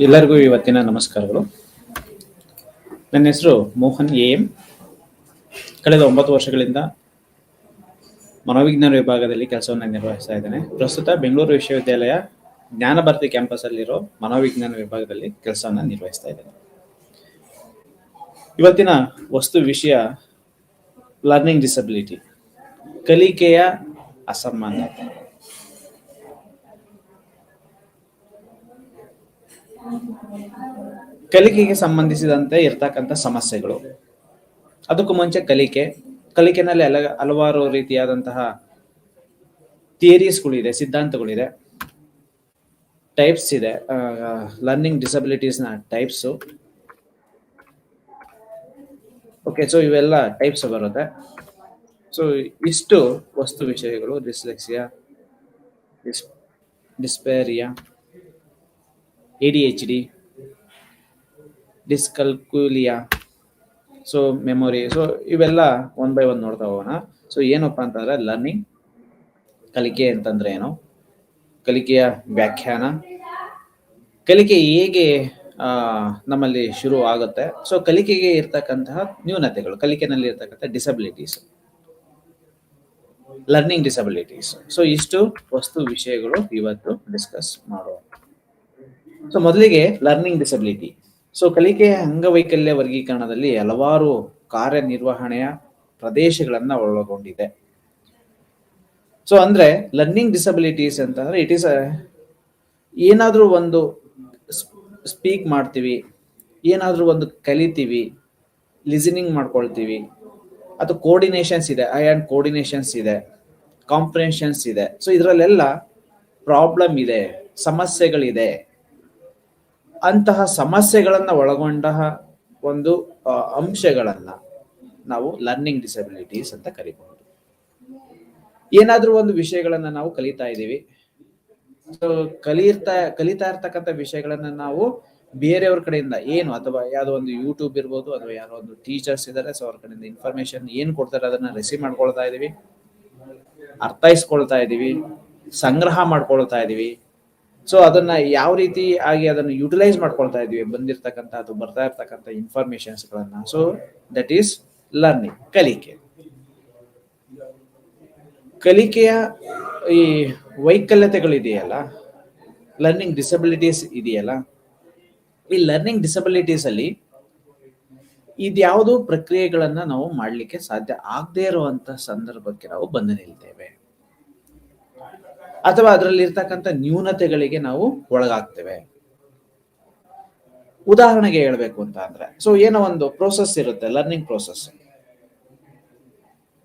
ಎಲ್ಲರಿಗೂ ಇವತ್ತಿನ ನಮಸ್ಕಾರಗಳು. ನನ್ನ ಹೆಸರು ಮೋಹನ್ ಎಂ. ಕಳೆದ 9 ವರ್ಷಗಳಿಂದ ಮನೋವಿಜ್ಞಾನ ವಿಭಾಗದಲ್ಲಿ ಕೆಲಸವನ್ನು ನಿರ್ವಹಿಸ್ತಾ ಇದ್ದೇನೆ. ಪ್ರಸ್ತುತ ಬೆಂಗಳೂರು ವಿಶ್ವವಿದ್ಯಾಲಯ ಜ್ಞಾನಭಾರತಿ ಕ್ಯಾಂಪಸ್ ಅಲ್ಲಿರೋ ಮನೋವಿಜ್ಞಾನ ವಿಭಾಗದಲ್ಲಿ ಕೆಲಸವನ್ನು ನಿರ್ವಹಿಸ್ತಾ ಇದ್ದೇನೆ. ಇವತ್ತಿನ ವಸ್ತು ವಿಷಯ ಲರ್ನಿಂಗ್ ಡಿಸಬಿಲಿಟಿ, ಕಲಿಕೆಯ ಅಸಮಾನತೆ. ಕಲಿಕೆಗೆ ಸಂಬಂಧಿಸಿದಂತೆ ಇರ್ತಕ್ಕಂಥ ಸಮಸ್ಯೆಗಳು. ಅದಕ್ಕೂ ಮುಂಚೆ ಕಲಿಕೆನಲ್ಲಿ ಹಲವಾರು ರೀತಿಯಾದಂತಹ ಥಿಯರೀಸ್ಗಳಿದೆ, ಸಿದ್ಧಾಂತಗಳಿದೆ, ಟೈಪ್ಸ್ ಇದೆ. ಲರ್ನಿಂಗ್ ಡಿಸಬಿಲಿಟೀಸ್ನ ಟೈಪ್ಸು. ಓಕೆ, ಸೊ ಇವೆಲ್ಲ ಟೈಪ್ಸ್ ಬರುತ್ತೆ. ಸೊ ಇಷ್ಟು ವಸ್ತು ವಿಷಯಗಳು: dyslexia, dyspraxia, ADHD, dyscalculia, so memory. So ಇವೆಲ್ಲ ಒನ್ ಬೈ ಒನ್ ನೋಡ್ತಾ ಹೋಗೋಣ. ಸೊ ಏನಪ್ಪಾ ಅಂತಂದ್ರೆ ಲರ್ನಿಂಗ್, ಕಲಿಕೆ ಅಂತಂದ್ರೆ ಏನು, ಕಲಿಕೆಯ ವ್ಯಾಖ್ಯಾನ, ಕಲಿಕೆ ಹೇಗೆ ನಮ್ಮಲ್ಲಿ ಶುರು ಆಗುತ್ತೆ, ಸೊ ಕಲಿಕೆಗೆ ಇರ್ತಕ್ಕಂತಹ ನ್ಯೂನತೆಗಳು, ಕಲಿಕೆನಲ್ಲಿ ಇರ್ತಕ್ಕಂಥ ಡಿಸಬಿಲಿಟೀಸ್, ಲರ್ನಿಂಗ್ ಡಿಸಬಿಲಿಟೀಸ್. ಸೊ ಇಷ್ಟು ವಸ್ತು ವಿಷಯಗಳು ಇವತ್ತು ಡಿಸ್ಕಸ್ ಮಾಡುವ. ಸೊ ಮೊದಲಿಗೆ ಲರ್ನಿಂಗ್ ಡಿಸಬಿಲಿಟಿ. ಸೊ ಕಲಿಕೆಯ ಅಂಗವೈಕಲ್ಯ ವರ್ಗೀಕರಣದಲ್ಲಿ ಹಲವಾರು ಕಾರ್ಯನಿರ್ವಹಣೆಯ ಪ್ರದೇಶಗಳನ್ನ ಒಳಗೊಂಡಿದೆ. ಸೊ ಅಂದ್ರೆ ಲರ್ನಿಂಗ್ ಡಿಸಬಿಲಿಟೀಸ್ ಅಂತಂದ್ರೆ ಇಟ್ ಈಸ್ ಏನಾದ್ರೂ ಒಂದು ಸ್ಪೀಕ್ ಮಾಡ್ತೀವಿ, ಏನಾದ್ರೂ ಒಂದು ಕಲಿತೀವಿ, ಲಿಸನಿಂಗ್ ಮಾಡ್ಕೊಳ್ತೀವಿ, ಅದು ಕೋರ್ಡಿನೇಷನ್ಸ್ ಇದೆ, ಕೋರ್ಡಿನೇಷನ್ಸ್ ಇದೆ, ಕಾಂಪ್ರಿಹೆನ್ಷನ್ಸ್ ಇದೆ. ಸೊ ಇದರಲ್ಲೆಲ್ಲ ಪ್ರಾಬ್ಲಮ್ ಇದೆ, ಸಮಸ್ಯೆಗಳಿದೆ. ಅಂತಹ ಸಮಸ್ಯೆಗಳನ್ನ ಒಳಗೊಂಡ ಒಂದು ಅಂಶಗಳನ್ನ ನಾವು ಲರ್ನಿಂಗ್ ಡಿಸಬಿಲಿಟೀಸ್ ಅಂತ ಕರಿಬಹುದು. ಏನಾದ್ರೂ ಒಂದು ವಿಷಯಗಳನ್ನ ನಾವು ಕಲಿತಾ ಇದ್ದೀವಿ. ಸೊ ಕಲಿತಾ ಇರ್ತಕ್ಕಂಥ ವಿಷಯಗಳನ್ನ ನಾವು ಬೇರೆಯವ್ರ ಕಡೆಯಿಂದ ಏನು, ಅಥವಾ ಯಾವ್ದೋ ಒಂದು ಯೂಟ್ಯೂಬ್ ಇರ್ಬೋದು, ಅಥವಾ ಯಾರೋ ಒಂದು ಟೀಚರ್ಸ್ ಇದ್ದಾರೆ, ಸೊ ಅವ್ರ ಕಡೆಯಿಂದ ಇನ್ಫಾರ್ಮೇಶನ್ ಏನ್ ಕೊಡ್ತಾರೆ ಅದನ್ನ ರಿಸೀವ್ ಮಾಡ್ಕೊಳ್ತಾ ಇದೀವಿ, ಅರ್ಥೈಸ್ಕೊಳ್ತಾ ಇದೀವಿ, ಸಂಗ್ರಹ ಮಾಡ್ಕೊಳ್ತಾ ಇದೀವಿ. ಸೊ ಅದನ್ನ ಯಾವ ರೀತಿ ಆಗಿ ಅದನ್ನು ಯುಟಿಲೈಸ್ ಮಾಡ್ಕೊಳ್ತಾ ಇದೀವಿ, ಬಂದಿರ್ತಕ್ಕಂಥ ಅಥವಾ ಬರ್ತಾ ಇರ್ತಕ್ಕಂಥ ಇನ್ಫಾರ್ಮೇಶನ್ಸ್ ಗಳನ್ನ. ಸೊ ದಟ್ ಈಸ್ ಲರ್ನಿಂಗ್, ಕಲಿಕೆ. ಕಲಿಕೆಯ ಈ ವೈಕಲ್ಯತೆಗಳಿದೆಯಲ್ಲ, ಲರ್ನಿಂಗ್ ಡಿಸಬಿಲಿಟೀಸ್ ಇದೆಯಲ್ಲ, ಈ ಲರ್ನಿಂಗ್ ಡಿಸಬಿಲಿಟೀಸ್ ಅಲ್ಲಿ ಇದ್ಯಾವುದು ಪ್ರಕ್ರಿಯೆಗಳನ್ನ ನಾವು ಮಾಡ್ಲಿಕ್ಕೆ ಸಾಧ್ಯ ಆಗದೆ ಇರುವಂತ ಸಂದರ್ಭಕ್ಕೆ ನಾವು ಬಂದು ನಿಲ್ತೇವೆ, ಅಥವಾ ಅದರಲ್ಲಿ ಇರ್ತಕ್ಕಂಥ ನ್ಯೂನತೆಗಳಿಗೆ ನಾವು ಒಳಗಾಗ್ತೇವೆ. ಉದಾಹರಣೆಗೆ ಹೇಳ್ಬೇಕು ಅಂತ ಅಂದ್ರೆ, ಸೊ ಏನೋ ಒಂದು ಪ್ರೋಸೆಸ್ ಇರುತ್ತೆ, ಲರ್ನಿಂಗ್ ಪ್ರೋಸೆಸ್,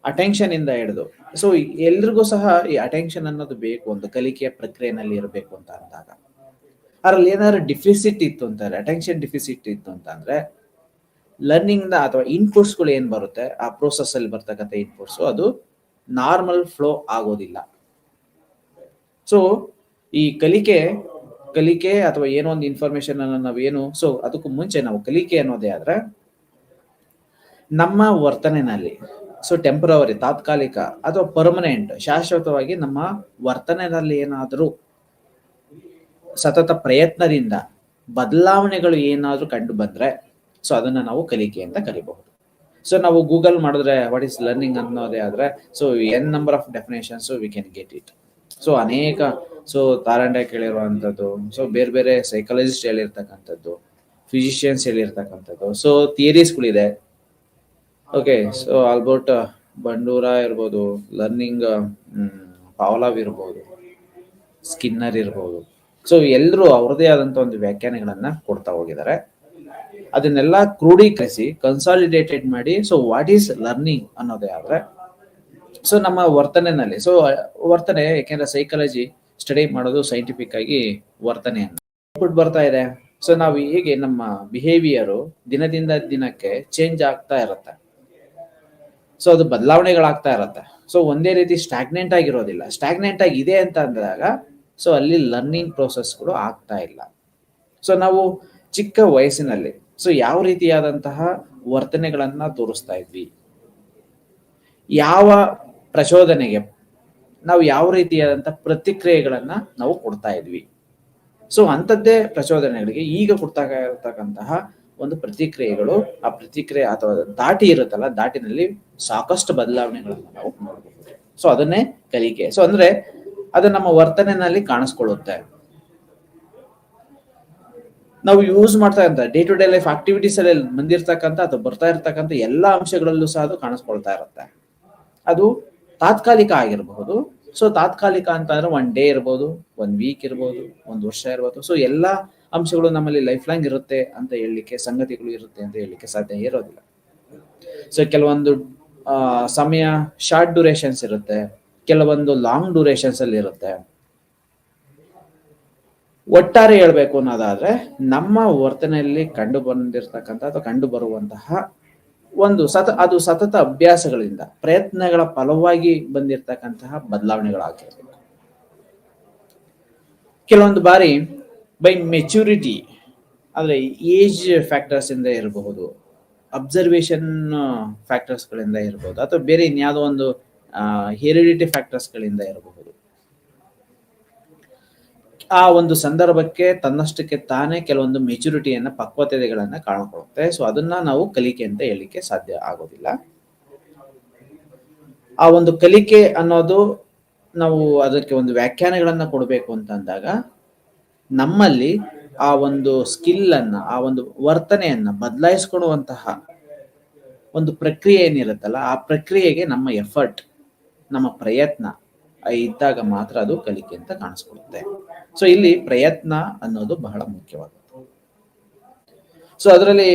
ಅಟೆನ್ಷನ್ ಇಂದ ಹಿಡಿದು. ಸೊ ಎಲ್ರಿಗೂ ಸಹ ಈ ಅಟೆನ್ಷನ್ ಅನ್ನೋದು ಬೇಕು, ಒಂದು ಕಲಿಕೆಯ ಪ್ರಕ್ರಿಯೆನಲ್ಲಿ ಇರಬೇಕು ಅಂತ ಅಂದಾಗ. ಅದ್ರಲ್ಲಿ ಏನಾದ್ರು ಡಿಫಿಸಿಟ್ ಇತ್ತು ಅಂತಾರೆ, ಅಟೆನ್ಷನ್ ಡಿಫಿಸಿಟ್ ಇತ್ತು ಅಂತ ಅಂದ್ರೆ ಲರ್ನಿಂಗ್ ನ ಅಥವಾ ಇನ್ಪುಟ್ಸ್ ಗಳು ಏನ್ ಬರುತ್ತೆ, ಆ ಪ್ರೋಸೆಸ್ ಅಲ್ಲಿ ಬರ್ತಕ್ಕಂಥ ಇನ್ಪುಟ್ಸ್ ಅದು ನಾರ್ಮಲ್ ಫ್ಲೋ ಆಗೋದಿಲ್ಲ. ಸೊ ಈ ಕಲಿಕೆ ಅಥವಾ ಏನೋ ಒಂದು ಇನ್ಫಾರ್ಮೇಶನ್ ಅನ್ನ ನಾವೇನು, ಸೊ ಅದಕ್ಕೂ ಮುಂಚೆ ನಾವು ಕಲಿಕೆ ಅನ್ನೋದೇ ಆದ್ರೆ ನಮ್ಮ ವರ್ತನೆನಲ್ಲಿ, ಸೊ ಟೆಂಪರವರಿ, ತಾತ್ಕಾಲಿಕ ಅಥವಾ ಪರ್ಮನೆಂಟ್, ಶಾಶ್ವತವಾಗಿ ನಮ್ಮ ವರ್ತನೆಯಲ್ಲಿ ಏನಾದರೂ ಸತತ ಪ್ರಯತ್ನದಿಂದ ಬದಲಾವಣೆಗಳು ಏನಾದ್ರೂ ಕಂಡು ಬಂದ್ರೆ, ಸೊ ಅದನ್ನ ನಾವು ಕಲಿಕೆ ಅಂತ ಕರಿಬಹುದು. ಸೊ ನಾವು ಗೂಗಲ್ ಮಾಡಿದ್ರೆ ವಾಟ್ ಈಸ್ ಲರ್ನಿಂಗ್ ಅನ್ನೋದೇ ಆದ್ರೆ, so n number of definitions we can get it. So ಅನೇಕ, ಸೊ ತಾರಂಡ್ಯ ಕೇಳಿರುವಂಥದ್ದು, ಸೊ ಬೇರೆ ಬೇರೆ ಸೈಕಾಲಜಿಸ್ಟ್ ಹೇಳಿರ್ತಕ್ಕಂಥದ್ದು, ಫಿಸಿಷಿಯನ್ಸ್ ಹೇಳಿರ್ತಕ್ಕಂಥದ್ದು, ಸೊ ಥಿಯರೀಸ್ಗಳಿದೆ. ಓಕೆ, ಸೊ ಆಲ್ಬರ್ಟ್ ಬಂಡೂರ ಇರ್ಬೋದು, ಲರ್ನಿಂಗ್ ಪಾವ್ಲಾವ್ ಇರ್ಬೋದು, ಸ್ಕಿನ್ನರ್ ಇರ್ಬೋದು. ಸೊ ಎಲ್ಲರೂ ಅವ್ರದೇ ಆದಂತ ಒಂದು ವ್ಯಾಖ್ಯಾನಗಳನ್ನ ಕೊಡ್ತಾ ಹೋಗಿದ್ದಾರೆ. ಅದನ್ನೆಲ್ಲ ಕ್ರೋಢೀಕರಿಸಿ ಕನ್ಸಾಲಿಡೇಟೆಡ್ ಮಾಡಿ, ಸೊ ವಾಟ್ ಈಸ್ ಲರ್ನಿಂಗ್ ಅನ್ನೋದೇ ಆದ್ರೆ, ಸೊ ನಮ್ಮ ವರ್ತನೆನಲ್ಲಿ, ಸೊ ವರ್ತನೆ, ಯಾಕೆಂದ್ರೆ ಸೈಕಾಲಜಿ ಸ್ಟಡಿ ಮಾಡೋದು ಸೈಂಟಿಫಿಕ್ ಆಗಿ ವರ್ತನೆಯನ್ನು ಔಟ್ಪುಟ್ ಬರ್ತಾ ಇದೆ. ಸೊ ನಾವು ಹೇಗೆ ನಮ್ಮ ಬಿಹೇವಿಯರು ದಿನದಿಂದ ದಿನಕ್ಕೆ ಚೇಂಜ್ ಆಗ್ತಾ ಇರುತ್ತೆ, ಸೊ ಅದು ಬದಲಾವಣೆಗಳಾಗ್ತಾ ಇರುತ್ತೆ. ಸೊ ಒಂದೇ ರೀತಿ ಸ್ಟಾಗ್ನೆಂಟ್ ಆಗಿರೋದಿಲ್ಲ. ಸ್ಟಾಗ್ನೆಂಟ್ ಆಗಿ ಇದೆ ಅಂತ ಅಂದಾಗ, ಸೊ ಅಲ್ಲಿ ಲರ್ನಿಂಗ್ ಪ್ರೋಸೆಸ್ಗಳು ಆಗ್ತಾ ಇಲ್ಲ. ಸೊ ನಾವು ಚಿಕ್ಕ ವಯಸ್ಸಿನಲ್ಲಿ ಸೊ ಯಾವ ರೀತಿಯಾದಂತಹ ವರ್ತನೆಗಳನ್ನ ತೋರಿಸ್ತಾ ಇದ್ವಿ, ಯಾವ ಪ್ರಚೋದನೆಗೆ ನಾವು ಯಾವ ರೀತಿಯಾದಂತಹ ಪ್ರತಿಕ್ರಿಯೆಗಳನ್ನ ನಾವು ಕೊಡ್ತಾ ಇದ್ವಿ, ಸೊ ಅಂಥದ್ದೇ ಪ್ರಚೋದನೆಗಳಿಗೆ ಈಗ ಕೊಡ್ತಾ ಇರತಕ್ಕಂತಹ ಒಂದು ಪ್ರತಿಕ್ರಿಯೆಗಳು, ಆ ಪ್ರತಿಕ್ರಿಯೆ ಅಥವಾ ದಾಟಿ ಇರುತ್ತಲ್ಲ, ದಾಟಿನಲ್ಲಿ ಸಾಕಷ್ಟು ಬದಲಾವಣೆಗಳನ್ನು ನಾವು ನೋಡಬಹುದು. ಸೊ ಅದನ್ನೇ ಕಲಿಕೆ. ಸೊ ಅಂದ್ರೆ ಅದು ನಮ್ಮ ವರ್ತನೆನಲ್ಲಿ ಕಾಣಿಸ್ಕೊಳ್ಳುತ್ತೆ. ನಾವು ಯೂಸ್ ಮಾಡ್ತಾ ಇರ್ತ day to day life activities ಅಲ್ಲಿ ಬಂದಿರ್ತಕ್ಕಂಥ ಅಥವಾ ಬರ್ತಾ ಇರ್ತಕ್ಕಂಥ ಎಲ್ಲಾ ಅಂಶಗಳಲ್ಲೂ ಸಹ ಅದು ಕಾಣಿಸ್ಕೊಳ್ತಾ ಇರುತ್ತೆ. ಅದು ತಾತ್ಕಾಲಿಕ ಆಗಿರಬಹುದು. ಸೊ ತಾತ್ಕಾಲಿಕ ಅಂತ ಅಂದ್ರೆ 1 ಡೇ ಇರ್ಬೋದು, 1 ವೀಕ್ ಇರ್ಬೋದು, 1 ವರ್ಷ ಇರ್ಬೋದು. ಸೊ ಎಲ್ಲಾ ಅಂಶಗಳು ನಮ್ಮಲ್ಲಿ ಲೈಫ್ ಲಾಂಗ್ ಇರುತ್ತೆ ಅಂತ ಹೇಳಲಿಕ್ಕೆ, ಸಂಗತಿಗಳು ಇರುತ್ತೆ ಅಂತ ಹೇಳಲಿಕ್ಕೆ ಸಾಧ್ಯ ಇರೋದಿಲ್ಲ. ಸೊ ಕೆಲವೊಂದು ಸಮಯ ಶಾರ್ಟ್ ಡ್ಯೂರೇಷನ್ಸ್ ಇರುತ್ತೆ, ಕೆಲವೊಂದು ಲಾಂಗ್ ಡ್ಯೂರೇಷನ್ಸ್ ಅಲ್ಲಿ ಇರುತ್ತೆ. ಒಟ್ಟಾರೆ ಹೇಳ್ಬೇಕು ಅನ್ನೋದಾದ್ರೆ ನಮ್ಮ ವರ್ತನೆಯಲ್ಲಿ ಕಂಡು ಬಂದಿರತಕ್ಕಂಥ ಅಥವಾ ಕಂಡು ಬರುವಂತಹ ಒಂದು ಅದು ಸತತ ಅಭ್ಯಾಸಗಳಿಂದ, ಪ್ರಯತ್ನಗಳ ಫಲವಾಗಿ ಬಂದಿರತಕ್ಕಂತಹ ಬದಲಾವಣೆಗಳಾಗಿರಬೇಕು. ಕೆಲವೊಂದು ಬಾರಿ ಬೈ ಮೆಚುರಿಟಿ ಅಂದ್ರೆ ಏಜ್ ಫ್ಯಾಕ್ಟರ್ಸ್ ಇಂದ ಇರಬಹುದು, ಅಬ್ಸರ್ವೇಷನ್ ಫ್ಯಾಕ್ಟರ್ಸ್ ಗಳಿಂದ ಇರಬಹುದು, ಅಥವಾ ಬೇರೆ ಇನ್ಯಾವುದೋ ಒಂದು ಹೆರಿಡಿಟಿ ಫ್ಯಾಕ್ಟರ್ಸ್ ಗಳಿಂದ ಇರಬಹುದು. ಆ ಒಂದು ಸಂದರ್ಭಕ್ಕೆ ತನ್ನಷ್ಟಕ್ಕೆ ತಾನೇ ಕೆಲವೊಂದು ಮೆಚುರಿಟಿಯನ್ನ, ಪಕ್ವತೆಗಳನ್ನ ಕಾಣಿಕೊಳ್ಳುತ್ತೆ. ಸೊ ಅದನ್ನ ನಾವು ಕಲಿಕೆ ಅಂತ ಹೇಳಲಿಕ್ಕೆ ಸಾಧ್ಯ ಆಗೋದಿಲ್ಲ. ಆ ಒಂದು ಕಲಿಕೆ ಅನ್ನೋದು ನಾವು ಅದಕ್ಕೆ ಒಂದು ವ್ಯಾಖ್ಯಾನಗಳನ್ನ ಕೊಡಬೇಕು ಅಂತ ಅಂದಾಗ, ನಮ್ಮಲ್ಲಿ ಆ ಒಂದು ಸ್ಕಿಲ್ ಅನ್ನ, ಆ ಒಂದು ವರ್ತನೆಯನ್ನ ಬದಲಾಯಿಸ್ಕೊಳ್ಳುವಂತಹ ಒಂದು ಪ್ರಕ್ರಿಯೆ ಏನಿರುತ್ತಲ್ಲ, ಆ ಪ್ರಕ್ರಿಯೆಗೆ ನಮ್ಮ ಎಫರ್ಟ್, ನಮ್ಮ ಪ್ರಯತ್ನ ಇದ್ದಾಗ ಮಾತ್ರ ಅದು ಕಲಿಕೆ ಅಂತ ಕಾಣಿಸ್ಕೊಳ್ಳುತ್ತೆ. ಸೊ ಇಲ್ಲಿ ಪ್ರಯತ್ನ ಅನ್ನೋದು ಬಹಳ ಮುಖ್ಯವಾಗುತ್ತೆ. ಸೊ ಅದರಲ್ಲಿ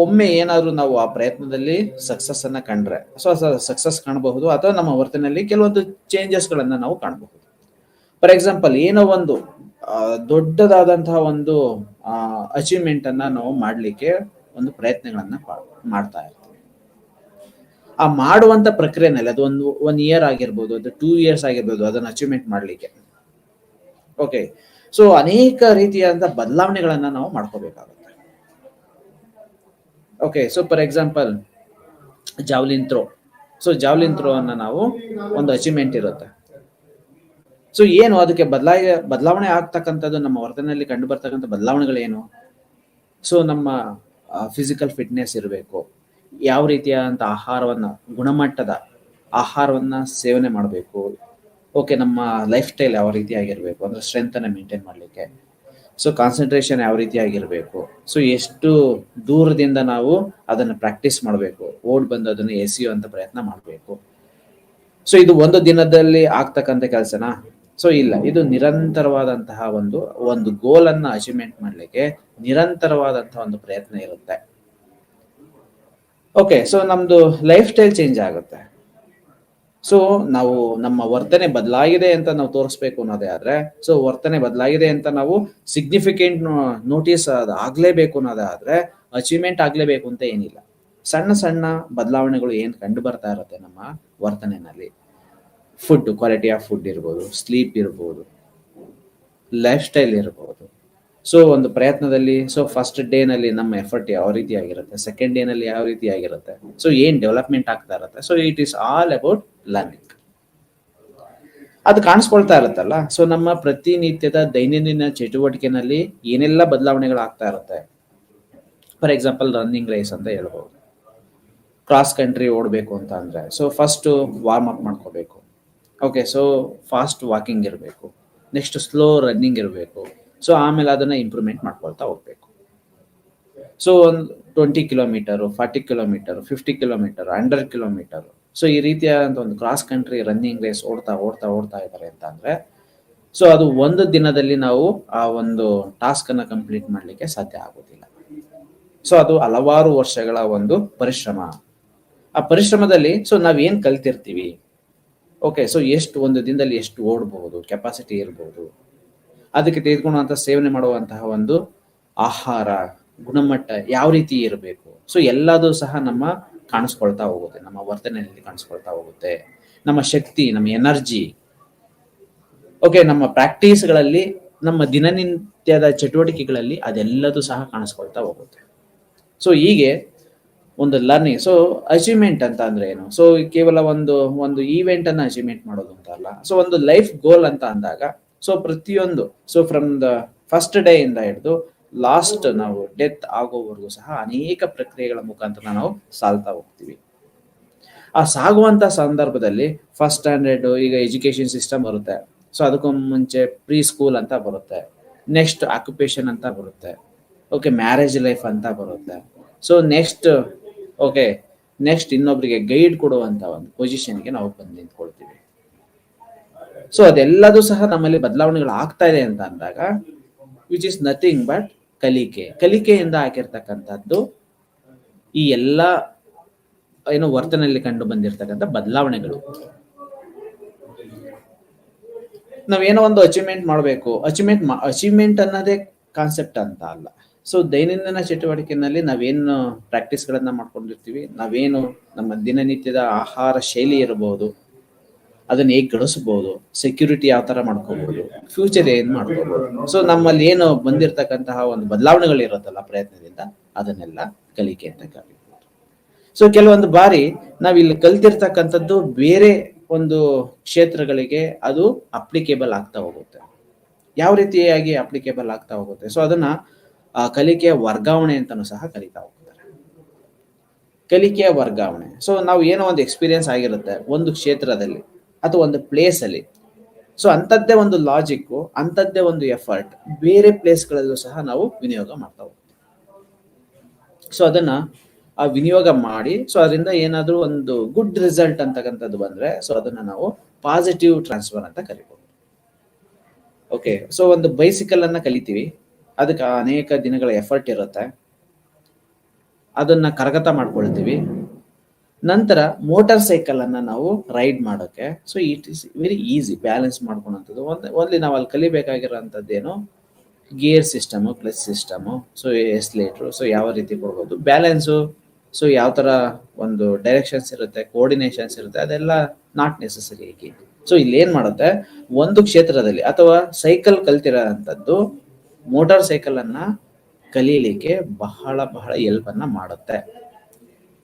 ಒಮ್ಮೆ ಏನಾದ್ರೂ ನಾವು ಆ ಪ್ರಯತ್ನದಲ್ಲಿ ಸಕ್ಸಸ್ ಅನ್ನ ಕಂಡ್ರೆ, ಸೊ ಸಕ್ಸಸ್ ಕಾಣಬಹುದು, ಅಥವಾ ನಮ್ಮ ವರ್ತನೆಯಲ್ಲಿ ಕೆಲವೊಂದು ಚೇಂಜಸ್ ಗಳನ್ನ ನಾವು ಕಾಣಬಹುದು. ಫಾರ್ ಎಕ್ಸಾಂಪಲ್, ಏನೋ ಒಂದು ದೊಡ್ಡದಾದಂತಹ ಒಂದು ಅಚೀವ್ಮೆಂಟ್ ಅನ್ನ ನಾವು ಮಾಡ್ಲಿಕ್ಕೆ ಒಂದು ಪ್ರಯತ್ನಗಳನ್ನ ಮಾಡ್ತಾ ಇರ್ತೀವಿ. ಆ ಮಾಡುವಂತ ಪ್ರಕ್ರಿಯೆನಲ್ಲಿ ಅದು 1 ಇಯರ್ ಆಗಿರ್ಬೋದು, ಅದು 2 ಇಯರ್ಸ್ ಆಗಿರ್ಬೋದು, ಅದನ್ನ ಅಚೀವ್ಮೆಂಟ್ ಮಾಡ್ಲಿಕ್ಕೆ. ಓಕೆ, ಸೊ ಅನೇಕ ರೀತಿಯಾದಂತಹ ಬದಲಾವಣೆಗಳನ್ನ ನಾವು ಮಾಡ್ಕೋಬೇಕಾಗುತ್ತೆ. Okay, so for example javelin throw. So javelin throw ಅನ್ನ ನಾವು ಒಂದು ಅಚೀವ್ಮೆಂಟ್ ಇರುತ್ತೆ. ಸೊ ಏನು ಅದಕ್ಕೆ ಬದಲಾವಣೆ ಆಗ್ತಕ್ಕಂಥದ್ದು, ನಮ್ಮ ವರ್ತನೆಯಲ್ಲಿ ಕಂಡು ಬರ್ತಕ್ಕಂಥ ಬದಲಾವಣೆಗಳೇನು? ಸೊ ನಮ್ಮ ಫಿಸಿಕಲ್ ಫಿಟ್ನೆಸ್ ಇರಬೇಕು, ಯಾವ ರೀತಿಯಾದಂಥ ಆಹಾರವನ್ನ, ಗುಣಮಟ್ಟದ ಆಹಾರವನ್ನ ಸೇವನೆ ಮಾಡಬೇಕು. ಓಕೆ, ನಮ್ಮ ಲೈಫ್ ಸ್ಟೈಲ್ ಯಾವ ರೀತಿಯಾಗಿರ್ಬೇಕು ಅಂದ್ರೆ ಸ್ಟ್ರೆಂತ್ ಅನ್ನ ಮೇಂಟೈನ್ ಮಾಡಲಿಕ್ಕೆ. ಸೊ ಕಾನ್ಸಂಟ್ರೇಷನ್ ಯಾವ ರೀತಿಯಾಗಿರ್ಬೇಕು, ಸೊ ಎಷ್ಟು ದೂರದಿಂದ ನಾವು ಅದನ್ನು ಪ್ರಾಕ್ಟೀಸ್ ಮಾಡಬೇಕು, ಓಡ್ ಬಂದು ಅದನ್ನು ಎಸೆಯುವಂತ ಪ್ರಯತ್ನ ಮಾಡಬೇಕು. ಸೊ ಇದು ಒಂದು ದಿನದಲ್ಲಿ ಆಗ್ತಕ್ಕಂಥ ಕೆಲಸನಾ? ಸೊ ಇಲ್ಲ, ಇದು ನಿರಂತರವಾದಂತಹ ಒಂದು ಗೋಲ್ ಅನ್ನ ಅಚೀವ್ಮೆಂಟ್ ಮಾಡ್ಲಿಕ್ಕೆ ನಿರಂತರವಾದಂತಹ ಒಂದು ಪ್ರಯತ್ನ ಇರುತ್ತೆ. ಓಕೆ, ಸೊ ನಮ್ದು ಲೈಫ್ ಸ್ಟೈಲ್ ಚೇಂಜ್ ಆಗುತ್ತೆ. ಸೊ ನಾವು ನಮ್ಮ ವರ್ತನೆ ಬದಲಾಗಿದೆ ಅಂತ ನಾವು ತೋರಿಸ್ಬೇಕು ಅನ್ನೋದೇ ಆದ್ರೆ, ಸೊ ವರ್ತನೆ ಬದಲಾಗಿದೆ ಅಂತ ನಾವು ಸಿಗ್ನಿಫಿಕೆಂಟ್ ನೋಟಿಸ್ ಆಗ್ಲೇಬೇಕು ಅನ್ನೋದೇ ಆದ್ರೆ, ಅಚೀವ್ಮೆಂಟ್ ಆಗ್ಲೇಬೇಕು ಅಂತ ಏನಿಲ್ಲ. ಸಣ್ಣ ಸಣ್ಣ ಬದಲಾವಣೆಗಳು ಏನ್ ಕಂಡು ಬರ್ತಾ ಇರುತ್ತೆ ನಮ್ಮ ವರ್ತನೆಯಲ್ಲಿ. ಫುಡ್, ಕ್ವಾಲಿಟಿ ಆಫ್ ಫುಡ್ ಇರ್ಬೋದು, ಸ್ಲೀಪ್ ಇರ್ಬೋದು, ಲೈಫ್ ಸ್ಟೈಲ್ ಇರ್ಬೋದು. ಸೊ ಒಂದು ಪ್ರಯತ್ನದಲ್ಲಿ, ಸೊ ಫಸ್ಟ್ ಡೇ ನಲ್ಲಿ ನಮ್ಮ ಎಫರ್ಟ್ ಯಾವ ರೀತಿ ಆಗಿರುತ್ತೆ, ಸೆಕೆಂಡ್ ಡೇ ನಲ್ಲಿ ಯಾವ ರೀತಿ ಆಗಿರುತ್ತೆ, ಸೊ ಏನ್ ಡೆವಲಪ್ಮೆಂಟ್ ಆಗ್ತಾ ಇರುತ್ತೆ. So it is all about learning. ಅದು ಕಾಣಿಸ್ಕೊಳ್ತಾ ಇರುತ್ತಲ್ಲ. ಸೊ ನಮ್ಮ ಪ್ರತಿನಿತ್ಯದ ದೈನಂದಿನ ಚಟುವಟಿಕೆನಲ್ಲಿ ಏನೆಲ್ಲ ಬದಲಾವಣೆಗಳು ಆಗ್ತಾ ಇರುತ್ತೆ. ಫಾರ್ ಎಕ್ಸಾಂಪಲ್ ರನ್ನಿಂಗ್ ರೇಸ್ ಅಂತ ಹೇಳ್ಬೋದು. ಕ್ರಾಸ್ ಕಂಟ್ರಿ ಓಡಬೇಕು ಅಂತ ಅಂದ್ರೆ, ಸೊ ಫಸ್ಟ್ ವಾರ್ಮ್ ಅಪ್ ಮಾಡ್ಕೋಬೇಕು. ಓಕೆ, ಸೊ ಫಾಸ್ಟ್ ವಾಕಿಂಗ್ ಇರಬೇಕು, ನೆಕ್ಸ್ಟ್ ಸ್ಲೋ ರನ್ನಿಂಗ್ ಇರಬೇಕು. ಸೊ ಆಮೇಲೆ ಅದನ್ನ ಇಂಪ್ರೂವ್ಮೆಂಟ್ ಮಾಡ್ಕೊಳ್ತಾ ಹೋಗ್ಬೇಕು. ಸೊ ಒಂದು 20 kilometre, 40 kilometre, 50 kilometre, 100 kilometre. So ಈ ರೀತಿಯಾದಂತ ಒಂದು ಕ್ರಾಸ್ ಕಂಟ್ರಿ ರನ್ನಿಂಗ್ ರೇಸ್ ಓಡ್ತಾ ಇದ್ದಾರೆ ಅಂತ ಅಂದ್ರೆ, ಸೊ ಅದು ಒಂದು ದಿನದಲ್ಲಿ ನಾವು ಆ ಒಂದು ಟಾಸ್ಕ್ ಅನ್ನ ಕಂಪ್ಲೀಟ್ ಮಾಡ್ಲಿಕ್ಕೆ ಸಾಧ್ಯ ಆಗೋದಿಲ್ಲ. ಸೊ ಅದು ಹಲವಾರು ವರ್ಷಗಳ ಒಂದು ಪರಿಶ್ರಮ. ಆ ಪರಿಶ್ರಮದಲ್ಲಿ ಸೊ ನಾವೇನ್ ಕಲ್ತಿರ್ತೀವಿ, ಓಕೆ, ಸೊ ಒಂದು ದಿನದಲ್ಲಿ ಎಷ್ಟು ಓಡಬಹುದು, ಕೆಪಾಸಿಟಿ ಇರಬಹುದು, ಅದಕ್ಕೆ ತೆಗೆದುಕೊಳ್ಳುವಂತ ಸೇವನೆ ಮಾಡುವಂತಹ ಒಂದು ಆಹಾರ ಗುಣಮಟ್ಟ ಯಾವ ರೀತಿ ಇರಬೇಕು. ಸೊ ಎಲ್ಲದೂ ಸಹ ನಮ್ಮ ಕಾಣಿಸ್ಕೊಳ್ತಾ ಹೋಗುತ್ತೆ, ನಮ್ಮ ವರ್ತನೆಯಲ್ಲಿ ಕಾಣಿಸ್ಕೊಳ್ತಾ ಹೋಗುತ್ತೆ. ನಮ್ಮ ಶಕ್ತಿ, ನಮ್ಮ ಎನರ್ಜಿ, ಓಕೆ, ನಮ್ಮ ಪ್ರಾಕ್ಟೀಸ್ಗಳಲ್ಲಿ, ನಮ್ಮ ದಿನನಿತ್ಯದ ಚಟುವಟಿಕೆಗಳಲ್ಲಿ ಅದೆಲ್ಲದೂ ಸಹ ಕಾಣಿಸ್ಕೊಳ್ತಾ ಹೋಗುತ್ತೆ. ಸೊ ಹೀಗೆ ಒಂದು ಲರ್ನಿಂಗ್. ಸೊ ಅಚೀವ್ಮೆಂಟ್ ಅಂತ ಅಂದ್ರೆ ಏನು? ಸೊ ಕೇವಲ ಒಂದು ಈವೆಂಟ್ ಅನ್ನ ಅಚೀವ್ಮೆಂಟ್ ಮಾಡೋದು ಅಂತ ಅಲ್ಲ. ಸೊ ಒಂದು ಲೈಫ್ ಗೋಲ್ ಅಂತ ಅಂದಾಗ ಸೊ ಪ್ರತಿಯೊಂದು, so from the first day ಇಂದ ಹಿಡಿದು ಲಾಸ್ಟ್ ನಾವು ಡೆತ್ ಆಗೋವರೆಗೂ ಸಹ ಅನೇಕ ಪ್ರಕ್ರಿಯೆಗಳ ಮುಖಾಂತರ ನಾವು ಸಾಲ್ತಾ ಹೋಗ್ತೀವಿ. ಆ ಸಾಗುವಂತ ಸಂದರ್ಭದಲ್ಲಿ ಫಸ್ಟ್ ಸ್ಟ್ಯಾಂಡರ್ಡ್ ಈಗ ಎಜುಕೇಶನ್ ಸಿಸ್ಟಮ್ ಬರುತ್ತೆ. ಸೊ ಅದಕ್ಕೂ ಮುಂಚೆ ಪ್ರೀ ಸ್ಕೂಲ್ ಅಂತ ಬರುತ್ತೆ, ನೆಕ್ಸ್ಟ್ ಆಕ್ಯುಪೇಷನ್ ಅಂತ ಬರುತ್ತೆ, ಓಕೆ ಮ್ಯಾರೇಜ್ ಲೈಫ್ ಅಂತ ಬರುತ್ತೆ. ಸೊ ನೆಕ್ಸ್ಟ್ ಇನ್ನೊಬ್ರಿಗೆ ಗೈಡ್ ಕೊಡುವಂತ ಒಂದು ಪೊಸಿಷನ್ಗೆ ನಾವು ಬಂದು ನಿಂತ್ಕೊಳ್ತೀವಿ. ಸೊ ಅದೆಲ್ಲದೂ ಸಹ ನಮ್ಮಲ್ಲಿ ಬದಲಾವಣೆಗಳು ಆಗ್ತಾ ಇದೆ ಅಂತ ಅಂದಾಗ ವಿಚ್ ಇಸ್ ನಥಿಂಗ್ ಬಟ್ ಕಲಿಕೆಯಿಂದ ಆಗಿರ್ತಕ್ಕಂಥದ್ದು ಈ ಎಲ್ಲ ಏನು ವರ್ತನೆಯಲ್ಲಿ ಕಂಡು ಬಂದಿರತಕ್ಕಂಥ ಬದಲಾವಣೆಗಳು. ನಾವೇನೋ ಒಂದು ಅಚೀವ್ಮೆಂಟ್ ಮಾಡಬೇಕು, ಅಚೀವ್ಮೆಂಟ್ ಅನ್ನೋದೇ ಕಾನ್ಸೆಪ್ಟ್ ಅಂತ ಅಲ್ಲ. ಸೊ ದೈನಂದಿನ ಚಟುವಟಿಕೆಯಲ್ಲಿ ನಾವೇನು ಪ್ರಾಕ್ಟೀಸ್ಗಳನ್ನ ಮಾಡ್ಕೊಂಡಿರ್ತೀವಿ, ನಾವೇನು ನಮ್ಮ ದಿನನಿತ್ಯದ ಆಹಾರ ಶೈಲಿ ಇರಬಹುದು, ಅದನ್ನ ಹೇಗೆ ಗಳಿಸಬಹುದು, ಸೆಕ್ಯೂರಿಟಿ ಯಾವ ತರ ಮಾಡ್ಕೋಬಹುದು, ಫ್ಯೂಚರ್ ಏನ್ ಮಾಡ್ಕೋಬಹುದು. ಸೊ ನಮ್ಮಲ್ಲಿ ಏನು ಬಂದಿರತಕ್ಕಂತಹ ಒಂದು ಬದಲಾವಣೆಗಳು ಇರುತ್ತಲ್ಲ ಪ್ರಯತ್ನದಿಂದ, ಅದನ್ನೆಲ್ಲ ಕಲಿಕೆ ಅಂತ ಕರೀಬಹುದು. ಸೊ ಕೆಲವೊಂದು ಬಾರಿ ನಾವಿಲ್ಲಿ ಕಲ್ತಿರ್ತಕ್ಕಂಥದ್ದು ಬೇರೆ ಒಂದು ಕ್ಷೇತ್ರಗಳಿಗೆ ಅದು ಅಪ್ಲಿಕೇಬಲ್ ಆಗ್ತಾ ಹೋಗುತ್ತೆ. ಯಾವ ರೀತಿಯಾಗಿ ಅಪ್ಲಿಕೇಬಲ್ ಆಗ್ತಾ ಹೋಗುತ್ತೆ, ಸೊ ಅದನ್ನ ಕಲಿಕೆಯ ವರ್ಗಾವಣೆ ಅಂತಾನೂ ಸಹ ಕಲಿತಾ ಹೋಗ್ತಾರೆ. ಕಲಿಕೆಯ ವರ್ಗಾವಣೆ, ಸೊ ನಾವು ಏನೋ ಒಂದು ಎಕ್ಸ್ಪೀರಿಯನ್ಸ್ ಆಗಿರುತ್ತೆ ಒಂದು ಕ್ಷೇತ್ರದಲ್ಲಿ ಅಥವಾ ಒಂದು ಪ್ಲೇಸ್ ಅಲ್ಲಿ, ಸೊ ಅಂಥದ್ದೇ ಒಂದು ಲಾಜಿಕ್, ಅಂಥದ್ದೇ ಒಂದು ಎಫರ್ಟ್ ಬೇರೆ ಪ್ಲೇಸ್ಗಳಲ್ಲೂ ಸಹ ನಾವು ವಿನಿಯೋಗ ಮಾಡ್ತಾ ಹೋಗ್ತೀವಿ. ಸೊ ಅದನ್ನ ಆ ವಿನಿಯೋಗ ಮಾಡಿ, ಸೊ ಅದರಿಂದ ಏನಾದ್ರೂ ಒಂದು ಗುಡ್ ರಿಸಲ್ಟ್ ಅಂತಕ್ಕಂಥದ್ದು ಬಂದ್ರೆ, ಸೊ ಅದನ್ನ ನಾವು ಪಾಸಿಟಿವ್ ಟ್ರಾನ್ಸ್ಫರ್ ಅಂತ ಕರಿಬಹುದು. ಓಕೆ, ಸೊ ಒಂದು ಬೈಸಿಕಲ್ ಅನ್ನ ಕಲಿತೀವಿ, ಅದಕ್ಕೆ ಅನೇಕ ದಿನಗಳ ಎಫರ್ಟ್ ಇರುತ್ತೆ, ಅದನ್ನ ಕರಗತ ಮಾಡ್ಕೊಳ್ತೀವಿ. ನಂತರ ಮೋಟಾರ್ ಸೈಕಲ್ ಅನ್ನ ನಾವು ರೈಡ್ ಮಾಡೋಕೆ, so it is very easy balance ಮಾಡ್ಕೊಳಂಥದ್ದು. ಓನ್ಲಿ ನಾವು ಅಲ್ಲಿ ಕಲಿಬೇಕಾಗಿರೋಂಥದ್ದೇನು gear system, clutch system, so accelerator, so ಯಾವ ರೀತಿ ಕೊಡ್ಬೋದು ಬ್ಯಾಲೆನ್ಸು, ಸೊ ಯಾವ ತರ ಒಂದು ಡೈರೆಕ್ಷನ್ಸ್ ಇರುತ್ತೆ, ಕೋಆರ್ಡಿನೇಷನ್ಸ್ ಇರುತ್ತೆ, ಅದೆಲ್ಲ ನಾಟ್ ನೆಸೆಸರಿ. ಸೊ ಇಲ್ಲಿ ಏನ್ ಮಾಡುತ್ತೆ, ಒಂದು ಕ್ಷೇತ್ರದಲ್ಲಿ ಅಥವಾ ಸೈಕಲ್ ಕಲ್ತಿರೋಂಥದ್ದು ಮೋಟಾರ್ ಸೈಕಲ್ ಅನ್ನ ಕಲೀಲಿಕ್ಕೆ ಬಹಳ ಬಹಳ ಹೆಲ್ಪ್ ಅನ್ನ ಮಾಡುತ್ತೆ.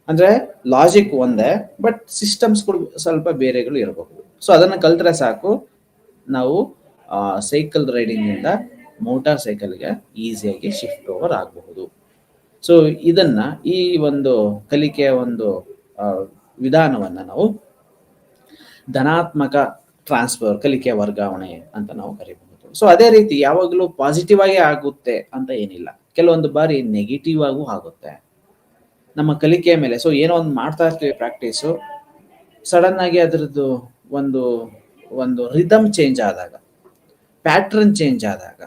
ಅಂದ್ರೆ ಲಾಜಿಕ್ ಒಂದೇ, ಬಟ್ ಸಿಸ್ಟಮ್ಸ್ಗಳು ಸ್ವಲ್ಪ ಬೇರೆಗಳು ಇರಬಹುದು. ಸೊ ಅದನ್ನ ಕಲ್ತ್ರೆ ಸಾಕು, ನಾವು ಸೈಕಲ್ ರೈಡಿಂಗ್ ಇಂದ ಮೋಟಾರ್ ಸೈಕಲ್ಗೆ ಈಸಿಯಾಗಿ ಶಿಫ್ಟ್ ಓವರ್ ಆಗಬಹುದು. ಸೊ ಇದನ್ನ ಈ ಒಂದು ಕಲಿಕೆಯ ಒಂದು ವಿಧಾನವನ್ನ ನಾವು ಧನಾತ್ಮಕ ಟ್ರಾನ್ಸ್ಫರ್, ಕಲಿಕೆಯ ವರ್ಗಾವಣೆ ಅಂತ ನಾವು ಕರಿಬಹುದು. ಸೊ ಅದೇ ರೀತಿ ಯಾವಾಗಲೂ ಪಾಸಿಟಿವ್ ಆಗಿ ಆಗುತ್ತೆ ಅಂತ ಏನಿಲ್ಲ, ಕೆಲವೊಂದು ಬಾರಿ ನೆಗೆಟಿವ್ ಆಗೂ ಆಗುತ್ತೆ ನಮ್ಮ ಕಲಿಕೆಯ ಮೇಲೆ. ಸೊ ಏನೋ ಒಂದು ಮಾಡ್ತಾ ಇರ್ತೀವಿ ಪ್ರಾಕ್ಟೀಸು, ಸಡನ್ ಆಗಿ ಅದರದ್ದು ಒಂದು ಒಂದು ರಿದಮ್ ಚೇಂಜ್ ಆದಾಗ, ಪ್ಯಾಟ್ರನ್ ಚೇಂಜ್ ಆದಾಗ,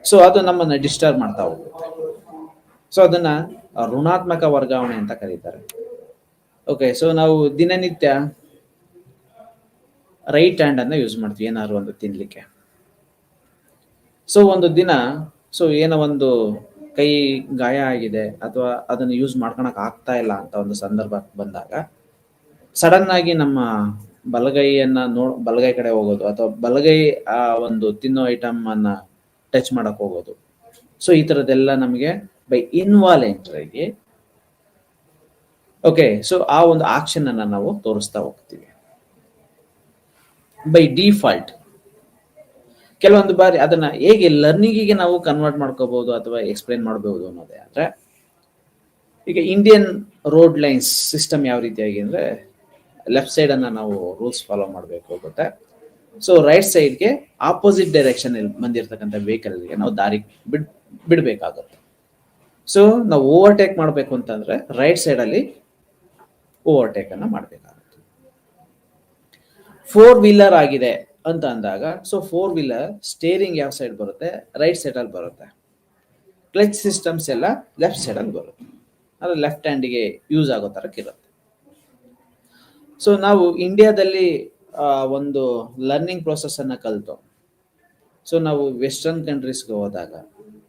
ಸೊ ಅದು ನಮ್ಮನ್ನ ಡಿಸ್ಟರ್ಬ್ ಮಾಡ್ತಾ ಹೋಗುತ್ತೆ. ಸೊ ಅದನ್ನ ಋಣಾತ್ಮಕ ವರ್ಗಾವಣೆ ಅಂತ ಕರೀತಾರೆ. ಓಕೆ, ಸೊ ನಾವು ದಿನನಿತ್ಯ ರೈಟ್ ಹ್ಯಾಂಡ್ ಅನ್ನ ಯೂಸ್ ಮಾಡ್ತೀವಿ ಏನಾದ್ರು ಒಂದು ತಿನ್ಲಿಕ್ಕೆ. ಸೊ ಒಂದು ದಿನ, ಸೊ ಏನೋ ಒಂದು ಕೈ ಗಾಯ ಆಗಿದೆ ಅಥವಾ ಅದನ್ನು ಯೂಸ್ ಮಾಡ್ಕೊಳಕ್ ಆಗ್ತಾ ಇಲ್ಲ ಅಂತ ಒಂದು ಸಂದರ್ಭ ಬಂದಾಗ, ಸಡನ್ ಆಗಿ ನಮ್ಮ ಬಲಗೈ ಕಡೆ ಹೋಗೋದು ಅಥವಾ ಬಲಗೈ ಆ ಒಂದು ತಿನ್ನೋ ಐಟಮ್ ಅನ್ನ ಟಚ್ ಮಾಡಕ್ ಹೋಗೋದು. ಸೊ ಈ ತರದೆಲ್ಲ ನಮಗೆ ಬೈ ಇನ್ವಾಲೆಂಟ್ರಿಗೆ, ಓಕೆ, ಸೊ ಆ ಒಂದು ಆಕ್ಷನ್ ಅನ್ನ ನಾವು ತೋರಿಸ್ತಾ ಹೋಗ್ತೀವಿ. ಬೈ ಡಿಫಾಲ್ಟ್ ಕೆಲವೊಂದು ಬಾರಿ ಅದನ್ನ ಹೇಗೆ ಲರ್ನಿಂಗಿಗೆ ನಾವು ಕನ್ವರ್ಟ್ ಮಾಡ್ಕೋಬಹುದು ಅಥವಾ ಎಕ್ಸ್ಪ್ಲೈನ್ ಮಾಡಬಹುದು ಅನ್ನೋದೇ. ಅಂದ್ರೆ ಈಗ ಇಂಡಿಯನ್ ರೋಡ್ ಲೈನ್ಸ್ ಸಿಸ್ಟಮ್ ಯಾವ ರೀತಿಯಾಗಿ ಅಂದ್ರೆ, ಲೆಫ್ಟ್ ಸೈಡ್ ಅನ್ನ ನಾವು ರೂಲ್ಸ್ ಫಾಲೋ ಮಾಡಬೇಕು ಗೊತ್ತೆ. ಸೊ ರೈಟ್ ಸೈಡ್ಗೆ ಆಪೋಸಿಟ್ ಡೈರೆಕ್ಷನ್ ಬಂದಿರತಕ್ಕಂಥ ವೆಹಿಕಲ್ಗೆ ನಾವು ದಾರಿ ಬಿಡಬೇಕಾಗುತ್ತೆ. ಸೊ ನಾವು ಓವರ್ಟೇಕ್ ಮಾಡಬೇಕು ಅಂತಂದ್ರೆ ರೈಟ್ ಸೈಡ್ ಅಲ್ಲಿ ಓವರ್ಟೇಕ್ ಅನ್ನ ಮಾಡಬೇಕಾಗುತ್ತೆ. 4-ವೀಲರ್ ಆಗಿದೆ ಅಂತ ಅಂದಾಗ, ಸೊ 4-ವೀಲರ್ ಸ್ಟೇರಿಂಗ್ ಯಾವ ಸೈಡ್ ಬರುತ್ತೆ, ರೈಟ್ ಸೈಡ್ ಅಲ್ಲಿ ಬರುತ್ತೆ. ಕ್ಲಚ್ ಸಿಸ್ಟಮ್ಸ್ ಎಲ್ಲ ಲೆಫ್ಟ್ ಸೈಡ್ ಅಲ್ಲಿ ಬರುತ್ತೆ, ಅದು ಲೆಫ್ಟ್ ಹ್ಯಾಂಡಿಗೆ ಯೂಸ್ ಆಗೋ ತರಕ್ಕಿರುತ್ತೆ. ಸೊ ನಾವು ಇಂಡಿಯಾದಲ್ಲಿ ಒಂದು ಲರ್ನಿಂಗ್ ಪ್ರೋಸೆಸ್ ಅನ್ನ ಕಲಿತು, ಸೊ ನಾವು ವೆಸ್ಟರ್ನ್ ಕಂಟ್ರೀಸ್ಗೆ ಹೋದಾಗ,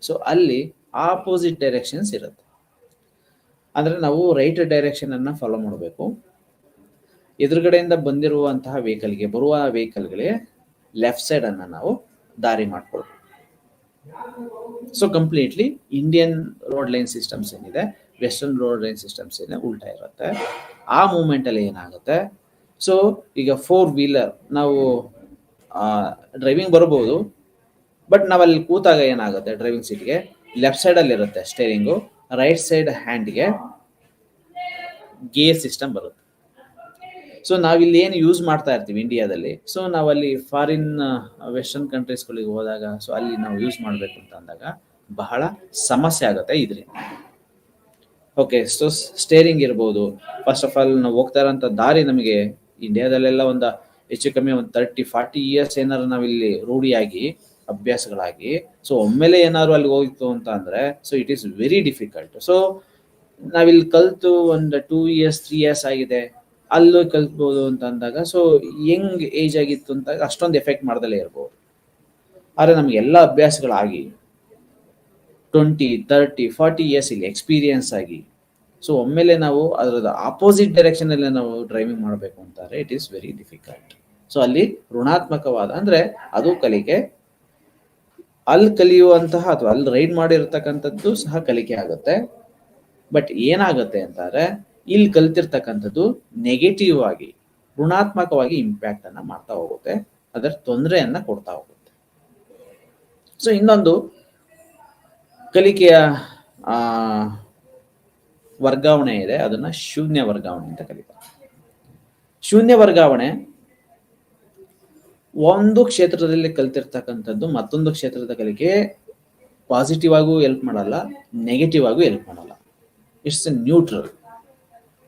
ಸೊ ಅಲ್ಲಿ ಆಪೋಸಿಟ್ ಡೈರೆಕ್ಷನ್ಸ್ ಇರುತ್ತೆ. ಅಂದ್ರೆ ನಾವು ರೈಟ್ ಡೈರೆಕ್ಷನ್ ಅನ್ನ ಫಾಲೋ ಮಾಡಬೇಕು. ಎದುರುಗಡೆಯಿಂದ ಬಂದಿರುವಂತಹ ಬರುವ ವೆಹಿಕಲ್ಗಳಿಗೆ ಲೆಫ್ಟ್ ಸೈಡ್ ಅನ್ನ ನಾವು ದಾರಿ ಮಾಡ್ಕೊಳ್ಬೇಕು. So completely Indian road line systems ಏನಿದೆ, ವೆಸ್ಟರ್ನ್ ರೋಡ್ ಲೈನ್ ಸಿಸ್ಟಮ್ಸ್ ಏನೇ ಉಲ್ಟಾ ಇರುತ್ತೆ. ಆ ಮೂಮೆಂಟ್ ಅಲ್ಲಿ ಏನಾಗುತ್ತೆ, ಸೊ ಈಗ 4-ವೀಲರ್ ನಾವು ಡ್ರೈವಿಂಗ್ ಬರಬಹುದು, ಬಟ್ ನಾವಲ್ಲಿ ಕೂತಾಗ ಏನಾಗುತ್ತೆ, ಡ್ರೈವಿಂಗ್ ಸೀಟ್ಗೆ ಲೆಫ್ಟ್ ಸೈಡಲ್ಲಿ ಇರುತ್ತೆ ಸ್ಟೇರಿಂಗು, ರೈಟ್ ಸೈಡ್ ಹ್ಯಾಂಡ್ಗೆ ಗೇರ್ ಸಿಸ್ಟಮ್ ಬರುತ್ತೆ. ಸೊ ನಾವಿಲ್ಲಿ ಏನು ಯೂಸ್ ಮಾಡ್ತಾ ಇರ್ತೀವಿ ಇಂಡಿಯಾದಲ್ಲಿ, ಸೊ ನಾವಲ್ಲಿ ಫಾರಿನ್ ವೆಸ್ಟರ್ನ್ ಕಂಟ್ರೀಸ್ಗಳಿಗೆ ಹೋದಾಗ, ಸೊ ಅಲ್ಲಿ ನಾವು ಯೂಸ್ ಮಾಡಬೇಕು ಅಂತ ಅಂದಾಗ ಬಹಳ ಸಮಸ್ಯೆ ಆಗುತ್ತೆ ಇದರಿಂದ. ಓಕೆ, ಸೊ ಸ್ಟೇರಿಂಗ್ ಇರ್ಬೋದು. ಫಸ್ಟ್ ಆಫ್ ಆಲ್ ನಾವು ಹೋಗ್ತಾ ಇರೋಂಥ ದಾರಿ ನಮಗೆ ಇಂಡಿಯಾದಲ್ಲೆಲ್ಲ ಒಂದು ಹೆಚ್ಚು ಕಮ್ಮಿ ಒಂದು 30-40 ಇಯರ್ಸ್ ಏನಾದ್ರು ನಾವಿಲ್ಲಿ ರೂಢಿಯಾಗಿ ಅಭ್ಯಾಸಗಳಾಗಿ, ಸೊ ಒಮ್ಮೆಲೆ ಏನಾದ್ರು ಅಲ್ಲಿ ಹೋಗಿತ್ತು ಅಂತ ಅಂದ್ರೆ, so it is very difficult. So ನಾವಿಲ್ಲಿ ಕಲ್ತು ಒಂದು 2 ಇಯರ್ಸ್ 3 ಇಯರ್ಸ್ ಆಗಿದೆ, ಅಲ್ಲೂ ಕಲ್ತ್ಬೋದು ಅಂತ ಅಂದಾಗ, ಸೊ ಯಂಗ್ ಏಜ್ ಆಗಿತ್ತು ಅಂತ ಅಷ್ಟೊಂದು ಎಫೆಕ್ಟ್ ಮಾಡ್ದಲೇ ಇರ್ಬೋದು. ಆದರೆ ನಮ್ಗೆಲ್ಲ ಅಭ್ಯಾಸಗಳಾಗಿ 20-30-40 ಇಯರ್ಸ್ ಇಲ್ಲಿ ಎಕ್ಸ್ಪೀರಿಯನ್ಸ್ ಆಗಿ, ಸೊ ಒಮ್ಮೆಲೆ ನಾವು ಅದರ ಆಪೋಸಿಟ್ ಡೈರೆಕ್ಷನ್ ಅಲ್ಲಿ ನಾವು ಡ್ರೈವಿಂಗ್ ಮಾಡಬೇಕು ಅಂತಾರೆ, it is very difficult. So ಅಲ್ಲಿ ಋಣಾತ್ಮಕವಾದ ಅಂದ್ರೆ ಅದು ಕಲಿಕೆ, ಅಲ್ಲಿ ಕಲಿಯುವಂತಹ ಅಥವಾ ಅಲ್ಲಿ ರೈಡ್ ಮಾಡಿರ್ತಕ್ಕಂಥದ್ದು ಸಹ ಕಲಿಕೆ ಆಗುತ್ತೆ. ಬಟ್ ಏನಾಗುತ್ತೆ ಅಂತಾರೆ, ಇಲ್ಲಿ ಕಲ್ತಿರ್ತಕ್ಕಂಥದ್ದು ನೆಗೆಟಿವ್ ಆಗಿ ಋಣಾತ್ಮಕವಾಗಿ ಇಂಪ್ಯಾಕ್ಟ್ ಅನ್ನ ಮಾಡ್ತಾ ಹೋಗುತ್ತೆ, ಅದರ ತೊಂದರೆಯನ್ನ ಕೊಡ್ತಾ ಹೋಗುತ್ತೆ. ಸೊ ಇನ್ನೊಂದು ಕಲಿಕೆಯ ವರ್ಗಾವಣೆ ಇದೆ, ಅದನ್ನ ಶೂನ್ಯ ವರ್ಗಾವಣೆ ಅಂತ ಕರೀತಾರೆ. ಶೂನ್ಯ ವರ್ಗಾವಣೆ ಒಂದು ಕ್ಷೇತ್ರದಲ್ಲಿ ಕಲ್ತಿರ್ತಕ್ಕಂಥದ್ದು ಮತ್ತೊಂದು ಕ್ಷೇತ್ರದ ಕಲಿಕೆ ಪಾಸಿಟಿವ್ ಆಗೂ ಹೆಲ್ಪ್ ಮಾಡಲ್ಲ, ನೆಗೆಟಿವ್ ಆಗೂ ಹೆಲ್ಪ್ ಮಾಡಲ್ಲ. It's neutral.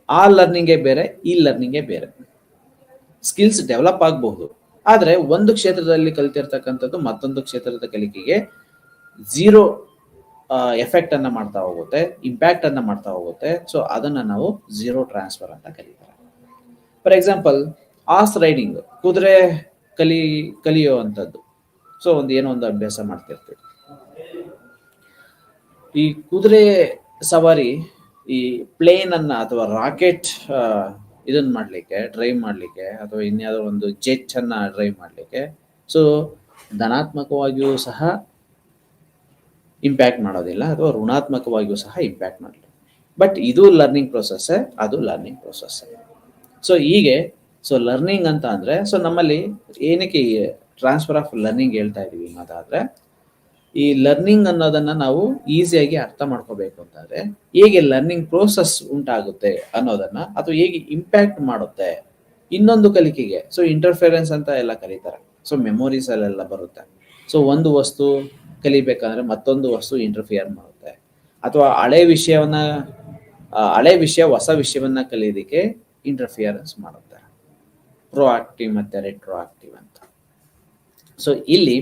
ಆ ಲರ್ನಿಂಗೇ ಬೇರೆ, ಈ ಲರ್ನಿಂಗೇ ಬೇರೆ. ಸ್ಕಿಲ್ಸ್ ಡೆವಲಪ್ ಆಗಬಹುದು, ಆದರೆ ಒಂದು ಕ್ಷೇತ್ರದಲ್ಲಿ ಕಲ್ತಿರ್ತಕ್ಕಂಥದ್ದು ಮತ್ತೊಂದು ಕ್ಷೇತ್ರದ ಕಲಿಕೆಗೆ ಝೀರೋ ಎಫೆಕ್ಟ್ ಅನ್ನ ಮಾಡ್ತಾ ಹೋಗುತ್ತೆ, ಇಂಪ್ಯಾಕ್ಟ್ ಅನ್ನ ಮಾಡ್ತಾ ಹೋಗುತ್ತೆ. ಸೊ ಅದನ್ನ ನಾವು ಝೀರೋ ಟ್ರಾನ್ಸ್ಫರ್ ಅಂತ ಕರೀತಾರೆ. ಫಾರ್ ಎಕ್ಸಾಂಪಲ್, ಆರ್ಸ್ ರೈಡಿಂಗ್, ಕುದುರೆ ಕಲಿಯುವಂಥದ್ದು. ಸೊ ಏನೋ ಒಂದು ಅಭ್ಯಾಸ ಮಾಡ್ತಿರ್ತೀವಿ. ಈ ಕುದುರೆ ಸವಾರಿ, ಈ ಪ್ಲೇನ್ ಅನ್ನ ಅಥವಾ ರಾಕೆಟ್ ಇದನ್ನ ಮಾಡ್ಲಿಕ್ಕೆ, ಡ್ರೈವ್ ಮಾಡ್ಲಿಕ್ಕೆ, ಅಥವಾ ಇನ್ಯಾವುದೋ ಒಂದು ಜೆಟ್ ಅನ್ನ ಡ್ರೈವ್ ಮಾಡ್ಲಿಕ್ಕೆ, ಸೊ ಧನಾತ್ಮಕವಾಗಿಯೂ ಸಹ ಇಂಪ್ಯಾಕ್ಟ್ ಮಾಡೋದಿಲ್ಲ, ಅಥವಾ ಋಣಾತ್ಮಕವಾಗಿಯೂ ಸಹ ಇಂಪ್ಯಾಕ್ಟ್ ಮಾಡಲಿಲ್ಲ. ಬಟ್ ಇದು ಲರ್ನಿಂಗ್ ಪ್ರೊಸೆಸ್, ಅದು ಲರ್ನಿಂಗ್ ಪ್ರೊಸೆಸ್. ಸೊ ಹೀಗೆ ಸೊ ಲರ್ನಿಂಗ್ ಅಂತ ಅಂದ್ರೆ, ಸೊ ನಮ್ಮಲ್ಲಿ ಏನಕ್ಕೆ ಟ್ರಾನ್ಸ್ಫರ್ ಆಫ್ ಲರ್ನಿಂಗ್ ಹೇಳ್ತಾ ಇದೀವಿ ಅನ್ನೋದಾದ್ರೆ, ಈ ಲರ್ನಿಂಗ್ ಅನ್ನೋದನ್ನ ನಾವು ಈಸಿಯಾಗಿ ಅರ್ಥ ಮಾಡ್ಕೋಬೇಕು ಅಂತಂದ್ರೆ, ಹೇಗೆ ಲರ್ನಿಂಗ್ ಪ್ರೋಸೆಸ್ ಉಂಟಾಗುತ್ತೆ ಅನ್ನೋದನ್ನ, ಅಥವಾ ಹೇಗೆ ಇಂಪ್ಯಾಕ್ಟ್ ಮಾಡುತ್ತೆ ಇನ್ನೊಂದು ಕಲಿಕೆಗೆ. ಸೊ ಇಂಟರ್ಫಿಯರೆನ್ಸ್ ಅಂತ ಎಲ್ಲ ಕರೀತಾರೆ. ಸೊ ಮೆಮೊರೀಸ್ ಅಲ್ಲೆಲ್ಲ ಬರುತ್ತೆ. ಸೊ ಒಂದು ವಸ್ತು ಕಲಿಬೇಕಂದ್ರೆ ಮತ್ತೊಂದು ವಸ್ತು ಇಂಟರ್ಫಿಯರ್ ಮಾಡುತ್ತೆ, ಅಥವಾ ಹಳೆ ವಿಷಯ ಹೊಸ ವಿಷಯವನ್ನ ಕಲಿಯೋದಕ್ಕೆ ಇಂಟರ್ಫಿಯರೆನ್ಸ್ ಮಾಡುತ್ತೆ. ಪ್ರೋಆಕ್ಟಿವ್ ಮತ್ತೆ ರೆಟ್ರೋಆಕ್ಟಿವ್ ಅಂತ. ಸೊ ಇಲ್ಲಿ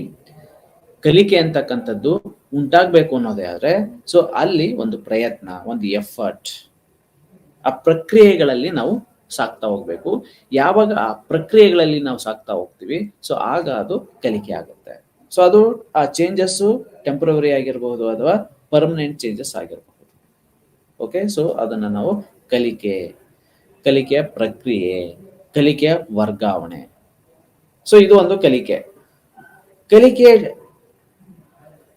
ಕಲಿಕೆ ಅಂತಕ್ಕಂಥದ್ದು ಉಂಟಾಗಬೇಕು ಅನ್ನೋದೇ ಆದ್ರೆ, ಸೊ ಅಲ್ಲಿ ಒಂದು ಪ್ರಯತ್ನ, ಒಂದು ಎಫರ್ಟ್, ಆ ಪ್ರಕ್ರಿಯೆಗಳಲ್ಲಿ ನಾವು ಸಾಕ್ತಾ ಹೋಗ್ಬೇಕು. ಯಾವಾಗ ಆ ಪ್ರಕ್ರಿಯೆಗಳಲ್ಲಿ ನಾವು ಸಾಕ್ತಾ ಹೋಗ್ತೀವಿ, ಸೊ ಆಗ ಅದು ಕಲಿಕೆ ಆಗುತ್ತೆ. ಸೊ ಅದು ಆ ಚೇಂಜಸ್ಸು ಟೆಂಪರರಿ ಆಗಿರಬಹುದು ಅಥವಾ ಪರ್ಮನೆಂಟ್ ಚೇಂಜಸ್ ಆಗಿರಬಹುದು. ಓಕೆ, ಸೊ ಅದನ್ನ ನಾವು ಕಲಿಕೆಯ ಪ್ರಕ್ರಿಯೆ, ಕಲಿಕೆಯ ವರ್ಗಾವಣೆ. ಸೊ ಇದು ಒಂದು ಕಲಿಕೆ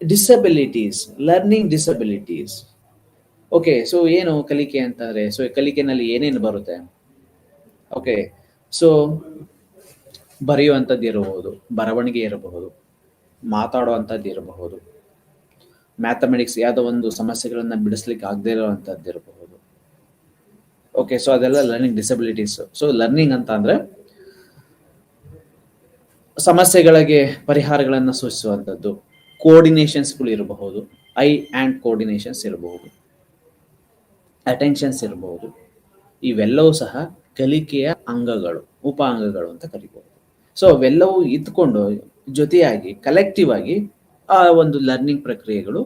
disabilities, learning disabilities. Okay, so ಏನು ಕಲಿಕೆ ಅಂತಂದ್ರೆ, ಸೊ ಕಲಿಕೆನಲ್ಲಿ ಏನೇನು ಬರುತ್ತೆ? ಓಕೆ, ಸೊ ಬರೆಯುವಂಥದ್ದು ಇರಬಹುದು, ಬರವಣಿಗೆ ಇರಬಹುದು, ಮಾತಾಡುವಂಥದ್ದು ಇರಬಹುದು, ಮ್ಯಾಥಮೆಟಿಕ್ಸ್ ಯಾವುದೋ ಒಂದು ಸಮಸ್ಯೆಗಳನ್ನ ಬಿಡಿಸ್ಲಿಕ್ಕೆ ಆಗದೇ ಇರುವಂಥದ್ದು ಇರಬಹುದು. ಓಕೆ, ಸೊ ಅದೆಲ್ಲ ಲರ್ನಿಂಗ್ ಡಿಸಬಿಲಿಟೀಸ್. ಸೊ ಲರ್ನಿಂಗ್ ಅಂತ ಅಂದ್ರೆ ಸಮಸ್ಯೆಗಳಿಗೆ ಪರಿಹಾರಗಳನ್ನು ಸೂಚಿಸುವಂಥದ್ದು, ಕೋಆರ್ಡಿನೇಷನ್ಸ್ಗಳು ಇರಬಹುದು, ಐ ಆ್ಯಂಡ್ ಕೋಆರ್ಡಿನೇಷನ್ಸ್ ಇರಬಹುದು, ಅಟೆನ್ಷನ್ಸ್ ಇರಬಹುದು. ಇವೆಲ್ಲವೂ ಸಹ ಕಲಿಕೆಯ ಅಂಗಗಳು, ಉಪ ಅಂಗಗಳು ಅಂತ ಕರಿಬಹುದು. ಸೊ ಅವೆಲ್ಲವೂ ಇದ್ಕೊಂಡು ಜೊತೆಯಾಗಿ ಕಲೆಕ್ಟಿವ್ ಆಗಿ ಆ ಒಂದು ಲರ್ನಿಂಗ್ ಪ್ರಕ್ರಿಯೆಗಳು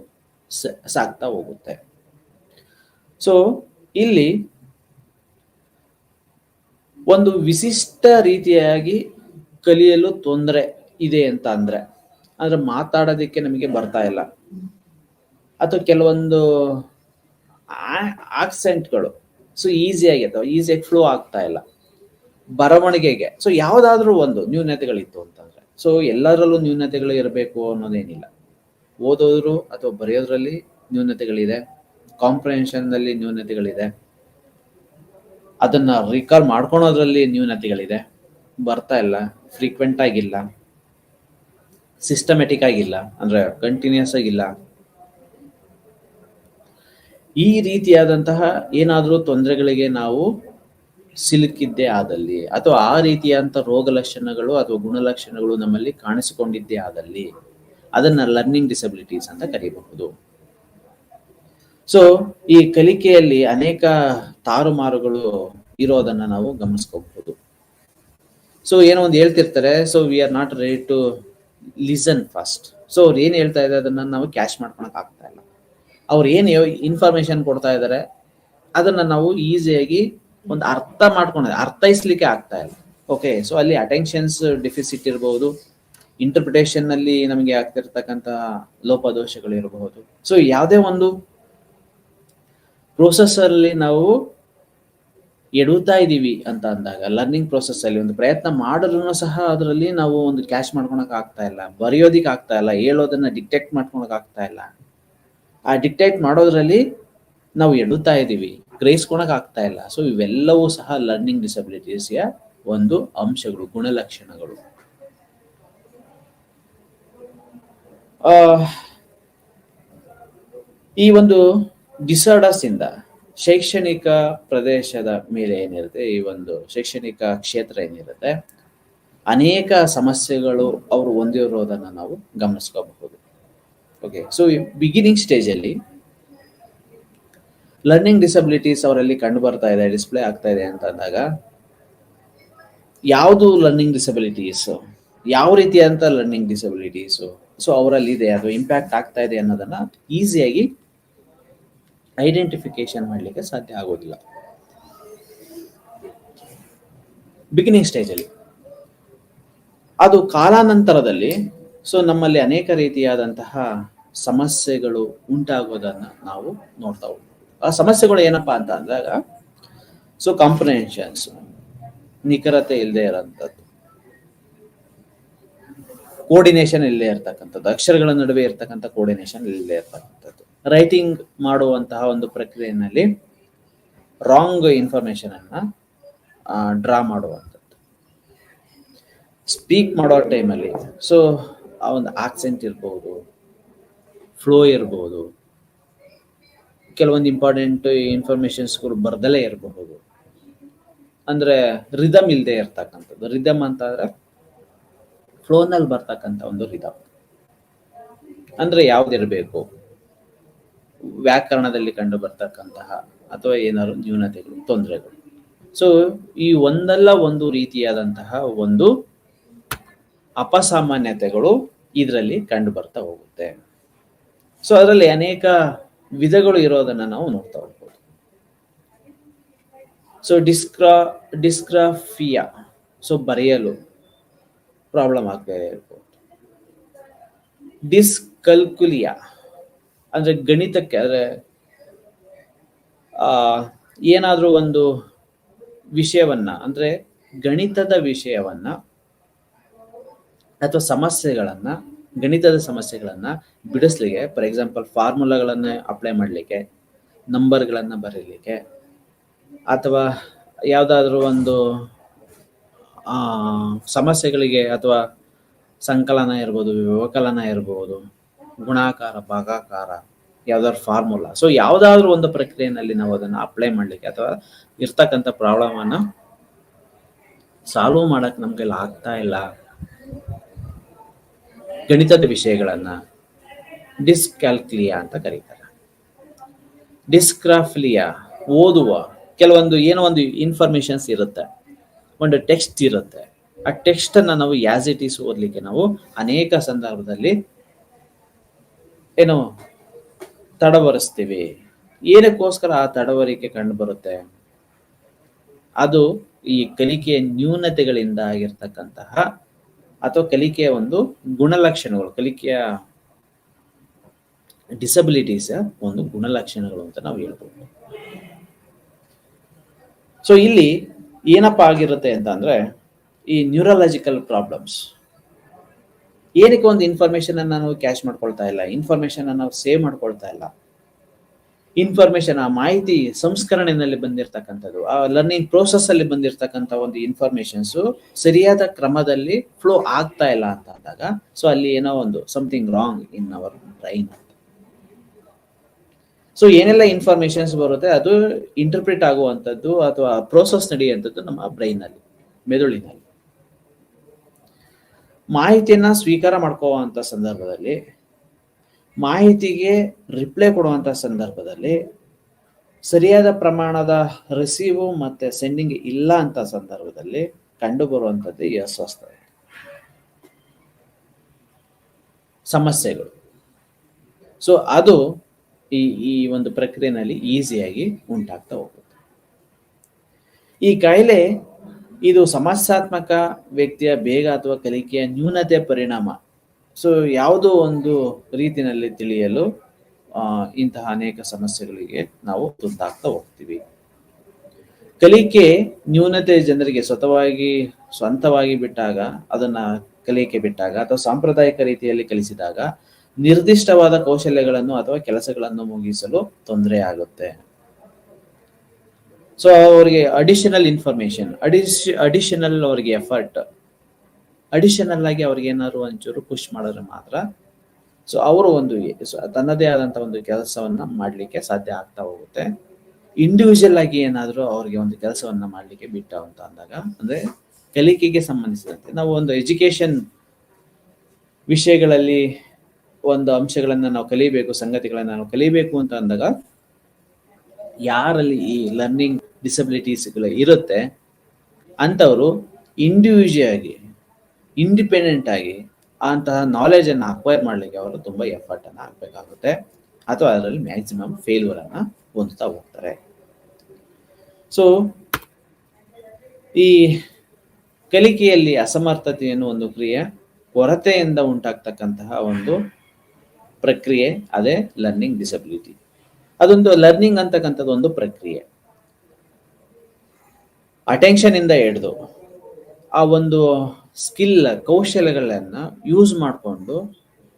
ಸಾಗ್ತಾ ಹೋಗುತ್ತೆ. ಸೊ ಇಲ್ಲಿ ಒಂದು ವಿಶಿಷ್ಟ ರೀತಿಯಾಗಿ ಕಲಿಯಲು ತೊಂದರೆ ಇದೆ ಅಂತ ಅಂದ್ರೆ ಮಾತಾಡೋದಕ್ಕೆ ನಮಗೆ ಬರ್ತಾ ಇಲ್ಲ, ಅಥವಾ ಕೆಲವೊಂದು ಆಕ್ಸೆಂಟ್ಗಳು ಸೊ ಈಸಿಯಾಗಿ ಫ್ಲೋ ಆಗ್ತಾ ಇಲ್ಲ, ಬರವಣಿಗೆಗೆ ಸೊ ಯಾವುದಾದ್ರೂ ಒಂದು ನ್ಯೂನತೆಗಳಿತ್ತು ಅಂತಂದ್ರೆ, ಸೊ ಎಲ್ಲರಲ್ಲೂ ನ್ಯೂನತೆಗಳು ಇರಬೇಕು ಅನ್ನೋದೇನಿಲ್ಲ. ಓದೋದ್ರು ಅಥವಾ ಬರೆಯೋದ್ರಲ್ಲಿ ನ್ಯೂನತೆಗಳಿದೆ, ಕಾಂಪ್ರಿಹೆನ್ಷನ್ ನಲ್ಲಿ ನ್ಯೂನತೆಗಳಿದೆ, ಅದನ್ನ ರಿಕಾಲ್ ಮಾಡ್ಕೊಳೋದ್ರಲ್ಲಿ ನ್ಯೂನತೆಗಳಿದೆ, ಬರ್ತಾ ಇಲ್ಲ, ಫ್ರೀಕ್ವೆಂಟ್ ಆಗಿಲ್ಲ, ಸಿಸ್ಟಮೆಟಿಕ್ ಆಗಿಲ್ಲ, ಅಂದ್ರೆ ಕಂಟಿನ್ಯೂಸ್ ಆಗಿಲ್ಲ. ಈ ರೀತಿಯಾದಂತಹ ಏನಾದರೂ ತೊಂದರೆಗಳಿಗೆ ನಾವು ಸಿಲುಕಿದ್ದೇ ಆದಲ್ಲಿ, ಅಥವಾ ಆ ರೀತಿಯಾದಂಥ ರೋಗ ಲಕ್ಷಣಗಳು ಅಥವಾ ಗುಣಲಕ್ಷಣಗಳು ನಮ್ಮಲ್ಲಿ ಕಾಣಿಸಿಕೊಂಡಿದ್ದೇ ಆದಲ್ಲಿ ಅದನ್ನ ಲರ್ನಿಂಗ್ ಡಿಸಬಿಲಿಟೀಸ್ ಅಂತ ಕರೀಬಹುದು. ಸೊ ಈ ಕಲಿಕೆಯಲ್ಲಿ ಅನೇಕ ತಾರುಮಾರುಗಳು ಇರೋದನ್ನ ನಾವು ಗಮನಿಸ್ಕೋಬಹುದು. ಸೊ ಏನೋ ಒಂದು ಹೇಳ್ತಿರ್ತಾರೆ, so we are not ready to listen first. So ಅವ್ರು ಏನು ಹೇಳ್ತಾ ಇದ್ದಾರೆ ಅದನ್ನ ನಾವು ಕ್ಯಾಶ್ ಮಾಡ್ಕೊಳಕ್ ಆಗ್ತಾ ಇಲ್ಲ. ಅವ್ರು ಏನು ಇನ್ಫಾರ್ಮೇಶನ್ ಕೊಡ್ತಾ ಇದ್ದಾರೆ ಅದನ್ನ ನಾವು ಈಸಿಯಾಗಿ ಒಂದು ಅರ್ಥೈಸ್ಲಿಕ್ಕೆ ಆಗ್ತಾ ಇಲ್ಲ. ಓಕೆ, ಸೊ ಅಲ್ಲಿ ಅಟೆನ್ಷನ್ಸ್ ಡೆಫಿಸಿಟ್ ಇರಬಹುದು, ಇಂಟರ್ಪ್ರಿಟೇಷನ್ ನಲ್ಲಿ ನಮಗೆ ಆಗ್ತಿರ್ತಕ್ಕಂಥ ಲೋಪದೋಷಗಳು ಇರಬಹುದು. ಸೊ ಯಾವುದೇ ಒಂದು ಪ್ರೋಸೆಸ್ ಅಲ್ಲಿ ನಾವು ಎಡುತ್ತಾ ಇದ್ದೀವಿ ಅಂತ ಅಂದಾಗ, ಲರ್ನಿಂಗ್ ಪ್ರೋಸೆಸ್ ಅಲ್ಲಿ ಒಂದು ಪ್ರಯತ್ನ ಮಾಡಿದ್ರು ಸಹ ಅದರಲ್ಲಿ ನಾವು ಒಂದು ಕ್ಯಾಶ್ ಮಾಡ್ಕೊಳಕ್ ಆಗ್ತಾ ಇಲ್ಲ, ಬರೆಯೋದಿಕ್ ಆಗ್ತಾ ಇಲ್ಲ, ಹೇಳೋದನ್ನ ಡಿಟೆಕ್ಟ್ ಮಾಡ್ಕೊಳಕ್ ಆಗ್ತಾ ಇಲ್ಲ. ಆ ಡಿಟೆಕ್ಟ್ ಮಾಡೋದ್ರಲ್ಲಿ ನಾವು ಎಡುತ್ತಾ ಇದ್ದೀವಿ, ಗ್ರಹಿಸ್ಕೊಳಕ್ ಆಗ್ತಾ ಇಲ್ಲ. ಸೊ ಇವೆಲ್ಲವೂ ಸಹ ಲರ್ನಿಂಗ್ ಡಿಸಬಿಲಿಟೀಸ್ಯ ಒಂದು ಅಂಶಗಳು, ಗುಣಲಕ್ಷಣಗಳು. ಈ ಒಂದು ಡಿಸಾರ್ಡರ್ಸ್ ಇಂದ ಶೈಕ್ಷಣಿಕ ಪ್ರದೇಶದ ಮೇಲೆ ಏನಿರುತ್ತೆ, ಈ ಒಂದು ಶೈಕ್ಷಣಿಕ ಕ್ಷೇತ್ರ ಏನಿರುತ್ತೆ, ಅನೇಕ ಸಮಸ್ಯೆಗಳು ಅವರು ಹೊಂದಿರೋದನ್ನ ನಾವು ಗಮನಿಸ್ಕೋಬಹುದು. ಓಕೆ, ಸೊ ಬಿಗಿನಿಂಗ್ ಸ್ಟೇಜ್ ಅಲ್ಲಿ ಲರ್ನಿಂಗ್ ಡಿಸಬಿಲಿಟೀಸ್ ಅವರಲ್ಲಿ ಕಂಡು ಬರ್ತಾ ಇದೆ, ಡಿಸ್ಪ್ಲೇ ಆಗ್ತಾ ಇದೆ ಅಂತ ಅಂದಾಗ, ಯಾವುದು ಲರ್ನಿಂಗ್ ಡಿಸಬಿಲಿಟೀಸ್, ಯಾವ ರೀತಿಯಾದಂಥ ಲರ್ನಿಂಗ್ ಡಿಸಬಿಲಿಟೀಸು ಸೊ ಅವರಲ್ಲಿ ಇದೆ, ಅದು ಇಂಪ್ಯಾಕ್ಟ್ ಆಗ್ತಾ ಇದೆ ಅನ್ನೋದನ್ನ ಈಸಿಯಾಗಿ ಐಡೆಂಟಿಫಿಕೇಶನ್ ಮಾಡಲಿಕ್ಕೆ ಸಾಧ್ಯ ಆಗೋದಿಲ್ಲ ಬಿಗಿನಿಂಗ್ ಸ್ಟೇಜಲ್ಲಿ. ಅದು ಕಾಲಾನಂತರದಲ್ಲಿ ಸೊ ನಮ್ಮಲ್ಲಿ ಅನೇಕ ರೀತಿಯಾದಂತಹ ಸಮಸ್ಯೆಗಳು ಉಂಟಾಗೋದನ್ನ ನಾವು ನೋಡ್ತಾ ಹೋಗ್ತೀವಿ. ಆ ಸಮಸ್ಯೆಗಳು ಏನಪ್ಪಾ ಅಂತ ಅಂದಾಗ, ಸೊ ಕಾಂಪ್ರಿಹೆನ್ಷನ್ಸ್, ನಿಖರತೆ ಇಲ್ಲದೆ ಇರೋಂಥದ್ದು, ಕೋರ್ಡಿನೇಷನ್ ಇಲ್ಲದೆ ಇರ್ತಕ್ಕಂಥದ್ದು, ಅಕ್ಷರಗಳ ನಡುವೆ ಇರ್ತಕ್ಕಂಥ ಕೋರ್ಡಿನೇಷನ್ ಇಲ್ಲದೆ ಇರ್ತಕ್ಕಂಥದ್ದು, ರೈಟಿಂಗ್ ಮಾಡುವಂತಹ ಒಂದು ಪ್ರಕ್ರಿಯೆಯಲ್ಲಿ ರಾಂಗ್ ಇನ್ಫಾರ್ಮೇಶನ್ ಅನ್ನ ಡ್ರಾ ಮಾಡುವಂಥದ್ದು, ಸ್ಪೀಕ್ ಮಾಡೋ ಟೈಮಲ್ಲಿ ಸೊ ಆ ಒಂದು ಆಕ್ಸೆಂಟ್ ಇರ್ಬೋದು, ಫ್ಲೋ ಇರ್ಬೋದು, ಕೆಲವೊಂದು ಇಂಪಾರ್ಟೆಂಟ್ ಇನ್ಫಾರ್ಮೇಶನ್ಸ್ಗಳು ಬರ್ದಲೇ ಇರಬಹುದು, ಅಂದ್ರೆ ರಿದಮ್ ಇಲ್ಲದೆ ಇರ್ತಕ್ಕಂಥದ್ದು. ರಿದಮ್ ಅಂತ ಅಂದ್ರೆ ಫ್ಲೋನಲ್ಲಿ ಬರ್ತಕ್ಕಂಥ ಒಂದು ರಿದಮ್, ಅಂದ್ರೆ ಯಾವ್ದಿರಬೇಕು, ವ್ಯಾಕರಣದಲ್ಲಿ ಕಂಡು ಬರ್ತಕ್ಕಂತಹ ಅಥವಾ ಏನಾದ್ರು ನ್ಯೂನತೆಗಳು, ತೊಂದರೆಗಳು. ಸೊ ಈ ಒಂದಲ್ಲ ಒಂದು ರೀತಿಯಾದಂತಹ ಒಂದು ಅಪಸಾಮಾನ್ಯತೆಗಳು ಇದರಲ್ಲಿ ಕಂಡು ಬರ್ತಾ ಹೋಗುತ್ತೆ. ಸೊ ಅದರಲ್ಲಿ ಅನೇಕ ವಿಧಗಳು ಇರೋದನ್ನ ನಾವು ನೋಡ್ತಾ ಹೋಗ್ಬೋದು. ಸೊ ಡಿಸ್ಗ್ರಾಫಿಯಾ, ಸೊ ಬರೆಯಲು ಪ್ರಾಬ್ಲಮ್ ಆಗ್ತಾ ಇರ್ಬೋದು. ಡಿಸ್ಕಲ್ಕುಲಿಯಾ ಅಂದ್ರೆ ಗಣಿತಕ್ಕೆ, ಅಂದ್ರೆ ಏನಾದ್ರೂ ಒಂದು ವಿಷಯವನ್ನ, ಅಂದ್ರೆ ಗಣಿತದ ವಿಷಯವನ್ನ ಅಥವಾ ಸಮಸ್ಯೆಗಳನ್ನ, ಗಣಿತದ ಸಮಸ್ಯೆಗಳನ್ನ ಬಿಡಿಸ್ಲಿಕ್ಕೆ, ಫಾರ್ ಎಕ್ಸಾಂಪಲ್ ಫಾರ್ಮುಲಾಗಳನ್ನ ಅಪ್ಲೈ ಮಾಡಲಿಕ್ಕೆ, ನಂಬರ್ಗಳನ್ನ ಬರೀಲಿಕ್ಕೆ, ಅಥವಾ ಯಾವುದಾದ್ರೂ ಒಂದು ಸಮಸ್ಯೆಗಳಿಗೆ, ಅಥವಾ ಸಂಕಲನ ಇರ್ಬೋದು, ವ್ಯವಕಲನ ಇರ್ಬೋದು, ಗುಣಾಕಾರ, ಭಾಗಾಕಾರ, ಯಾವ್ದಾದ್ರು ಫಾರ್ಮುಲಾ, ಸೊ ಯಾವ್ದಾದ್ರು ಒಂದು ಪ್ರಕ್ರಿಯೆಯಲ್ಲಿ ನಾವು ಅದನ್ನ ಅಪ್ಲೈ ಮಾಡ್ಲಿಕ್ಕೆ ಅಥವಾ ಇರ್ತಕ್ಕಂಥ ಪ್ರಾಬ್ಲಮ್ ಅನ್ನ ಸಾಲ್ವ್ ಮಾಡಕ್ ನಮ್ಗೆ ಆಗ್ತಾ ಇಲ್ಲ, ಗಣಿತದ ವಿಷಯಗಳನ್ನ ಡಿಸ್ಕ್ಯಾಲ್ಕುಲಿಯಾ ಅಂತ ಕರೀತಾರೆ. ಡಿಸ್ಗ್ರಾಫಿಯಾ ಓದುವ, ಕೆಲವೊಂದು ಏನೋ ಒಂದು ಇನ್ಫಾರ್ಮೇಶನ್ಸ್ ಇರುತ್ತೆ, ಒಂದು ಟೆಕ್ಸ್ಟ್ ಇರುತ್ತೆ, ಆ ಟೆಕ್ಸ್ಟ್ ಅನ್ನ ನಾವು ಆಸ್ ಇಟ್ ಈಸ್ ಓದ್ಲಿಕ್ಕೆ ನಾವು ಅನೇಕ ಸಂದರ್ಭದಲ್ಲಿ ಏನೋ ತಡವರಿಸ್ತೀವಿ. ಏನಕ್ಕೋಸ್ಕರ ಆ ತಡವರಿಕೆ ಕಂಡು ಬರುತ್ತೆ, ಅದು ಈ ಕಲಿಕೆಯ ನ್ಯೂನತೆಗಳಿಂದ ಆಗಿರ್ತಕ್ಕಂತಹ ಅಥವಾ ಕಲಿಕೆಯ ಒಂದು ಗುಣಲಕ್ಷಣಗಳು, ಕಲಿಕೆಯ ಡಿಸಬಿಲಿಟೀಸ್ ಒಂದು ಗುಣಲಕ್ಷಣಗಳು ಅಂತ ನಾವು ಹೇಳ್ಬೋದು. ಸೊ ಇಲ್ಲಿ ಏನಪ್ಪಾ ಆಗಿರುತ್ತೆ ಅಂತ ಅಂದ್ರೆ, ಈ ನ್ಯೂರಲಾಜಿಕಲ್ ಪ್ರಾಬ್ಲಮ್ಸ್, ಏನಕ್ಕೆ ಒಂದು ಇನ್ಫಾರ್ಮೇಶನ್ ಅನ್ನು ನಾವು ಕ್ಯಾಶ್ ಮಾಡ್ಕೊಳ್ತಾ ಇಲ್ಲ, ಇನ್ಫಾರ್ಮೇಶನ್ ಅನ್ನು ನಾವು ಸೇವ್ ಮಾಡ್ಕೊಳ್ತಾ ಇಲ್ಲ, ಇನ್ಫಾರ್ಮೇಶನ್, ಆ ಮಾಹಿತಿ ಸಂಸ್ಕರಣೆಯಲ್ಲಿ ಬಂದಿರತಕ್ಕಂಥದ್ದು, ಆ ಲರ್ನಿಂಗ್ ಪ್ರೋಸೆಸ್ ಅಲ್ಲಿ ಬಂದಿರತಕ್ಕಂಥ ಒಂದು ಇನ್ಫಾರ್ಮೇಶನ್ಸ್ ಸರಿಯಾದ ಕ್ರಮದಲ್ಲಿ ಫ್ಲೋ ಆಗ್ತಾ ಇಲ್ಲ ಅಂತ ಅಂದಾಗ, ಸೊ ಅಲ್ಲಿ ಏನೋ ಒಂದು something wrong in our brain. So ಏನೆಲ್ಲ ಇನ್ಫಾರ್ಮೇಶನ್ಸ್ ಬರುತ್ತೆ ಅದು ಇಂಟರ್ಪ್ರಿಟ್ ಆಗುವಂಥದ್ದು ಅಥವಾ ಪ್ರೋಸೆಸ್ ನಡೆಯುವಂಥದ್ದು ನಮ್ಮ ಬ್ರೈನ್ ಅಲ್ಲಿ, ಮೆದುಳಿನಲ್ಲಿ. ಮಾಹಿತಿಯನ್ನ ಸ್ವೀಕಾರ ಮಾಡ್ಕೋವಂಥ ಸಂದರ್ಭದಲ್ಲಿ, ಮಾಹಿತಿಗೆ ರಿಪ್ಲೈ ಕೊಡುವಂಥ ಸಂದರ್ಭದಲ್ಲಿ ಸರಿಯಾದ ಪ್ರಮಾಣದ ರಿಸೀವ್ ಮತ್ತೆ ಸೆಂಡಿಂಗ್ ಇಲ್ಲ ಅಂತ ಸಂದರ್ಭದಲ್ಲಿ ಕಂಡು ಬರುವಂಥದ್ದು ಈ ಅಸ್ವಸ್ಥತೆ ಸಮಸ್ಯೆಗಳು. ಸೊ ಅದು ಈ ಒಂದು ಪ್ರಕ್ರಿಯೆಯಲ್ಲಿ ಈಸಿಯಾಗಿ ಉಂಟಾಗ್ತಾ ಹೋಗುತ್ತೆ. ಈ ಕಾಯಿಲೆ ಇದು ಸಮಸ್ಯಾತ್ಮಕ ವ್ಯಕ್ತಿಯ ಬೇಗ ಅಥವಾ ಕಲಿಕೆಯ ನ್ಯೂನತೆ ಪರಿಣಾಮ. ಸೊ ಯಾವುದೋ ಒಂದು ರೀತಿಯಲ್ಲಿ ತಿಳಿಯಲು ಇಂತಹ ಅನೇಕ ಸಮಸ್ಯೆಗಳಿಗೆ ನಾವು ತುತ್ತಾಗ್ತಾ ಹೋಗ್ತೀವಿ. ಕಲಿಕೆ ನ್ಯೂನತೆ ಜನರಿಗೆ ಸ್ವಂತವಾಗಿ ಬಿಟ್ಟಾಗ, ಅದನ್ನ ಕಲಿಕೆ ಬಿಟ್ಟಾಗ ಅಥವಾ ಸಾಂಪ್ರದಾಯಿಕ ರೀತಿಯಲ್ಲಿ ಕಲಿಸಿದಾಗ ನಿರ್ದಿಷ್ಟವಾದ ಕೌಶಲ್ಯಗಳನ್ನು ಅಥವಾ ಕೆಲಸಗಳನ್ನು ಮುಗಿಸಲು ತೊಂದರೆ ಆಗುತ್ತೆ. ಸೊ ಅವರಿಗೆ ಅಡಿಷನಲ್ ಇನ್ಫಾರ್ಮೇಶನ್, ಅಡಿಷನಲ್ ಅವರಿಗೆ ಎಫರ್ಟ್, ಅಡಿಷನಲ್ ಆಗಿ ಅವ್ರಿಗೆ ಏನಾದ್ರು ಒಂಚೂರು ಪುಷ್ ಮಾಡಿದ್ರೆ ಮಾತ್ರ ಸೊ ಅವರು ಒಂದು ತನ್ನದೇ ಆದಂತ ಒಂದು ಕೆಲಸವನ್ನ ಮಾಡ್ಲಿಕ್ಕೆ ಸಾಧ್ಯ ಆಗ್ತಾ ಹೋಗುತ್ತೆ. ಇಂಡಿವಿಜುವಲ್ ಆಗಿ ಏನಾದ್ರು ಅವ್ರಿಗೆ ಒಂದು ಕೆಲಸವನ್ನ ಮಾಡ್ಲಿಕ್ಕೆ ಬಿಟ್ಟ ಅಂತ ಅಂದಾಗ, ಅಂದ್ರೆ ಕಲಿಕೆಗೆ ಸಂಬಂಧಿಸಿದಂತೆ ನಾವು ಒಂದು ಎಜುಕೇಶನ್ ವಿಷಯಗಳಲ್ಲಿ ಒಂದು ಅಂಶಗಳನ್ನ ನಾವು ಕಲಿಬೇಕು, ಸಂಗತಿಗಳನ್ನ ನಾವು ಕಲಿಬೇಕು ಅಂತ ಅಂದಾಗ, ಯಾರಲ್ಲಿ ಈ ಲರ್ನಿಂಗ್ ಡಿಸಬಿಲಿಟೀಸ್ಗಳು ಇರುತ್ತೆ ಅಂತವರು ಇಂಡಿವಿಜುವಲ್ ಆಗಿ, ಇಂಡಿಪೆಂಡೆಂಟ್ ಆಗಿ ಅಂತಹ ನಾಲೆಜ್ ಅನ್ನ ಅಕ್ವೈರ್ ಮಾಡ್ಲಿಕ್ಕೆ ಅವರು ತುಂಬಾ ಎಫರ್ಟ್ ಅನ್ನ ಹಾಕ್ಬೇಕಾಗುತ್ತೆ, ಅಥವಾ ಅದರಲ್ಲಿ ಮ್ಯಾಕ್ಸಿಮಮ್ ಫೇಲ್ಯೂರ್ ಅನ್ನ ಹೊಂದುತ್ತಾ ಹೋಗ್ತಾರೆ. ಸೊ ಈ ಕಲಿಕೆಯಲ್ಲಿ ಅಸಮರ್ಥತೆಯನ್ನು ಒಂದು ಕ್ರಿಯೆ ಕೊರತೆಯಿಂದ ಉಂಟಾಗ್ತಕ್ಕಂತಹ ಒಂದು ಪ್ರಕ್ರಿಯೆ, ಅದೇ ಲರ್ನಿಂಗ್ ಡಿಸಬಿಲಿಟಿ. ಅದೊಂದು ಲರ್ನಿಂಗ್ ಅಂತಕ್ಕಂಥದ್ದು ಒಂದು ಪ್ರಕ್ರಿಯೆ. ಅಟೆನ್ಷನ್ ಇಂದ ಹಿಡಿದು ಆ ಒಂದು ಸ್ಕಿಲ್, ಕೌಶಲ್ಯಗಳನ್ನ ಯೂಸ್ ಮಾಡಿಕೊಂಡು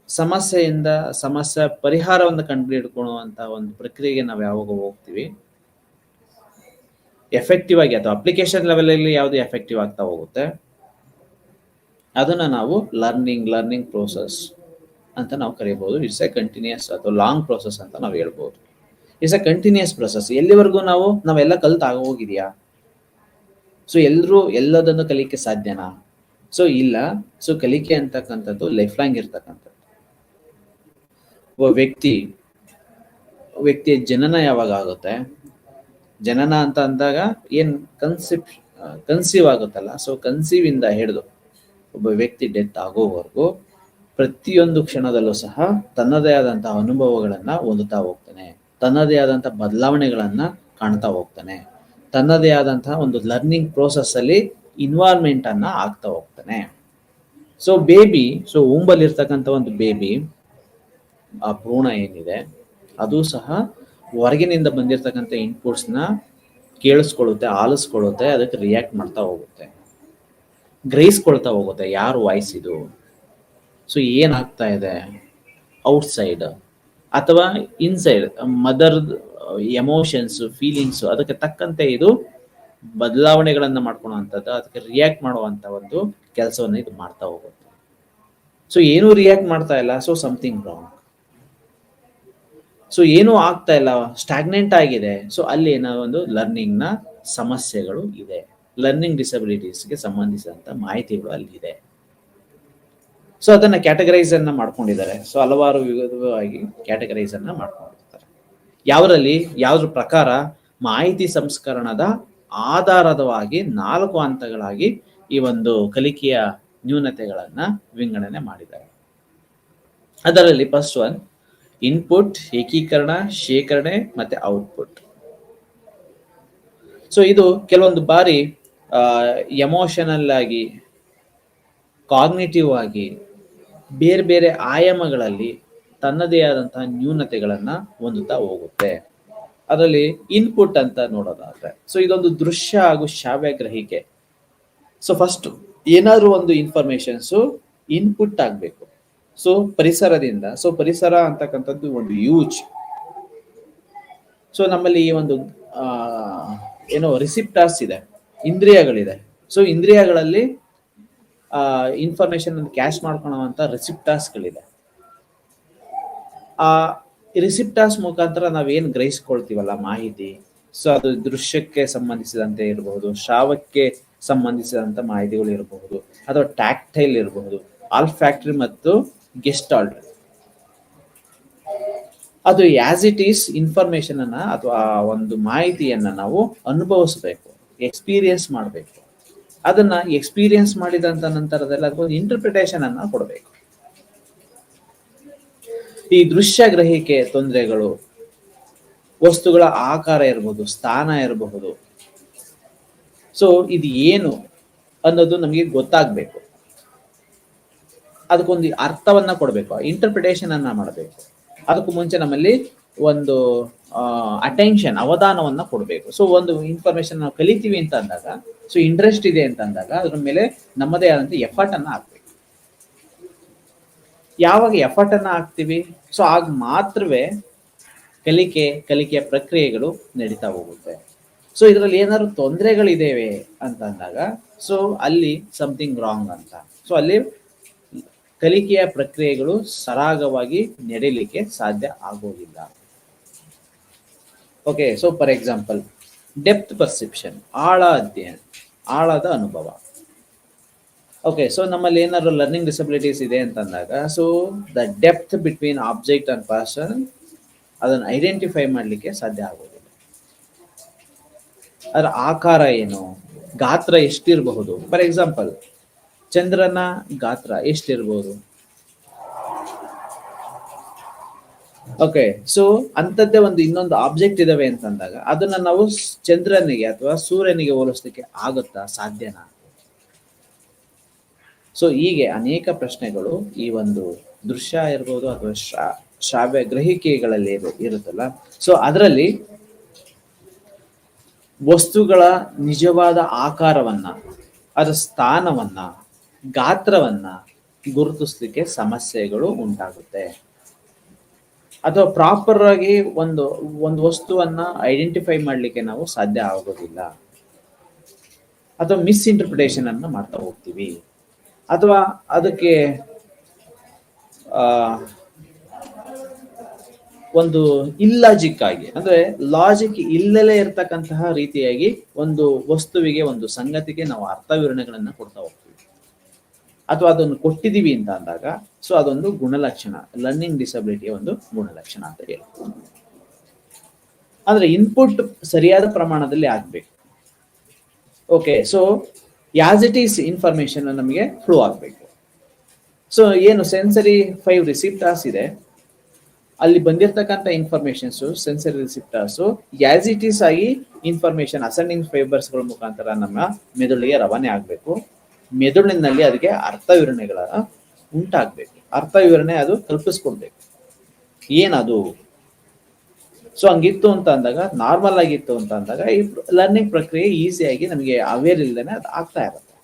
ಸಮಸ್ಯೆ ಪರಿಹಾರವನ್ನು ಕಂಡುಹಿಡ್ಕೊಳ್ಳುವಂತ ಒಂದು ಪ್ರಕ್ರಿಯೆಗೆ ನಾವು ಯಾವಾಗ ಹೋಗ್ತೀವಿ, ಎಫೆಕ್ಟಿವ್ ಆಗಿ ಅಥವಾ ಅಪ್ಲಿಕೇಶನ್ ಲೆವೆಲ್ ಅಲ್ಲಿ ಯಾವುದು ಎಫೆಕ್ಟಿವ್ ಆಗ್ತಾ ಹೋಗುತ್ತೆ, ಅದನ್ನ ನಾವು ಲರ್ನಿಂಗ್ ಪ್ರೋಸೆಸ್ ಅಂತ ನಾವು ಕರೀಬಹುದು. ಇಟ್ಸ್ ಎ ಕಂಟಿನ್ಯೂಸ್ ಅಥವಾ ಲಾಂಗ್ ಪ್ರೋಸೆಸ್ ಅಂತ ನಾವು ಹೇಳ್ಬೋದು. It's a continuous process. ಎಲ್ಲಿವರೆಗೂ ನಾವೆಲ್ಲ ಕಲ್ತಾಗ ಹೋಗಿದ್ಯಾ? ಸೊ ಎಲ್ಲದನ್ನು ಕಲಿಕೆ ಸಾಧ್ಯನಾ? ಸೊ ಇಲ್ಲ. ಸೊ ಕಲಿಕೆ ಅಂತಕ್ಕಂಥದ್ದು ಲೈಫ್ ಲಾಂಗ್ ಇರ್ತಕ್ಕಂಥದ್ದು. ಒಬ್ಬ ವ್ಯಕ್ತಿಯ ಜನನ ಯಾವಾಗ ಆಗುತ್ತೆ, ಜನನ ಅಂತ ಅಂದಾಗ ಏನ್ ಕನ್ಸೀವ್ ಆಗುತ್ತಲ್ಲ, ಸೊ ಕನ್ಸೀವ್ ಇಂದ ಹಿಡಿದು ಒಬ್ಬ ವ್ಯಕ್ತಿ ಡೆತ್ ಆಗೋವರೆಗೂ ಪ್ರತಿಯೊಂದು ಕ್ಷಣದಲ್ಲೂ ಸಹ ತನ್ನದೇ ಆದಂತಹ ಅನುಭವಗಳನ್ನ ಹೊಂದುತ್ತಾ ಹೋಗ್ತಾನೆ, ತನ್ನದೇ ಆದಂತಹ ಬದಲಾವಣೆಗಳನ್ನ ಕಾಣ್ತಾ ಹೋಗ್ತಾನೆ, ತನ್ನದೇ ಆದಂತಹ ಒಂದು ಲರ್ನಿಂಗ್ ಪ್ರೋಸೆಸ್ ಅಲ್ಲಿ ಇನ್ವಾಲ್ವ್ಮೆಂಟ್ ಅನ್ನ ಆಗ್ತಾ ಹೋಗ್ತಾನೆ. ಸೊ ಊಂಬಲ್ಲಿ ಇರ್ತಕ್ಕಂಥ ಒಂದು ಬೇಬಿ, ಆ ಭ್ರೂಣ ಏನಿದೆ ಅದು ಸಹ ಹೊರಗಿನಿಂದ ಬಂದಿರತಕ್ಕಂಥ ಇನ್ಪುಟ್ಸ್ ನ ಕೇಳಿಸ್ಕೊಳ್ಳುತ್ತೆ, ಆಲಿಸ್ಕೊಳ್ಳುತ್ತೆ, ಅದಕ್ಕೆ ರಿಯಾಕ್ಟ್ ಮಾಡ್ತಾ ಹೋಗುತ್ತೆ, ಗ್ರಹಿಸ್ಕೊಳ್ತಾ ಹೋಗುತ್ತೆ. ಯಾರು ವಾಯ್ಸ್ ಇದು, ಸೊ ಏನಾಗ್ತಾ ಇದೆ ಔಟ್ಸೈಡ್ ಅಥವಾ ಇನ್ಸೈಡ್, ಮದರ್ ಎಮೋಷನ್ಸ್, ಫೀಲಿಂಗ್ಸ್, ಅದಕ್ಕೆ ತಕ್ಕಂತೆ ಇದು ಬದಲಾವಣೆಗಳನ್ನ ಮಾಡ್ಕೊಳ್ಳುವಂಥದ್ದು, ಅದಕ್ಕೆ ರಿಯಾಕ್ಟ್ ಮಾಡುವಂತ ಒಂದು ಕೆಲಸವನ್ನ ಇದು ಮಾಡ್ತಾ ಹೋಗುತ್ತೆ. ಸೊ ಏನೂ ರಿಯಾಕ್ಟ್ ಮಾಡ್ತಾ ಇಲ್ಲ, ಸೊ ಸಮಥಿಂಗ್ ರಾಂಗ್. ಸೊ ಏನೂ ಆಗ್ತಾ ಇಲ್ಲ, ಸ್ಟಾಗ್ನೆಂಟ್ ಆಗಿದೆ, ಸೊ ಅಲ್ಲಿ ಏನೋ ಒಂದು ಲರ್ನಿಂಗ್ ನ ಸಮಸ್ಯೆಗಳು ಇದೆ, ಲರ್ನಿಂಗ್ ಡಿಸಬಿಲಿಟೀಸ್ಗೆ ಸಂಬಂಧಿಸಿದಂತ ಮಾಹಿತಿಗಳು ಅಲ್ಲಿದೆ. ಸೊ ಅದನ್ನ ಕ್ಯಾಟಗರೈಸ್ ಅನ್ನ ಮಾಡ್ಕೊಂಡಿದ್ದಾರೆ. ಸೊ ಹಲವಾರು ವಿಧವಾಗಿ ಕ್ಯಾಟಗರೈಸ್ ಅನ್ನ ಮಾಡ್ಕೊಂಡಿರ್ತಾರೆ. ಯಾವ್ದ್ರ ಪ್ರಕಾರ ಮಾಹಿತಿ ಸಂಸ್ಕರಣದ ಆಧಾರದವಾಗಿ 4 ಹಂತಗಳಾಗಿ ಈ ಒಂದು ಕಲಿಕೆಯ ನ್ಯೂನತೆಗಳನ್ನ ವಿಂಗಡಣೆ ಮಾಡಿದ್ದಾರೆ. ಅದರಲ್ಲಿ ಫಸ್ಟ್ ಒನ್ ಇನ್ಪುಟ್, ಏಕೀಕರಣ, ಶೇಖರಣೆ ಮತ್ತೆ ಔಟ್ಪುಟ್. ಸೊ ಇದು ಕೆಲವೊಂದು ಬಾರಿ ಎಮೋಷನಲ್ ಆಗಿ, ಕಾಗ್ನಿಟಿವ್ ಆಗಿ, ಬೇರೆ ಬೇರೆ ಆಯಾಮಗಳಲ್ಲಿ ತನ್ನದೇ ಆದಂತಹ ನ್ಯೂನತೆಗಳನ್ನ ಹೊಂದುತ್ತಾ ಹೋಗುತ್ತೆ. ಅದರಲ್ಲಿ ಇನ್ಪುಟ್ ಅಂತ ನೋಡೋದಾದ್ರೆ, ಸೊ ಇದೊಂದು ದೃಶ್ಯ ಹಾಗೂ ಶ್ರಾವ್ಯ ಗ್ರಹಿಕೆ. ಸೊ ಫಸ್ಟ್ ಏನಾದ್ರು ಒಂದು ಇನ್ಫಾರ್ಮೇಶನ್ಸ್ ಇನ್ಪುಟ್ ಆಗ್ಬೇಕು. ಸೊ ಪರಿಸರದಿಂದ, ಸೊ ಪರಿಸರ ಅಂತಕ್ಕಂಥದ್ದು ಒಂದು ಹ್ಯೂಜ್ ಸೊ ನಮ್ಮಲ್ಲಿ ಈ ಒಂದು ಆ, ಏನೋ ರಿಸಿಪ್ಟಾರ್ಸ್ ಇದೆ, ಇಂದ್ರಿಯಗಳಿದೆ. ಸೊ ಇಂದ್ರಿಯಗಳಲ್ಲಿ ಇನ್ಫಾರ್ಮೇಶನ್ ಕ್ಯಾಶ್ ಮಾಡ್ಕೊಳ್ಳುವಂತ ರಿಸಿಪ್ಟಾರ್ಸ್ಗಳಿದೆ. ಆ ರಿಸಿಪ್ಟಾರ್ಸ್ ಮುಖಾಂತರ ನಾವೇನು ಗ್ರಹಿಸ್ಕೊಳ್ತೀವಲ್ಲ ಮಾಹಿತಿ, ಸೊ ಅದು ದೃಶ್ಯಕ್ಕೆ ಸಂಬಂಧಿಸಿದಂತೆ ಇರಬಹುದು, ಶ್ರಾವಕ್ಕೆ ಸಂಬಂಧಿಸಿದಂತ ಮಾಹಿತಿಗಳು ಇರಬಹುದು, ಅಥವಾ ಟ್ಯಾಕ್ಟೈಲ್ ಇರಬಹುದು, ಆಲ್ಫ್ಯಾಕ್ಟರಿ ಮತ್ತು ಗೆಸ್ಟಾಲ್ಟ್. ಅದು ಆಸ್ ಇಟ್ ಈಸ್ ಇನ್ಫಾರ್ಮೇಶನ್ ಅನ್ನ ಅಥವಾ ಒಂದು ಮಾಹಿತಿಯನ್ನ ನಾವು ಅನುಭವಿಸಬೇಕು, ಎಕ್ಸ್ಪೀರಿಯನ್ಸ್ ಮಾಡಬೇಕು. ಅದನ್ನ ಎಕ್ಸ್ಪೀರಿಯನ್ಸ್ ಮಾಡಿದಂತ ನಂತರದಲ್ಲಿ ಅದಕ್ಕೊಂದು ಇಂಟರ್ಪ್ರಿಟೇಷನ್ ಅನ್ನ ಕೊಡಬೇಕು. ಈ ದೃಶ್ಯ ಗ್ರಹಿಕೆ ತೊಂದರೆಗಳು, ವಸ್ತುಗಳ ಆಕಾರ ಇರಬಹುದು, ಸ್ಥಾನ ಇರಬಹುದು. ಸೊ ಇದು ಏನು ಅನ್ನೋದು ನಮಗೆ ಗೊತ್ತಾಗ್ಬೇಕು, ಅದಕ್ಕೊಂದು ಅರ್ಥವನ್ನ ಕೊಡಬೇಕು, ಇಂಟರ್ಪ್ರಿಟೇಷನ್ ಅನ್ನ ಮಾಡಬೇಕು. ಅದಕ್ಕೂ ಮುಂಚೆ ನಮ್ಮಲ್ಲಿ ಒಂದು ಅಟೆನ್ಷನ್, ಅವಧಾನವನ್ನ ಕೊಡಬೇಕು. ಸೊ ಒಂದು ಇನ್ಫಾರ್ಮೇಶನ್ ನಾವು ಕಲಿತೀವಿ ಅಂತ ಅಂದಾಗ, ಸೊ ಇಂಟ್ರೆಸ್ಟ್ ಇದೆ ಅಂತ ಅಂದಾಗ ಅದ್ರ ಮೇಲೆ ನಮ್ಮದೇ ಆದಂತ ಎಫರ್ಟ್ ಅನ್ನ ಹಾಕ್ಬೇಕು. ಯಾವಾಗ ಎಫರ್ಟ್ ಅನ್ನ ಹಾಕ್ತಿವಿ, ಸೊ ಆಗ ಮಾತ್ರವೇ ಕಲಿಕೆಯ ಪ್ರಕ್ರಿಯೆಗಳು ನಡೀತಾ ಹೋಗುತ್ತೆ. ಸೊ ಇದರಲ್ಲಿ ಏನಾದ್ರು ತೊಂದರೆಗಳಿದ್ದೇವೆ ಅಂತ ಅಂದಾಗ, ಸೊ ಅಲ್ಲಿ ಸಮಥಿಂಗ್ ರಾಂಗ್ ಅಂತ. ಸೊ ಅಲ್ಲಿ ಕಲಿಕೆಯ ಪ್ರಕ್ರಿಯೆಗಳು ಸರಾಗವಾಗಿ ನಡೀಲಿಕ್ಕೆ ಸಾಧ್ಯ ಆಗೋದಿಲ್ಲ. Okay, so for example depth perception, ಆಳ ಅಧ್ಯಯನ, ಆಳದ ಅನುಭವ. ಓಕೆ, ಸೊ ನಮ್ಮಲ್ಲಿ ಏನಾದ್ರು ಲರ್ನಿಂಗ್ ಡಿಸಬಿಲಿಟೀಸ್ ಇದೆ ಅಂತ ಅಂದಾಗ, so the depth between object and person ಅದನ್ನು ಐಡೆಂಟಿಫೈ ಮಾಡಲಿಕ್ಕೆ ಸಾಧ್ಯ ಆಗೋದಿಲ್ಲ. ಅದರ ಆಕಾರ ಏನು, ಗಾತ್ರ ಎಷ್ಟಿರಬಹುದು. ಫಾರ್ ಎಕ್ಸಾಂಪಲ್ ಚಂದ್ರನ ಗಾತ್ರ ಎಷ್ಟಿರ್ಬೋದು. ಓಕೆ, ಸೊ ಅಂತದ್ದೇ ಒಂದು ಇನ್ನೊಂದು ಆಬ್ಜೆಕ್ಟ್ ಇದಾವೆ ಅಂತಂದಾಗ ಅದನ್ನ ನಾವು ಚಂದ್ರನಿಗೆ ಅಥವಾ ಸೂರ್ಯನಿಗೆ ಹೋಲಿಸ್ಲಿಕ್ಕೆ ಆಗುತ್ತಾ, ಸಾಧ್ಯನಾ? ಸೊ ಹೀಗೆ ಅನೇಕ ಪ್ರಶ್ನೆಗಳು ಈ ಒಂದು ದೃಶ್ಯ ಇರ್ಬೋದು ಅಥವಾ ಶ್ರಾವ್ಯ ಗ್ರಹಿಕೆಗಳಲ್ಲಿ ಇರುತ್ತಲ್ಲ. ಸೊ ಅದರಲ್ಲಿ ವಸ್ತುಗಳ ನಿಜವಾದ ಆಕಾರವನ್ನ, ಅದರ ಸ್ಥಾನವನ್ನ, ಗಾತ್ರವನ್ನ ಗುರುತಿಸ್ಲಿಕ್ಕೆ ಸಮಸ್ಯೆಗಳು ಉಂಟಾಗುತ್ತೆ. ಅಥವಾ ಪ್ರಾಪರ್ ಆಗಿ ಒಂದು ವಸ್ತುವನ್ನ ಐಡೆಂಟಿಫೈ ಮಾಡ್ಲಿಕ್ಕೆ ನಾವು ಸಾಧ್ಯ ಆಗೋದಿಲ್ಲ. ಅಥವಾ ಮಿಸ್ಇಂಟರ್ಪ್ರಿಟೇಷನ್ ಅನ್ನ ಮಾಡ್ತಾ ಹೋಗ್ತೀವಿ. ಅಥವಾ ಅದಕ್ಕೆ ಒಂದು ಇಲ್ಲಾಜಿಕ್ ಆಗಿ, ಅಂದ್ರೆ ಲಾಜಿಕ್ ಇಲ್ಲಲೇ ಇರ್ತಕ್ಕಂತಹ ರೀತಿಯಾಗಿ ಒಂದು ವಸ್ತುವಿಗೆ, ಒಂದು ಸಂಗತಿಗೆ ನಾವು ಅರ್ಥ ವಿವರಣೆಗಳನ್ನ ಕೊಡ್ತಾ ಹೋಗ್ತೀವಿ. ಅಥವಾ ಅದನ್ನು ಕೊಟ್ಟಿದೀವಿ ಅಂತ ಅಂದಾಗ, ಸೊ ಅದೊಂದು ಗುಣಲಕ್ಷಣ, ಲರ್ನಿಂಗ್ ಡಿಸಬಿಲಿಟಿಯ ಒಂದು ಗುಣಲಕ್ಷಣ ಅಂತ ಹೇಳಿ. ಅಂದ್ರೆ ಇನ್ಪುಟ್ ಸರಿಯಾದ ಪ್ರಮಾಣದಲ್ಲಿ ಆಗ್ಬೇಕು. Okay, so as it is information ನಮಗೆ ಫ್ಲೋ ಆಗ್ಬೇಕು. ಸೊ ಏನು ಸೆನ್ಸರಿ 5 ರಿಸಿಪ್ಟಾರ್ಸ್ ಇದೆ, ಅಲ್ಲಿ ಬಂದಿರತಕ್ಕಂಥ informations sensory receptors as it is ಆಗಿ ಇನ್ಫಾರ್ಮೇಶನ್ ಅಸೆಂಡಿಂಗ್ ಫೈಬರ್ಸ್ ಗಳ ಮುಖಾಂತರ ನಮ್ಮ ಮೆದುಳಿಗೆ ರವಾನೆ ಆಗ್ಬೇಕು. ಮೆದುಳಿನಲ್ಲಿ ಅದಕ್ಕೆ ಅರ್ಥ ವಿವರಣೆಗಳ ಉಂಟಾಗ್ಬೇಕು. ಅರ್ಥ ವಿವರಣೆ ಅದು ಕಲ್ಪಿಸ್ಕೊಡ್ಬೇಕು, ಏನದು. ಸೊ ಹಂಗಿತ್ತು ಅಂತ ಅಂದಾಗ, ನಾರ್ಮಲ್ ಆಗಿತ್ತು ಅಂತ ಅಂದಾಗ ಈ ಲರ್ನಿಂಗ್ ಪ್ರಕ್ರಿಯೆ ಈಸಿಯಾಗಿ ನಮಗೆ ಅವೇರ್ ಇಲ್ಲದೇನೆ ಅದು ಆಗ್ತಾ ಇರುತ್ತೆ.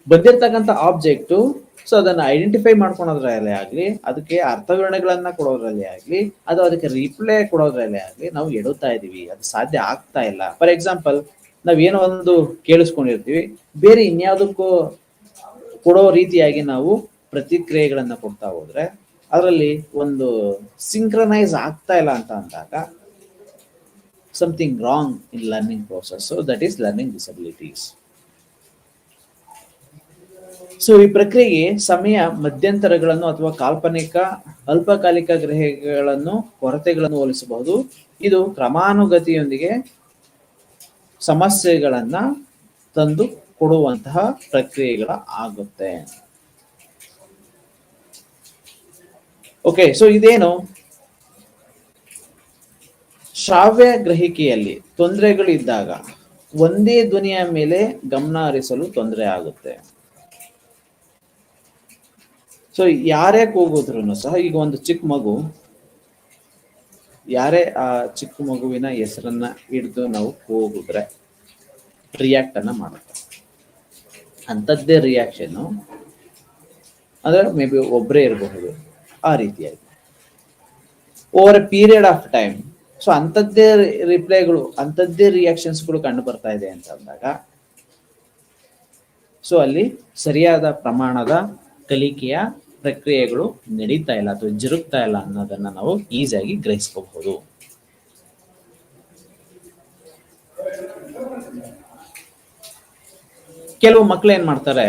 ಬಂದಿರ್ತಕ್ಕಂಥ ಆಬ್ಜೆಕ್ಟು, ಸೊ ಅದನ್ನ ಐಡೆಂಟಿಫೈ ಮಾಡ್ಕೊಳೋದ್ರಲ್ಲೇ ಆಗ್ಲಿ, ಅದಕ್ಕೆ ಅರ್ಥ ವಿವರಣೆಗಳನ್ನ ಕೊಡೋದ್ರಲ್ಲೇ ಆಗ್ಲಿ, ಅದು ಅದಕ್ಕೆ ರಿಪ್ಲೈ ಕೊಡೋದ್ರಲ್ಲೇ ಆಗ್ಲಿ ನಾವು ಎಡುತ್ತಾ ಇದೀವಿ, ಅದು ಸಾಧ್ಯ ಆಗ್ತಾ ಇಲ್ಲ. ಫಾರ್ ಎಕ್ಸಾಂಪಲ್ ನಾವೇನೋ ಒಂದು ಕೇಳಿಸ್ಕೊಂಡಿರ್ತೀವಿ, ಬೇರೆ ಇನ್ಯಾವುದಕ್ಕೂ ಕೊಡೋ ರೀತಿಯಾಗಿ ನಾವು ಪ್ರತಿಕ್ರಿಯೆಗಳನ್ನ ಕೊಡ್ತಾ ಹೋದ್ರೆ ಅದರಲ್ಲಿ ಒಂದು ಸಿಂಕ್ರನೈಸ್ ಆಗ್ತಾ ಇಲ್ಲ ಅಂತ ಅಂದಾಗ something wrong in learning process. So that is learning disabilities. So ಈ ಪ್ರಕ್ರಿಯೆಗೆ ಸಮಯ ಮಧ್ಯಂತರಗಳನ್ನು ಅಥವಾ ಕಾಲ್ಪನಿಕ ಅಲ್ಪಕಾಲಿಕ ಗ್ರಹಿಕೆಗಳನ್ನು, ಕೊರತೆಗಳನ್ನು ಹೋಲಿಸಬಹುದು. ಇದು ಕ್ರಮಾನುಗತಿಯೊಂದಿಗೆ ಸಮಸ್ಯೆಗಳನ್ನ ತಂದು ಕೊಡುವಂತಹ ಪ್ರಕ್ರಿಯೆಗಳ ಆಗುತ್ತೆ. ಓಕೆ, ಸೊ ಇದೇನು ಶ್ರಾವ್ಯ ಗ್ರಹಿಕೆಯಲ್ಲಿ ತೊಂದರೆಗಳಿದ್ದಾಗ ಒಂದೇ ಧ್ವನಿಯ ಮೇಲೆ ಗಮನ ಹರಿಸಲು ತೊಂದರೆ ಆಗುತ್ತೆ. ಸೊ ಯಾರೇ ಕೂಗಿದ್ರು ಸಹ, ಈಗ ಒಂದು ಚಿಕ್ಕ ಮಗು, ಯಾರೇ ಆ ಚಿಕ್ಕ ಮಗುವಿನ ಹೆಸರನ್ನ ಹಿಡಿದು ನಾವು ಕೂಗಿದ್ರೆ ರಿಯಾಕ್ಟ್ ಅನ್ನ ಮಾಡುತ್ತೆ. ಅಂಥದ್ದೇ ರಿಯಾಕ್ಷನ್ ಅಂದ್ರೆ ಮೇ ಬಿ ಒಬ್ಬರೇ ಇರಬಹುದು. ಆ ರೀತಿಯಾಗಿ over A period of time so ಅಂಥದ್ದೇ ರಿಪ್ಲೈಗಳು, ಅಂಥದ್ದೇ ರಿಯಾಕ್ಷನ್ಸ್ಗಳು ಕಂಡು ಬರ್ತಾ ಇದೆ ಅಂತ ಅಂದಾಗ, ಸೊ ಅಲ್ಲಿ ಸರಿಯಾದ ಪ್ರಮಾಣದ ಕಲಿಕೆಯ ಪ್ರಕ್ರಿಯೆಗಳು ನಡೀತಾ ಇಲ್ಲ ಅಥವಾ ಜರುಗ್ತಾ ಇಲ್ಲ ಅನ್ನೋದನ್ನ ನಾವು ಈಸಿಯಾಗಿ ಗ್ರಹಿಸ್ಕೋಬಹುದು. ಕೆಲವು ಮಕ್ಳು ಏನ್ ಮಾಡ್ತಾರೆ,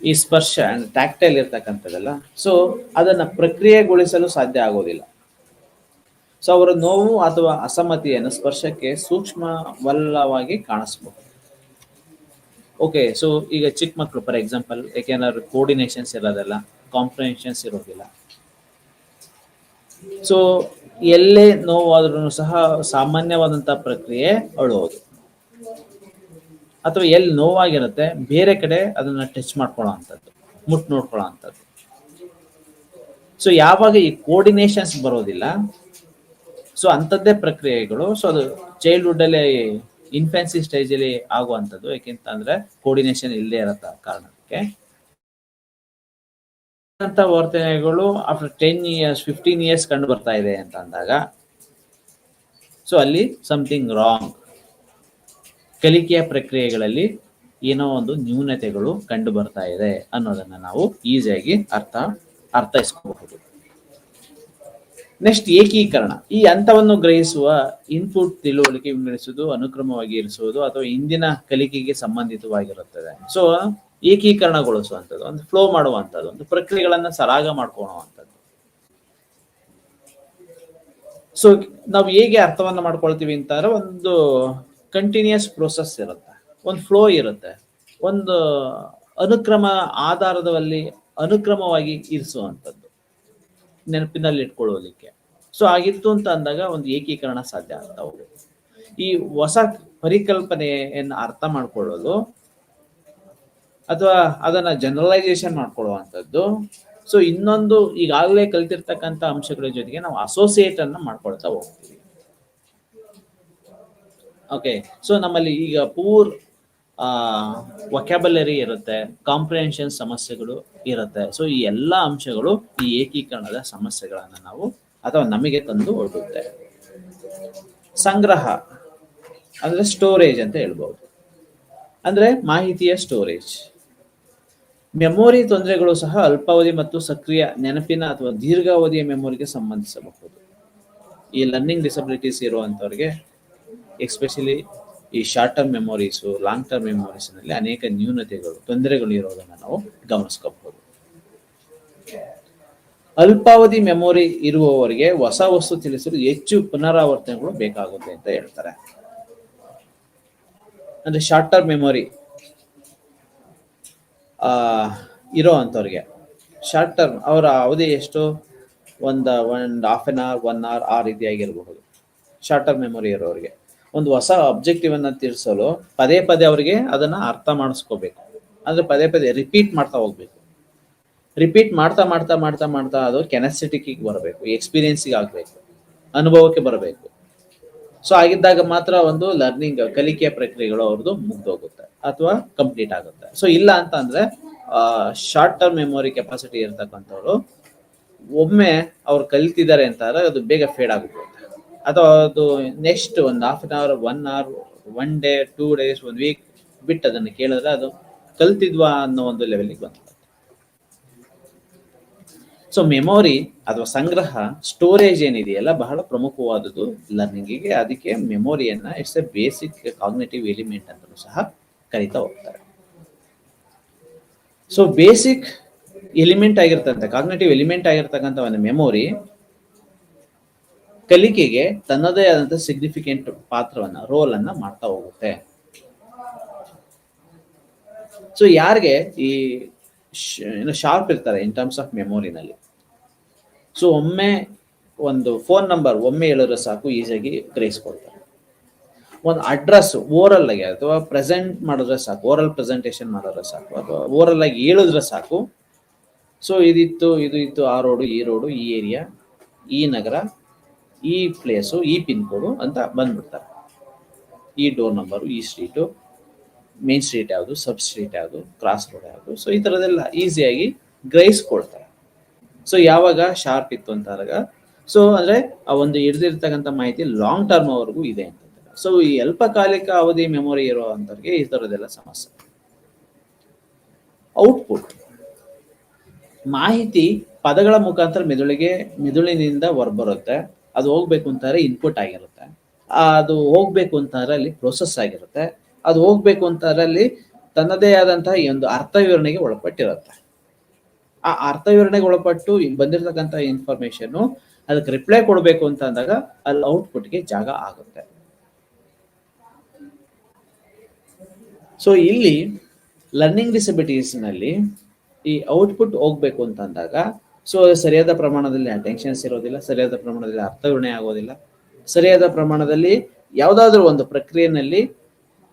ಈ ಸ್ಪರ್ಶ ಟ್ಯಾಕ್ಟೈಲ್ ಇರ್ತಕ್ಕಂಥದ್ದಲ್ಲ, ಸೊ ಅದನ್ನ ಪ್ರಕ್ರಿಯೆಗೊಳಿಸಲು ಸಾಧ್ಯ ಆಗೋದಿಲ್ಲ. ಸೊ ಅವರ ನೋವು ಅಥವಾ ಅಸಮ್ಮತಿಯನ್ನು ಸ್ಪರ್ಶಕ್ಕೆ ಸೂಕ್ಷ್ಮವಲ್ಲವಾಗಿ ಕಾಣಿಸ್ಬಹುದು. ಓಕೆ, ಸೊ ಈಗ ಚಿಕ್ಕ ಮಕ್ಕಳು ಫಾರ್ ಎಕ್ಸಾಂಪಲ್, ಯಾಕೆಂದ್ರೆ ಕೋರ್ಡಿನೇಷನ್ಸ್ ಇರೋದಿಲ್ಲ, ಕಾಂಪ್ರಿಹೆನ್ಷನ್ಸ್ ಇರೋದಿಲ್ಲ. ಸೊ ಎಲ್ಲೇ ನೋವಾದ್ರೂ ಸಹ ಸಾಮಾನ್ಯವಾದಂಥ ಪ್ರಕ್ರಿಯೆ ಅಳುವುದು, ಅಥವಾ ಎಲ್ಲಿ ನೋವಾಗಿರುತ್ತೆ ಬೇರೆ ಕಡೆ ಅದನ್ನ ಟಚ್ ಮಾಡ್ಕೊಳ್ಳೋ ಅಂಥದ್ದು, ಮುಟ್ ನೋಡ್ಕೊಳ್ಳೋ ಅಂಥದ್ದು. ಸೊ ಯಾವಾಗ ಈ ಕೋರ್ಡಿನೇಷನ್ಸ್ ಬರೋದಿಲ್ಲ, ಸೊ ಅಂಥದ್ದೇ ಪ್ರಕ್ರಿಯೆಗಳು, ಸೊ ಅದು ಚೈಲ್ಡ್ಹುಡ್ ಅಲ್ಲಿ ಇನ್ಫೆನ್ಸಿ ಸ್ಟೇಜ್ ಅಲ್ಲಿ ಆಗುವಂಥದ್ದು. ಯಾಕೆಂತ ಅಂದ್ರೆ ಕೋರ್ಡಿನೇಷನ್ ಇಲ್ಲದೆ ಇರತ್ತ ಕಾರಣಕ್ಕೆ ಅಂತ ವರ್ತನೆಗಳು ಆಫ್ಟರ್ 10 years 15 years ಕಂಡು ಬರ್ತಾ ಇದೆ ಅಂತ ಅಂದಾಗ, ಸೊ ಅಲ್ಲಿ ಸಮಥಿಂಗ್ ರಾಂಗ್, ಕಲಿಕೆಯ ಪ್ರಕ್ರಿಯೆಗಳಲ್ಲಿ ಏನೋ ಒಂದು ನ್ಯೂನತೆಗಳು ಕಂಡು ಬರ್ತಾ ಇದೆ ಅನ್ನೋದನ್ನ ನಾವು ಈಸಿಯಾಗಿ ಅರ್ಥೈಸ್ಕೋಬಹುದು. ನೆಕ್ಸ್ಟ್, ಏಕೀಕರಣ. ಈ ಹಂತವನ್ನು ಗ್ರಹಿಸುವ ಇನ್ಪುಟ್ ತಿಳುವಳಿಕೆ ವಿಂಗಡಿಸುವುದು, ಅನುಕ್ರಮವಾಗಿ ಇರಿಸುವುದು ಅಥವಾ ಇಂದಿನ ಕಲಿಕೆಗೆ ಸಂಬಂಧಿತವಾಗಿರುತ್ತದೆ. ಸೊ ಏಕೀಕರಣಗೊಳಿಸುವಂಥದ್ದು, ಒಂದು ಫ್ಲೋ ಮಾಡುವಂಥದ್ದು, ಒಂದು ಪ್ರಕ್ರಿಯೆಗಳನ್ನ ಸರಾಗ ಮಾಡ್ಕೊಳ್ಳುವಂಥದ್ದು. ಸೊ ನಾವು ಹೇಗೆ ಅರ್ಥವನ್ನ ಮಾಡ್ಕೊಳ್ತೀವಿ ಅಂತಂದ್ರೆ, ಒಂದು ಕಂಟಿನ್ಯೂಸ್ ಪ್ರೋಸೆಸ್ ಇರುತ್ತೆ, ಒಂದು ಫ್ಲೋ ಇರುತ್ತೆ, ಒಂದು ಅನುಕ್ರಮ ಆಧಾರದಲ್ಲಿ ಅನುಕ್ರಮವಾಗಿ ಇರಿಸುವಂಥದ್ದು, ನೆನಪಿನಲ್ಲಿ ಇಟ್ಕೊಳ್ಳೋಲಿಕ್ಕೆ. ಸೊ ಆಗಿತ್ತು ಅಂತ ಅಂದಾಗ ಒಂದು ಏಕೀಕರಣ ಸಾಧ್ಯ ಆಗ್ತಾ ಹೋಗುತ್ತೆ. ಈ ಹೊಸ ಪರಿಕಲ್ಪನೆಯನ್ನು ಅರ್ಥ ಮಾಡ್ಕೊಳ್ಳೋದು ಅಥವಾ ಅದನ್ನ ಜನರಲೈಸೇಷನ್ ಮಾಡ್ಕೊಳ್ಳುವಂಥದ್ದು. ಸೊ ಇನ್ನೊಂದು, ಈಗಾಗಲೇ ಕಲ್ತಿರ್ತಕ್ಕಂಥ ಅಂಶಗಳ ಜೊತೆಗೆ ನಾವು ಅಸೋಸಿಯೇಟ್ ಅನ್ನ ಮಾಡ್ಕೊಳ್ತಾ ಹೋಗ್ತೀವಿ. ಓಕೆ, ಸೊ ನಮ್ಮಲ್ಲಿ ಈಗ ವೊಕ್ಯಾಬುಲರಿ ಇರುತ್ತೆ, ಕಾಂಪ್ರಿಹೆನ್ಷನ್ ಸಮಸ್ಯೆಗಳು ಇರುತ್ತೆ. ಸೊ ಈ ಎಲ್ಲ ಅಂಶಗಳು ಈ ಏಕೀಕರಣದ ಸಮಸ್ಯೆಗಳನ್ನ ನಾವು ಅಥವಾ ನಮಗೆ ತಂದು ಒಡ್ಡುತ್ತೆ. ಸಂಗ್ರಹ ಅಂದ್ರೆ ಸ್ಟೋರೇಜ್ ಅಂತ ಹೇಳ್ಬಹುದು, ಅಂದ್ರೆ ಮಾಹಿತಿಯ ಸ್ಟೋರೇಜ್. ಮೆಮೊರಿ ತೊಂದರೆಗಳು ಸಹ ಅಲ್ಪಾವಧಿ ಮತ್ತು ಸಕ್ರಿಯ ನೆನಪಿನ ಅಥವಾ ದೀರ್ಘಾವಧಿಯ ಮೆಮೊರಿಗೆ ಸಂಬಂಧಿಸಬಹುದು. ಈ ಲರ್ನಿಂಗ್ ಡಿಸಬಿಲಿಟೀಸ್ ಇರುವಂತವ್ರಿಗೆ ಎಸ್ಪೆಷಲಿ ಈ short term memories, long term ಮೆಮೊರೀಸ್ನಲ್ಲಿ ಅನೇಕ ನ್ಯೂನತೆಗಳು, ತೊಂದರೆಗಳು ಇರೋದನ್ನ ನಾವು ಗಮನಿಸ್ಕೋಬಹುದು. ಅಲ್ಪಾವಧಿ ಮೆಮೊರಿ ಇರುವವರಿಗೆ ಹೊಸ ವಸ್ತು ತಿಳಿಸಲು ಹೆಚ್ಚು ಪುನರಾವರ್ತನೆಗಳು ಬೇಕಾಗುತ್ತೆ ಅಂತ ಹೇಳ್ತಾರೆ. ಅಂದ್ರೆ ಶಾರ್ಟ್ ಟರ್ಮ್ ಮೆಮೊರಿ ಇರೋ ಅಂಥವ್ರಿಗೆ, ಶಾರ್ಟ್ ಟರ್ಮ್ ಅವರ ಅವಧಿ ಎಷ್ಟು, ಒಂದು ಹಾಫ್ ಅನ್ ಅವರ್, 1 hour ಆ ರೀತಿಯಾಗಿರಬಹುದು. ಶಾರ್ಟ್ ಟರ್ಮ್ ಮೆಮೊರಿ ಇರೋರಿಗೆ ಒಂದು ಹೊಸ ಅಬ್ಜೆಕ್ಟಿವ್ ಅನ್ನ ತಿಳಿಸಲು ಪದೇ ಪದೇ ಅವರಿಗೆ ಅದನ್ನ ಅರ್ಥ ಮಾಡಿಸ್ಕೋಬೇಕು. ಅಂದ್ರೆ ಪದೇ ಪದೇ ರಿಪೀಟ್ ಮಾಡ್ತಾ ಹೋಗ್ಬೇಕು. ರಿಪೀಟ್ ಮಾಡ್ತಾ ಮಾಡ್ತಾ ಮಾಡ್ತಾ ಮಾಡ್ತಾ ಅದು ಕೆನೆಸ್ಥೆಟಿಕ್ ಬರಬೇಕು, ಎಕ್ಸ್ಪೀರಿಯನ್ಸಿಗೆ ಆಗ್ಬೇಕು, ಅನುಭವಕ್ಕೆ ಬರಬೇಕು. ಸೊ ಆಗಿದ್ದಾಗ ಮಾತ್ರ ಒಂದು ಲರ್ನಿಂಗ್, ಕಲಿಕೆಯ ಪ್ರಕ್ರಿಯೆಗಳು ಅವ್ರದ್ದು ಮುಗ್ದೋಗುತ್ತೆ ಅಥವಾ ಕಂಪ್ಲೀಟ್ ಆಗುತ್ತೆ. ಸೊ ಇಲ್ಲ ಅಂತ ಅಂದ್ರೆ ಶಾರ್ಟ್ ಟರ್ಮ್ ಮೆಮೊರಿ ಕೆಪಾಸಿಟಿ ಇರ್ತಕ್ಕಂಥವ್ರು ಒಮ್ಮೆ ಅವ್ರು ಕಲಿತಿದ್ದಾರೆ ಅಂತಾರೆ, ಅದು ಬೇಗ ಫೇಡ್ ಆಗುತ್ತೆ. ಅಥವಾ ಅದು ನೆಕ್ಸ್ಟ್ ಒಂದು half an hour, 1 hour, 1 day, 2 days, 1 week ಬಿಟ್ಟು ಅದನ್ನು ಕೇಳಿದ್ರೆ ಅದು ಕಲ್ತಿದ್ವಾ ಅನ್ನೋ ಒಂದು ಲೆವೆಲ್ಗೆ ಬಂದ. ಸೊ ಮೆಮೊರಿ ಅಥವಾ ಸಂಗ್ರಹ, ಸ್ಟೋರೇಜ್ ಏನಿದೆಯಲ್ಲ ಬಹಳ ಪ್ರಮುಖವಾದದ್ದು ಲರ್ನಿಂಗಿಗೆ. ಅದಕ್ಕೆ ಮೆಮೊರಿಯನ್ನ it's a basic cognitive element ಅಂತಲೂ ಸಹ ಕರೀತಾ ಹೋಗ್ತಾರೆ. ಸೊ ಬೇಸಿಕ್ ಎಲಿಮೆಂಟ್ ಆಗಿರ್ತಂತೆ, ಕಾಗ್ನಿಟಿವ್ ಎಲಿಮೆಂಟ್ ಆಗಿರ್ತಕ್ಕಂಥ ಒಂದು ಮೆಮೊರಿ ಕಲಿಕೆಗೆ ತನ್ನದೇ ಆದಂತ ಸಿಗ್ನಿಫಿಕೆಂಟ್ ಪಾತ್ರವನ್ನ, ರೋಲ್ ಅನ್ನ ಮಾಡ್ತಾ ಹೋಗುತ್ತೆ. ಸೊ ಯಾರಿಗೆ ಈ ಶಾರ್ಪ್ ಇರ್ತಾರೆ ಇನ್ ಟರ್ಮ್ಸ್ ಆಫ್ ಮೆಮೊರಿನಲ್ಲಿ, ಸೊ ಒಮ್ಮೆ ಒಂದು ಫೋನ್ ನಂಬರ್ ಒಮ್ಮೆ ಹೇಳಿದ್ರೆ ಸಾಕು, ಈಸಿಯಾಗಿ ಗ್ರಹಿಸ್ಕೊಳ್ತಾರೆ. ಒಂದು ಅಡ್ರೆಸ್ ಓರಲ್ ಆಗಿ ಅಥವಾ ಪ್ರೆಸೆಂಟ್ ಮಾಡಿದ್ರೆ ಸಾಕು, ಓರಲ್ ಪ್ರೆಸೆಂಟೇಷನ್ ಮಾಡಿದ್ರೆ ಸಾಕು, ಅಥವಾ ಓರಲ್ ಆಗಿ ಹೇಳಿದ್ರೆ ಸಾಕು. ಸೊ ಇದು ಇತ್ತು, ಆ ರೋಡು, ಈ ರೋಡು, ಈ ಏರಿಯಾ, ಈ ನಗರ, ಈ ಪ್ಲೇಸು, ಈ ಪಿನ್ ಕೋಡು ಅಂತ ಬಂದ್ಬಿಡ್ತಾರೆ. ಈ ಡೋರ್ ನಂಬರು, ಈ ಸ್ಟ್ರೀಟು, ಮೇನ್ ಸ್ಟ್ರೀಟ್ ಯಾವುದು, ಸಬ್ ಸ್ಟ್ರೀಟ್ ಯಾವುದು, ಕ್ರಾಸ್ ರೋಡ್ ಯಾವುದು. ಸೊ ಈ ಥರದೆಲ್ಲ ಈಸಿಯಾಗಿ ಗ್ರಹಿಸ್ಕೊಳ್ತಾರೆ. ಸೊ ಯಾವಾಗ ಶಾರ್ಪ್ ಇತ್ತು ಅಂತಾದಾಗ, ಸೊ ಅಂದ್ರೆ ಆ ಒಂದು ಹಿಡಿದಿರ್ತಕ್ಕಂಥ ಮಾಹಿತಿ ಲಾಂಗ್ ಟರ್ಮ್ ವರೆಗೂ ಇದೆ ಅಂತ. ಸೊ ಈ ಅಲ್ಪಕಾಲಿಕ ಅವಧಿ ಮೆಮೊರಿ ಇರುವಂತವ್ರಿಗೆ ಈ ತರದೆಲ್ಲ ಸಮಸ್ಯೆ. ಔಟ್ಪುಟ್ ಮಾಹಿತಿ ಪದಗಳ ಮುಖಾಂತರ ಮೆದುಳಿನಿಂದ ಹೊರಬರುತ್ತೆ. ಅದು ಹೋಗ್ಬೇಕು ಅಂತಾರೆ ಇನ್ಪುಟ್ ಆಗಿರುತ್ತೆ. ಅದು ಹೋಗ್ಬೇಕು ಅಂತಾರೆ ಅಲ್ಲಿ ಪ್ರೊಸೆಸ್ ಆಗಿರುತ್ತೆ. ಅದು ಹೋಗ್ಬೇಕು ಅಂತಾರೆ ಅಲ್ಲಿ ತನ್ನದೇ ಆದಂತಹ ಈ ಒಂದು ಅರ್ಥ ವಿವರಣೆಗೆ ಒಳಪಟ್ಟಿರುತ್ತೆ. ಆ ಅರ್ಥ ವಿವರಣೆಗೆ ಒಳಪಟ್ಟು ಬಂದಿರತಕ್ಕಂಥ ಇನ್ಫಾರ್ಮೇಶನ್ ಅದಕ್ಕೆ ರಿಪ್ಲೈ ಕೊಡಬೇಕು ಅಂತ ಅಂದಾಗ ಅಲ್ಲಿ ಔಟ್ಪುಟ್ಗೆ ಜಾಗ ಆಗುತ್ತೆ. ಸೊ ಇಲ್ಲಿ ಲರ್ನಿಂಗ್ ಡಿಸಬಿಲಿಟೀಸ್ ನಲ್ಲಿ ಈ ಔಟ್ಪುಟ್ ಹೋಗ್ಬೇಕು ಅಂತ ಅಂದಾಗ ಸೊ ಸರಿಯಾದ ಪ್ರಮಾಣದಲ್ಲಿ ಅಟೆನ್ಷನ್ಸ್ ಇರೋದಿಲ್ಲ, ಸರಿಯಾದ ಪ್ರಮಾಣದಲ್ಲಿ ಅರ್ಥವಿವರಣೆ ಆಗೋದಿಲ್ಲ, ಸರಿಯಾದ ಪ್ರಮಾಣದಲ್ಲಿ ಯಾವುದಾದ್ರೂ ಒಂದು ಪ್ರಕ್ರಿಯೆಯಲ್ಲಿ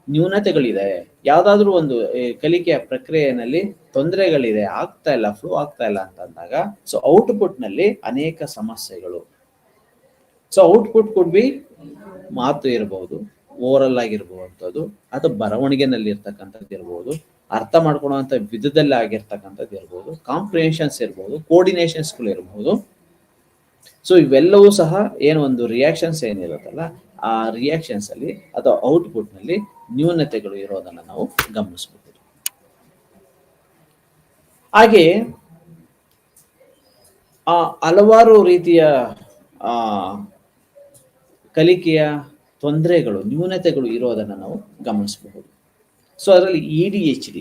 ನ್ಯೂನತೆಗಳಿದೆ, ಯಾವುದಾದ್ರೂ ಒಂದು ಕಲಿಕೆಯ ಪ್ರಕ್ರಿಯೆಯಲ್ಲಿ ತೊಂದರೆಗಳಿದೆ, ಆಗ್ತಾ ಇಲ್ಲ, ಫ್ಲೋ ಆಗ್ತಾ ಇಲ್ಲ ಅಂತ ಅಂದಾಗ ಸೊ ಔಟ್ಪುಟ್ ನಲ್ಲಿ ಅನೇಕ ಸಮಸ್ಯೆಗಳು. ಸೊ ಔಟ್ಪುಟ್ ಕುಡ್ ಬಿ ಮಾತು ಇರಬಹುದು, ಓರಲ್ ಆಗಿರ್ಬಹುವಂಥದ್ದು, ಅಥವಾ ಬರವಣಿಗೆನಲ್ಲಿ ಇರ್ತಕ್ಕಂಥದ್ದು ಇರ್ಬೋದು, ಅರ್ಥ ಮಾಡ್ಕೊಳ್ಳುವಂಥ ವಿಧದಲ್ಲಿ ಆಗಿರ್ತಕ್ಕಂಥದ್ದು ಇರ್ಬೋದು, ಕಾಂಪ್ರಿಹೆನ್ಷನ್ಸ್ ಇರ್ಬೋದು, ಕೋರ್ಡಿನೇಷನ್ಸ್ಗಳು ಇರಬಹುದು. ಸೊ ಇವೆಲ್ಲವೂ ಸಹ ಏನು ಒಂದು ರಿಯಾಕ್ಷನ್ಸ್ ಏನಿರುತ್ತಲ್ಲ ಆ ರಿಯಾಕ್ಷನ್ಸ್ ಅಲ್ಲಿ ಅಥವಾ ಔಟ್ಪುಟ್ ನಲ್ಲಿ ನ್ಯೂನತೆಗಳು ಇರೋದನ್ನ ನಾವು ಗಮನಿಸಬಹುದು. ಹಾಗೆ ಹಲವಾರು ರೀತಿಯ ಕಲಿಕೆಯ ತೊಂದರೆಗಳು, ನ್ಯೂನತೆಗಳು ಇರೋದನ್ನ ನಾವು ಗಮನಿಸಬಹುದು. ಸೊ ಅದರಲ್ಲಿ ADHD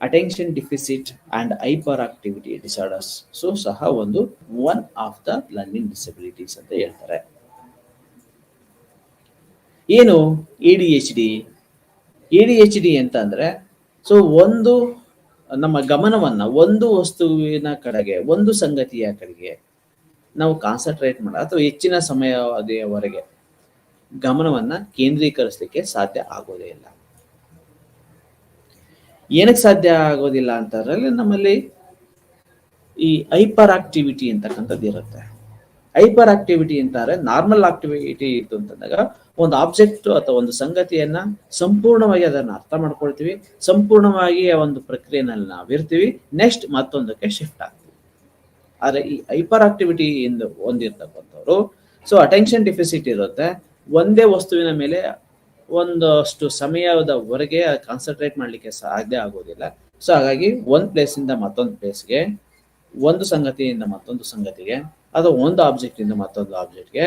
attention deficit and hyperactivity disorders so ಸಹ ಒಂದು one of the learning disabilities ಅಂತ ಹೇಳ್ತಾರೆ. ಏನು ADHD ಅಂತ ಅಂದ್ರೆ ಸೊ ಒಂದು ನಮ್ಮ ಗಮನವನ್ನ ಒಂದು ವಸ್ತುವಿನ ಕಡೆಗೆ, ಒಂದು ಸಂಗತಿಯ ಕಡೆಗೆ ನಾವು ಕಾನ್ಸಂಟ್ರೇಟ್ ಮಾಡ ಅಥವಾ ಹೆಚ್ಚಿನ ಸಮಯವರೆಗೆ ಗಮನವನ್ನ ಕೇಂದ್ರೀಕರಿಸಲಿಕ್ಕೆ ಸಾಧ್ಯ ಆಗೋದೇ ಇಲ್ಲ. ಏನಕ್ಕೆ ಸಾಧ್ಯ ಆಗೋದಿಲ್ಲ ಅಂತಂದ್ರೆ ನಮ್ಮಲ್ಲಿ ಈ ಹೈಪರ್ ಆಕ್ಟಿವಿಟಿ ಅಂತಕ್ಕಂಥದ್ದು ಇರುತ್ತೆ. ಹೈಪರ್ ಆಕ್ಟಿವಿಟಿ ಅಂತಾರೆ ನಾರ್ಮಲ್ ಆಕ್ಟಿವಿಟಿ ಇತ್ತು ಅಂತಂದಾಗ ಒಂದು ಆಬ್ಜೆಕ್ಟ್ ಅಥವಾ ಒಂದು ಸಂಗತಿಯನ್ನ ಸಂಪೂರ್ಣವಾಗಿ ಅದನ್ನ ಅರ್ಥ ಮಾಡ್ಕೊಳ್ತೀವಿ, ಸಂಪೂರ್ಣವಾಗಿ ಆ ಒಂದು ಪ್ರಕ್ರಿಯೆನಲ್ಲಿ ನಾವಿರ್ತೀವಿ, ನೆಕ್ಸ್ಟ್ ಮತ್ತೊಂದಕ್ಕೆ ಶಿಫ್ಟ್ ಆಗ್ತೀವಿ. ಆದ್ರೆ ಈ ಹೈಪರ್ ಆಕ್ಟಿವಿಟಿ ಇಂದ ಹೊಂದಿರ್ತಕ್ಕಂಥವ್ರು ಸೊ ಅಟೆನ್ಷನ್ ಡೆಫಿಸಿಟ್ ಇರುತ್ತೆ, ಒಂದೇ ವಸ್ತುವಿನ ಮೇಲೆ ಒಂದಷ್ಟು ಸಮಯದವರೆಗೆ ಕಾನ್ಸಂಟ್ರೇಟ್ ಮಾಡ್ಲಿಕ್ಕೆ ಸಾಧ್ಯ ಆಗೋದಿಲ್ಲ. ಸೊ ಹಾಗಾಗಿ ಒಂದ್ ಪ್ಲೇಸ್ ಇಂದ ಮತ್ತೊಂದು ಪ್ಲೇಸ್ಗೆ, ಒಂದು ಸಂಗತಿಯಿಂದ ಮತ್ತೊಂದು ಸಂಗತಿಗೆ ಅಥವಾ ಒಂದು ಆಬ್ಜೆಕ್ಟ್ ಇಂದ ಮತ್ತೊಂದು ಆಬ್ಜೆಕ್ಟ್ಗೆ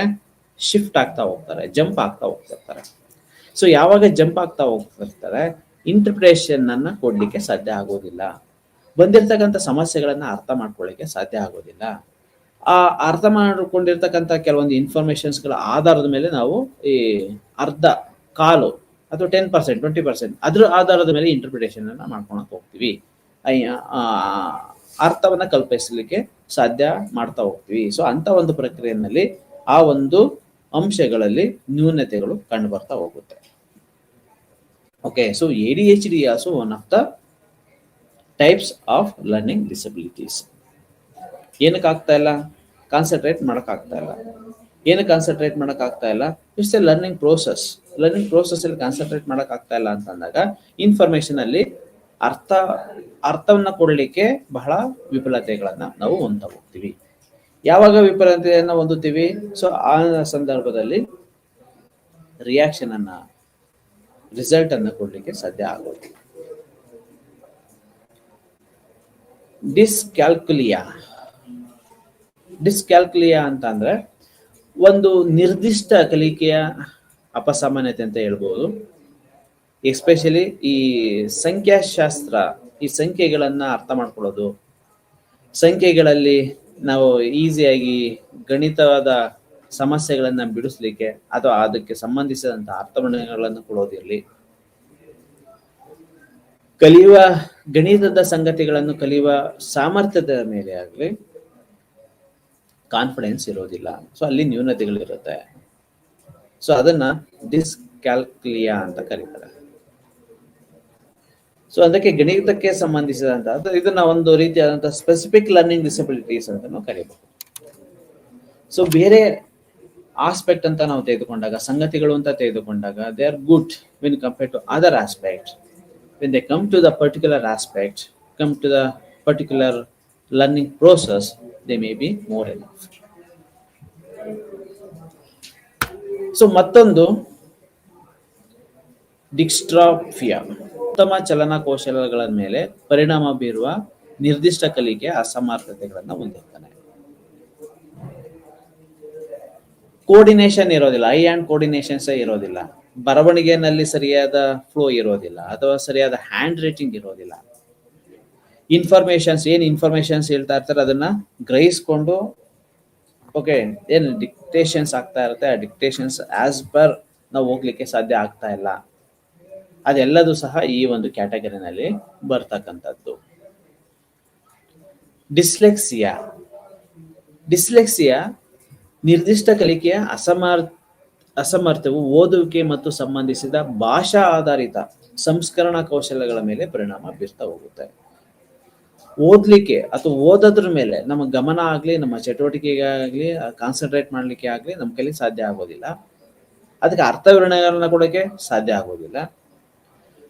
ಶಿಫ್ಟ್ ಆಗ್ತಾ ಹೋಗ್ತಾರೆ, ಜಂಪ್ ಆಗ್ತಾ ಹೋಗ್ತಿರ್ತಾರೆ. ಸೊ ಯಾವಾಗ ಜಂಪ್ ಆಗ್ತಾ ಹೋಗ್ತಿರ್ತಾರೆ ಇಂಟರ್ಪ್ರಿಟೇಷನ್ ಅನ್ನ ಕೊಡ್ಲಿಕ್ಕೆ ಸಾಧ್ಯ ಆಗೋದಿಲ್ಲ, ಬಂದಿರ್ತಕ್ಕಂಥ ಸಮಸ್ಯೆಗಳನ್ನ ಅರ್ಥ ಮಾಡ್ಕೊಳ್ಳಿಕ್ಕೆ ಸಾಧ್ಯ ಆಗೋದಿಲ್ಲ. ಆ ಅರ್ಥ ಮಾಡಿಕೊಂಡಿರ್ತಕ್ಕಂಥ ಕೆಲವೊಂದು ಇನ್ಫಾರ್ಮೇಶನ್ಸ್ಗಳ ಆಧಾರದ ಮೇಲೆ ನಾವು ಈ ಅರ್ಧ ಕಾಲು ಅಥವಾ 10%, 20% ಅದ್ರ ಆಧಾರದ ಮೇಲೆ ಇಂಟರ್ಪ್ರಿಟೇಷನ್ ಅನ್ನ ಮಾಡ್ಕೊಳಕ್ ಹೋಗ್ತೀವಿ, ಅರ್ಥವನ್ನ ಕಲ್ಪಿಸಲಿಕ್ಕೆ ಸಾಧ್ಯ ಮಾಡ್ತಾ ಹೋಗ್ತೀವಿ. ಸೊ ಅಂತ ಒಂದು ಪ್ರಕ್ರಿಯೆಯಲ್ಲಿ ಆ ಒಂದು ಅಂಶಗಳಲ್ಲಿ ನ್ಯೂನತೆಗಳು ಕಂಡು ಬರ್ತಾ ಹೋಗುತ್ತೆ. Okay, so ADHD also one of the types of learning disabilities. ಏನಕ್ಕೆ ಆಗ್ತಾ ಇಲ್ಲ? ಕಾನ್ಸಂಟ್ರೇಟ್ ಮಾಡಕ್ ಆಗ್ತಾ ಇಲ್ಲ. ಏನಕ್ಕೆ ಕಾನ್ಸಂಟ್ರೇಟ್ ಮಾಡಕ್ ಆಗ್ತಾ ಇಲ್ಲ? It's A learning process. Learning process ಅಲ್ಲಿ ಕಾನ್ಸಂಟ್ರೇಟ್ ಮಾಡಕ್ ಆಗ್ತಾ ಇಲ್ಲ ಅಂತ ಅಂದಾಗ ಇನ್ಫಾರ್ಮೇಶನ್ ಅಲ್ಲಿ ಅರ್ಥವನ್ನ ಕೊಡ್ಲಿಕ್ಕೆ ಬಹಳ ವಿಫಲತೆಗಳನ್ನ ನಾವು ಹೊಂದ್ತಾ ಹೋಗ್ತೀವಿ. ಯಾವಾಗ ವಿಫಲತೆಯನ್ನ ಹೊಂದುತ್ತೀವಿ? ಸೊ ಆ ಸಂದರ್ಭದಲ್ಲಿ ರಿಯಾಕ್ಷನ್ ಅನ್ನ, ರಿಸಲ್ಟ್ ಅನ್ನ ಕೊಡ್ಲಿಕ್ಕೆ ಸಾಧ್ಯ ಆಗೋದು. ಡಿಸ್ಕ್ಯಾಲ್ಕುಲಿಯಾ ಅಂತ ಅಂದ್ರೆ ಒಂದು ನಿರ್ದಿಷ್ಟ ಕಲಿಕೆಯ ಅಪಸಾಮಾನ್ಯತೆ ಅಂತ ಹೇಳ್ಬೋದು. ಎಸ್ಪೆಷಲಿ ಈ ಸಂಖ್ಯಾಶಾಸ್ತ್ರ, ಈ ಸಂಖ್ಯೆಗಳನ್ನ ಅರ್ಥ ಮಾಡ್ಕೊಳ್ಳೋದು, ಸಂಖ್ಯೆಗಳಲ್ಲಿ ನಾವು ಈಸಿಯಾಗಿ ಗಣಿತವಾದ ಸಮಸ್ಯೆಗಳನ್ನ ಬಿಡಿಸ್ಲಿಕ್ಕೆ ಅಥವಾ ಅದಕ್ಕೆ ಸಂಬಂಧಿಸಿದಂತಹ ಅರ್ಥಗಳನ್ನು ಕೊಡೋದಿರಲಿ, ಕಲಿಯುವ ಗಣಿತದ ಸಂಗತಿಗಳನ್ನು ಕಲಿಯುವ ಸಾಮರ್ಥ್ಯದ ಮೇಲೆ ಆಗಲಿ ಕಾನ್ಫಿಡೆನ್ಸ್ ಇರೋದಿಲ್ಲ. ಸೊ ಅಲ್ಲಿ ನ್ಯೂನತೆಗಳಿರುತ್ತೆ. ಸೊ ಅದನ್ನ ಡಿಸ್ಕ್ಯಾಲ್ಕುಲಿಯಾ ಅಂತ ಕರೀತಾರೆ. ಸೊ ಅದಕ್ಕೆ ಗಣಿತಕ್ಕೆ ಸಂಬಂಧಿಸಿದಂತಹ ಇದನ್ನ ಒಂದು ರೀತಿಯಾದಂತಹ ಸ್ಪೆಸಿಫಿಕ್ ಲರ್ನಿಂಗ್ ಡಿಸಬಿಲಿಟೀಸ್ ಅಂತ ನಾವು ಕರೀಬಹುದು. ಸೊ ಬೇರೆ ಆಸ್ಪೆಕ್ಟ್ ಅಂತ ನಾವು ತೆಗೆದುಕೊಂಡಾಗ, ಸಂಗತಿಗಳು ಅಂತ ತೆಗೆದುಕೊಂಡಾಗ they are good when compared to other aspect. When they come to the particular aspect, come to the particular learning process, they may be more enough. So ಮತ್ತೊಂದು ಡಿಸ್ಟ್ರಾಫಿಯಾ, ಉತ್ತಮ ಚಲನಕೌಶಲಗಳ ಮೇಲೆ ಪರಿಣಾಮ ಬೀರುವ ನಿರ್ದಿಷ್ಟ ಕಲಿಕೆಯ ಅಸಮರ್ಥತೆಗಳನ್ನು ಹೊಂದಿರ್ತಾನೆ. ಕೋರ್ಡಿನೇಷನ್ ಇರೋದಿಲ್ಲ, ಐ ಹ್ಯಾಂಡ್ ಕೋರ್ಡಿನೇಷನ್ಸ್ ಇರೋದಿಲ್ಲ, ಬರವಣಿಗೆನಲ್ಲಿ ಸರಿಯಾದ ಫ್ಲೋ ಇರೋದಿಲ್ಲ, ಅಥವಾ ಸರಿಯಾದ ಹ್ಯಾಂಡ್ ರೈಟಿಂಗ್ ಇರೋದಿಲ್ಲ. ಇನ್ಫಾರ್ಮೇಶನ್ಸ್ ಹೇಳ್ತಾ ಇರ್ತಾರೆ ಅದನ್ನ ಗ್ರಹಿಸ್ಕೊಂಡು ಓಕೆ ಏನು ಡಿಕ್ಟೇಷನ್ಸ್ ಆಗ್ತಾ ಇರುತ್ತೆ, ಆ ಡಿಕ್ಟೇಷನ್ಸ್ ಆಸ್ ಪರ್ ನಾವು ಹೋಗ್ಲಿಕ್ಕೆ ಸಾಧ್ಯ ಆಗ್ತಾ ಇಲ್ಲ. ಅದೆಲ್ಲದೂ ಸಹ ಈ ಒಂದು ಕ್ಯಾಟಗರಿನಲ್ಲಿ ಬರ್ತಕ್ಕಂಥದ್ದು. ಡಿಸ್ಲೆಕ್ಸಿಯಾ ನಿರ್ದಿಷ್ಟ ಕಲಿಕೆಯ ಅಸಮರ್ಥವು ಓದುವಿಕೆ ಮತ್ತು ಸಂಬಂಧಿಸಿದ ಭಾಷಾ ಆಧಾರಿತ ಸಂಸ್ಕರಣಾ ಕೌಶಲ್ಯಗಳ ಮೇಲೆ ಪರಿಣಾಮ ಬೀರ್ತಾ ಹೋಗುತ್ತೆ. ಓದ್ಲಿಕ್ಕೆ ಅಥವಾ ಓದೋದ್ರ ಮೇಲೆ ನಮ್ಮ ಗಮನ ಆಗ್ಲಿ, ನಮ್ಮ ಚಟುವಟಿಕೆಗೆ ಆಗ್ಲಿ, ಕಾನ್ಸಂಟ್ರೇಟ್ ಮಾಡ್ಲಿಕ್ಕೆ ಆಗ್ಲಿ ನಮ್ಮ ಕೈಲಿ ಸಾಧ್ಯ ಆಗೋದಿಲ್ಲ. ಅದಕ್ಕೆ ಅರ್ಥವಿವರಣೆಗಳನ್ನ ಕೊಡೋಕೆ ಸಾಧ್ಯ ಆಗೋದಿಲ್ಲ.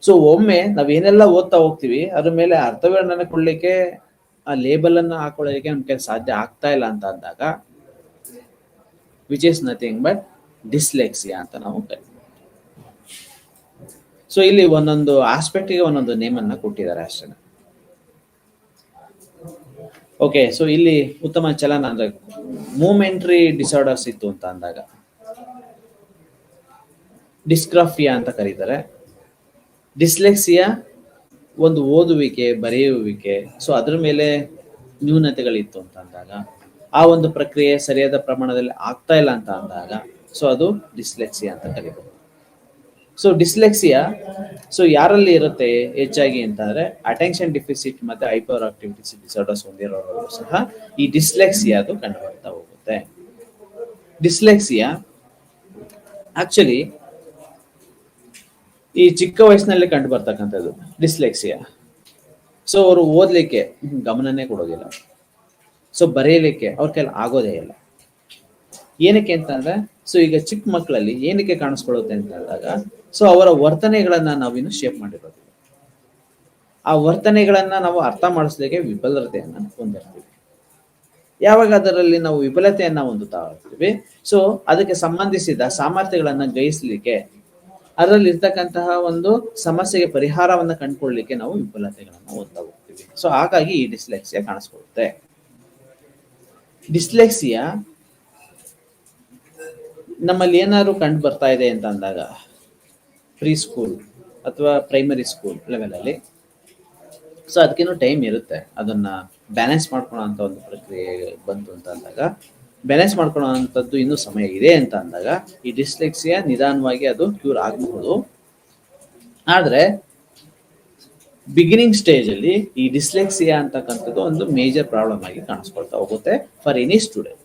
ಸೊ ಒಮ್ಮೆ ನಾವೇನೆಲ್ಲ ಓದ್ತಾ ಹೋಗ್ತೀವಿ ಅದ್ರ ಮೇಲೆ ಅರ್ಥವಿವರಣೆ ಕೊಡ್ಲಿಕ್ಕೆ, ಆ ಲೇಬಲ್ ಅನ್ನ ಹಾಕೊಳ್ಳಲಿಕ್ಕೆ ನಮ್ ಕೈ ಸಾಧ್ಯ ಆಗ್ತಾ ಇಲ್ಲ ಅಂತ ಅಂದಾಗ which is nothing but dyslexia ಅಂತ ನಾವು ಕರಿತೀವಿ. ಸೊ ಇಲ್ಲಿ ಒಂದೊಂದು ಆಸ್ಪೆಕ್ಟ್ಗೆ ಒಂದೊಂದು ನೇಮನ್ನ ಕೊಟ್ಟಿದ್ದಾರೆ ಅಷ್ಟೇ. ಓಕೆ, ಸೊ ಇಲ್ಲಿ ಉತ್ತಮ ಚಲನ ಅಂದ್ರೆ ಮೂಮೆಂಟ್ರಿ ಡಿಸಾರ್ಡರ್ಸ್ ಇತ್ತು ಅಂತ ಅಂದಾಗ ಡಿಸ್ಗ್ರಾಫಿಯಾ ಅಂತ ಕರೀತಾರೆ. ಡಿಸ್ಲೆಕ್ಸಿಯಾ ಒಂದು ಓದುವಿಕೆ, ಬರೆಯುವಿಕೆ, ಸೊ ಅದ್ರ ಮೇಲೆ ನ್ಯೂನತೆಗಳಿತ್ತು ಅಂತ ಅಂದಾಗ, ಆ ಒಂದು ಪ್ರಕ್ರಿಯೆ ಸರಿಯಾದ ಪ್ರಮಾಣದಲ್ಲಿ ಆಗ್ತಾ ಇಲ್ಲ ಅಂತ ಅಂದಾಗ ಸೊ ಅದು ಡಿಸ್ಲೆಕ್ಸಿಯಾ ಅಂತ ಕರೀಬಹುದು. ಸೊ ಡಿಸ್ಲೆಕ್ಸಿಯಾ ಸೊ ಯಾರಲ್ಲಿ ಇರುತ್ತೆ ಹೆಚ್ಚಾಗಿ ಅಂತಂದ್ರೆ ಅಟೆನ್ಷನ್ ಡಿಫಿಸಿಟ್ ಮತ್ತೆ ಹೈಪರ್ ಆಕ್ಟಿವಿಟಿ ಡಿಸಾರ್ಡರ್ಸ್ ಹೊಂದಿರೋರು ಸಹ ಈ ಡಿಸ್ಲೆಕ್ಸಿಯಾ ಅದು ಕಂಡು ಬರ್ತಾ ಹೋಗುತ್ತೆ. ಡಿಸ್ಲೆಕ್ಸಿಯಾ ಆಕ್ಚುಲಿ ಈ ಚಿಕ್ಕ ವಯಸ್ಸಿನಲ್ಲಿ ಕಂಡು ಬರ್ತಕ್ಕಂಥದ್ದು ಡಿಸ್ಲೆಕ್ಸಿಯಾ. ಸೊ ಅವರು ಓದ್ಲಿಕ್ಕೆ ಗಮನನೇ ಕೊಡೋದಿಲ್ಲ, ಸೊ ಬರೆಯಲಿಕ್ಕೆ ಅವ್ರ ಕೈಲಿ ಆಗೋದೇ ಇಲ್ಲ. ಏನಕ್ಕೆ ಅಂತಂದ್ರೆ ಸೊ ಈಗ ಚಿಕ್ಕ ಮಕ್ಕಳಲ್ಲಿ ಏನಕ್ಕೆ ಕಾಣಿಸ್ಕೊಳ್ಳುತ್ತೆ ಅಂತ ಹೇಳಿದಾಗ ಸೊ ಅವರ ವರ್ತನೆಗಳನ್ನ ನಾವಿನ್ನು ಶೇಪ್ ಮಾಡಿರೋದಿಲ್ಲ. ಆ ವರ್ತನೆಗಳನ್ನ ನಾವು ಅರ್ಥ ಮಾಡಿಸ್ಲಿಕ್ಕೆ ವಿಫಲತೆಯನ್ನ ಹೊಂದಿರ್ತೀವಿ. ಯಾವಾಗ ಅದರಲ್ಲಿ ನಾವು ವಿಫಲತೆಯನ್ನ ಹೊಂದುತ್ತಾ ಇರ್ತೀವಿ ಸೊ ಅದಕ್ಕೆ ಸಂಬಂಧಿಸಿದ ಸಾಮರ್ಥ್ಯಗಳನ್ನ ಗ್ರಹಿಸ್ಲಿಕ್ಕೆ, ಅದರಲ್ಲಿ ಇರ್ತಕ್ಕಂತಹ ಒಂದು ಸಮಸ್ಯೆಗೆ ಪರಿಹಾರವನ್ನ ಕಂಡುಕೊಳ್ಳಲಿಕ್ಕೆ ನಾವು ವಿಫಲತೆಗಳನ್ನ ಹೊಂದ್ತಾ ಹೋಗ್ತೀವಿ. ಸೊ ಹಾಗಾಗಿ ಈ ಡಿಸ್ಲೆಕ್ಸಿಯಾ ಕಾಣಿಸ್ಕೊಳ್ಳುತ್ತೆ. ಡಿಸ್ಲೆಕ್ಸಿಯಾ ನಮ್ಮಲ್ಲಿ ಏನಾದ್ರು ಕಂಡು ಬರ್ತಾ ಇದೆ ಅಂತ ಅಂದಾಗ ಪ್ರೀ ಸ್ಕೂಲ್ ಅಥವಾ ಪ್ರೈಮರಿ ಸ್ಕೂಲ್ ಲೆವೆಲ್ ಅಲ್ಲಿ ಸೊ ಅದಕ್ಕೇನು ಟೈಮ್ ಇರುತ್ತೆ, ಅದನ್ನ ಬ್ಯಾಲೆನ್ಸ್ ಮಾಡ್ಕೊಳ್ಳೋ ಅಂತ ಒಂದು ಪ್ರಕ್ರಿಯೆ ಬಂತು ಅಂತ ಅಂದಾಗ, ಬ್ಯಾಲೆನ್ಸ್ ಮಾಡ್ಕೊಳ್ಳೋ ಅಂಥದ್ದು ಇನ್ನೂ ಸಮಯ ಇದೆ ಅಂತ ಅಂದಾಗ ಈ ಡಿಸ್ಲೆಕ್ಸಿಯಾ ನಿಧಾನವಾಗಿ ಅದು ಕ್ಯೂರ್ ಆಗಬಹುದು. ಆದ್ರೆ ಬಿಗಿನಿಂಗ್ ಸ್ಟೇಜ್ ಅಲ್ಲಿ ಈ ಡಿಸ್ಲೆಕ್ಸಿಯಾ ಅಂತಕ್ಕಂಥದ್ದು ಒಂದು ಮೇಜರ್ ಪ್ರಾಬ್ಲಮ್ ಆಗಿ ಕಾಣಿಸ್ಕೊಳ್ತಾ ಹೋಗುತ್ತೆ ಫಾರ್ ಎನಿ ಸ್ಟೂಡೆಂಟ್.